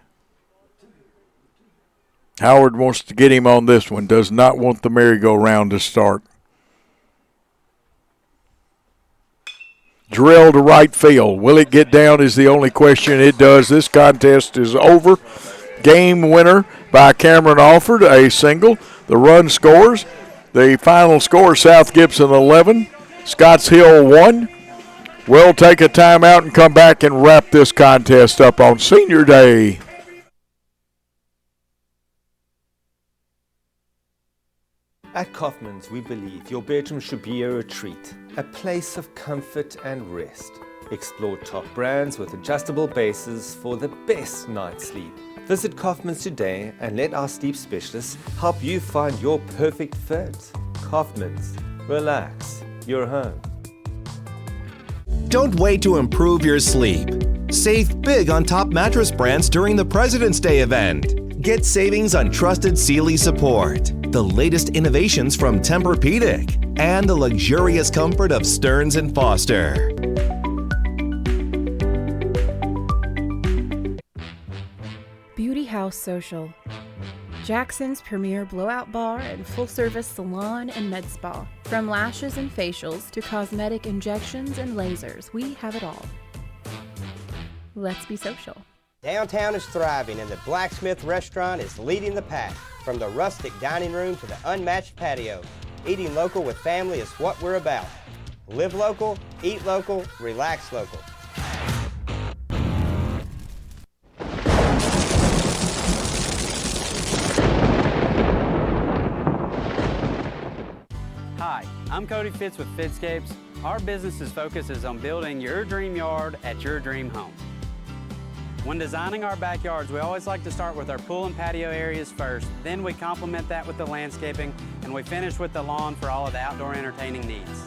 Howard wants to get him on this one, does not want the merry-go-round to start. Drill to right field. Will it get down is the only question. It does. This contest is over. Game winner by Cameron Alford, a single. The run scores. The final score, South Gibson 11, Scotts Hill 1. We'll take a timeout and come back and wrap this contest up on Senior Day. At Kaufman's, we believe your bedroom should be a retreat, a place of comfort and rest. Explore top brands with adjustable bases for the best night's sleep. Visit Kaufman's today and let our sleep specialists help you find your perfect fit. Kaufman's, relax, you're home. Don't wait to improve your sleep. Save big on top mattress brands during the President's Day event. Get savings on trusted Sealy support, the latest innovations from Tempur-Pedic, and the luxurious comfort of Stearns & Foster. Beauty House Social. Jackson's premier blowout bar and full-service salon and med spa. From lashes and facials to cosmetic injections and lasers, we have it all. Let's be social. Downtown is thriving and the Blacksmith Restaurant is leading the pack. From the rustic dining room to the unmatched patio, eating local with family is what we're about. Live local, eat local, relax local. Hi, I'm Cody Fitz with Fitscapes. Our business's focus is on building your dream yard at your dream home. When designing our backyards, we always like to start with our pool and patio areas first. Then we complement that with the landscaping, and we finish with the lawn for all of the outdoor entertaining needs.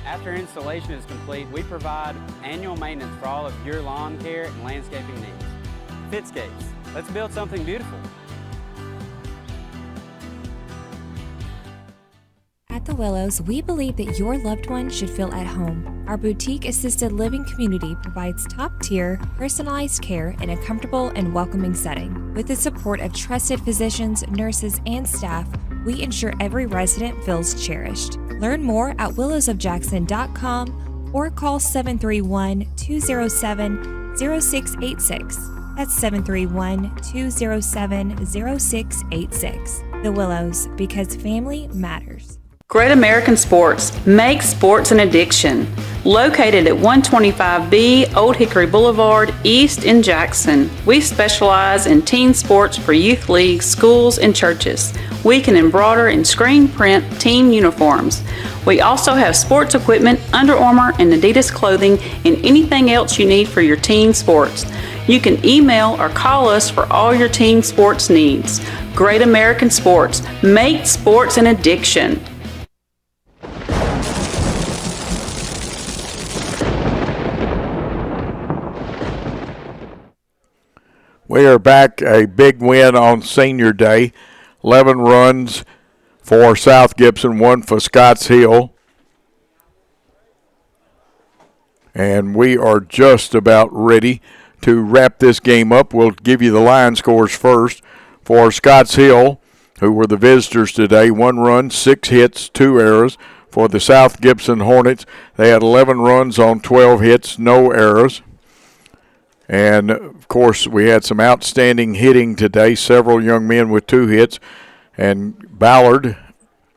After installation is complete, we provide annual maintenance for all of your lawn care and landscaping needs. Fitscapes, let's build something beautiful. At the Willows, we believe that your loved one should feel at home. Our boutique assisted living community provides top-tier, personalized care in a comfortable and welcoming setting. With the support of trusted physicians, nurses, and staff, we ensure every resident feels cherished. Learn more at willowsofjackson.com or call 731-207-0686. That's 731-207-0686. The Willows, because family matters. Great American Sports makes sports an addiction. Located at 125B Old Hickory Boulevard, East in Jackson, we specialize in team sports for youth leagues, schools, and churches. We can embroider and screen print team uniforms. We also have sports equipment, Under Armour and Adidas clothing, and anything else you need for your team sports. You can email or call us for all your team sports needs. Great American Sports, make sports an addiction. We are back, a big win on Senior Day. 11 runs for South Gibson, 1 for Scotts Hill. And we are just about ready to wrap this game up. We'll give you the line scores first. For Scotts Hill, who were the visitors today, 1 run, 6 hits, 2 errors. For the South Gibson Hornets, they had 11 runs on 12 hits, no errors. And, of course, we had some outstanding hitting today, several young men with 2 hits. And Ballard,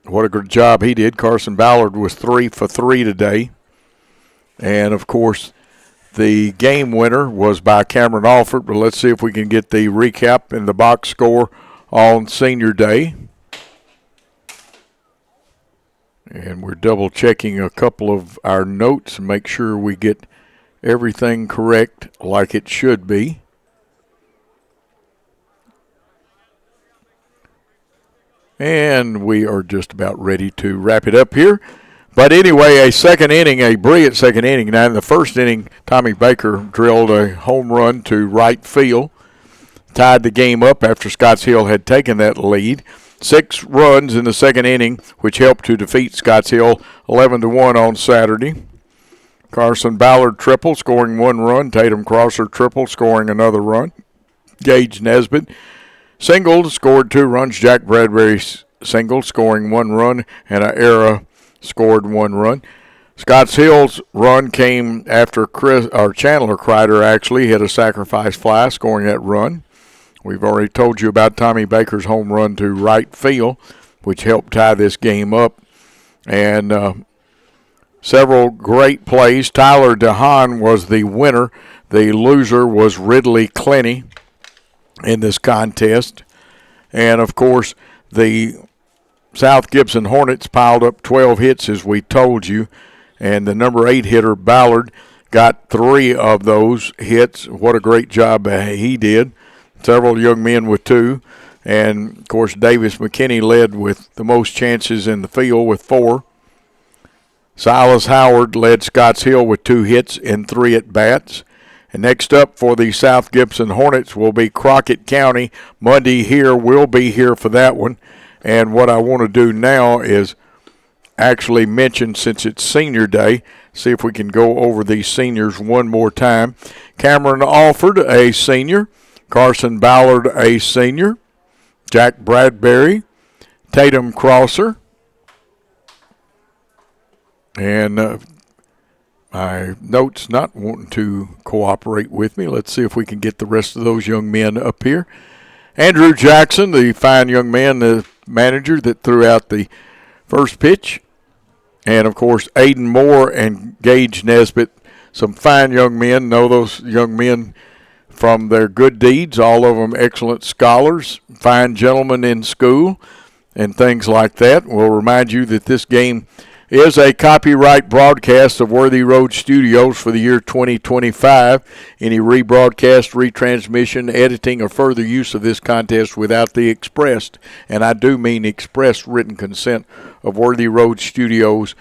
what a good job he did. Carson Ballard was 3 for 3 today. And, of course, the game winner was by Cameron Alford. But let's see if we can get the recap and the box score on Senior Day. And we're double-checking a couple of our notes and make sure we get everything correct like it should be. And we are just about ready to wrap it up here. But anyway, a brilliant second inning. Now in the first inning, Tommy Baker drilled a home run to right field. tied the game up after Scotts Hill had taken that lead. 6 runs in the second inning, which helped to defeat Scotts Hill 11-1 on Saturday. Carson Ballard triple, scoring 1 run. Tatum Crosser triple, scoring another run. Gage Nesbitt singled, scored 2 runs. Jack Bradbury singled, scoring 1 run. And Era scored 1 run. Scotts Hill's run came after Chandler Kreider actually hit a sacrifice fly, scoring that run. We've already told you about Tommy Baker's home run to right field, which helped tie this game up. And several great plays. Tyler DeHaan was the winner. The loser was Ridley Clenny in this contest. And, of course, the South Gibson Hornets piled up 12 hits, as we told you. And the number 8 hitter, Ballard, got 3 of those hits. What a great job he did. Several young men with 2. And, of course, Davis McKinney led with the most chances in the field with 4. Silas Howard led Scotts Hill with 2 hits in 3 at-bats. And next up for the South Gibson Hornets will be Crockett County. Monday here, we'll be here for that one. And what I want to do now is actually mention, since it's senior day, see if we can go over these seniors one more time. Cameron Alford, a senior. Carson Ballard, a senior. Jack Bradbury. Tatum Crosser. And my notes not wanting to cooperate with me. Let's see if we can get the rest of those young men up here. Andrew Jackson, the fine young man, the manager that threw out the first pitch. And, of course, Aiden Moore and Gage Nesbitt, some fine young men. Know those young men from their good deeds, all of them excellent scholars, fine gentlemen in school, and things like that. We'll remind you that this game is a copyright broadcast of Worthy Road Studios for the year 2025. Any rebroadcast, retransmission, editing, or further use of this contest without the expressed, and I do mean express written consent of Worthy Road Studios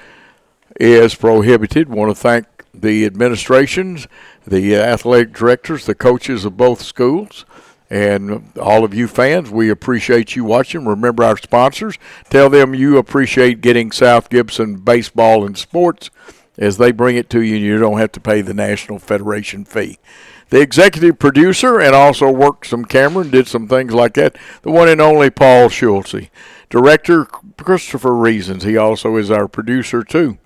is prohibited. Want to thank the administrations, the athletic directors, the coaches of both schools, and all of you fans. We appreciate you watching. Remember our sponsors. Tell them you appreciate getting South Gibson baseball and sports as they bring it to you, and you don't have to pay the National Federation fee. The executive producer, and also worked some camera and did some things like that, the one and only Paul Schulze. Director, Christopher Reasons. He also is our producer, too.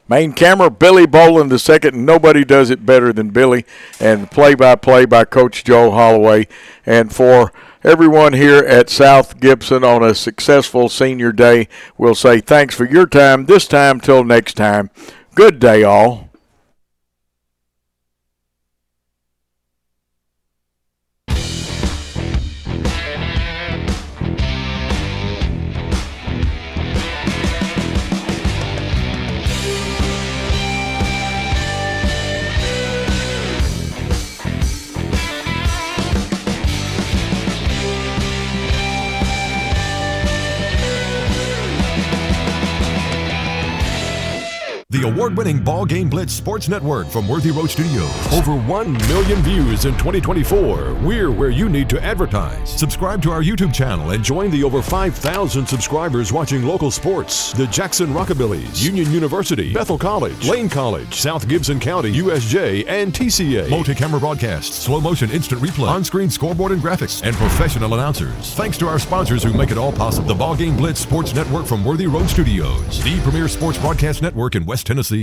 Main camera, Billy Boland II. Nobody does it better than Billy. And play-by-play by Coach Joe Holloway. And for everyone here at South Gibson on a successful senior day, we'll say thanks for your time. This time till next time. Good day, all. The award-winning BallGame Blitz Sports Network from Worthy Road Studios. Over 1 million views in 2024. We're where you need to advertise. Subscribe to our YouTube channel and join the over 5,000 subscribers watching local sports. The Jackson Rockabillys, Union University, Bethel College, Lane College, South Gibson County, USJ, and TCA. Multi-camera broadcasts, slow-motion instant replay, on-screen scoreboard and graphics, and professional announcers. Thanks to our sponsors who make it all possible. The BallGame Blitz Sports Network from Worthy Road Studios. The premier sports broadcast network in West Tennessee.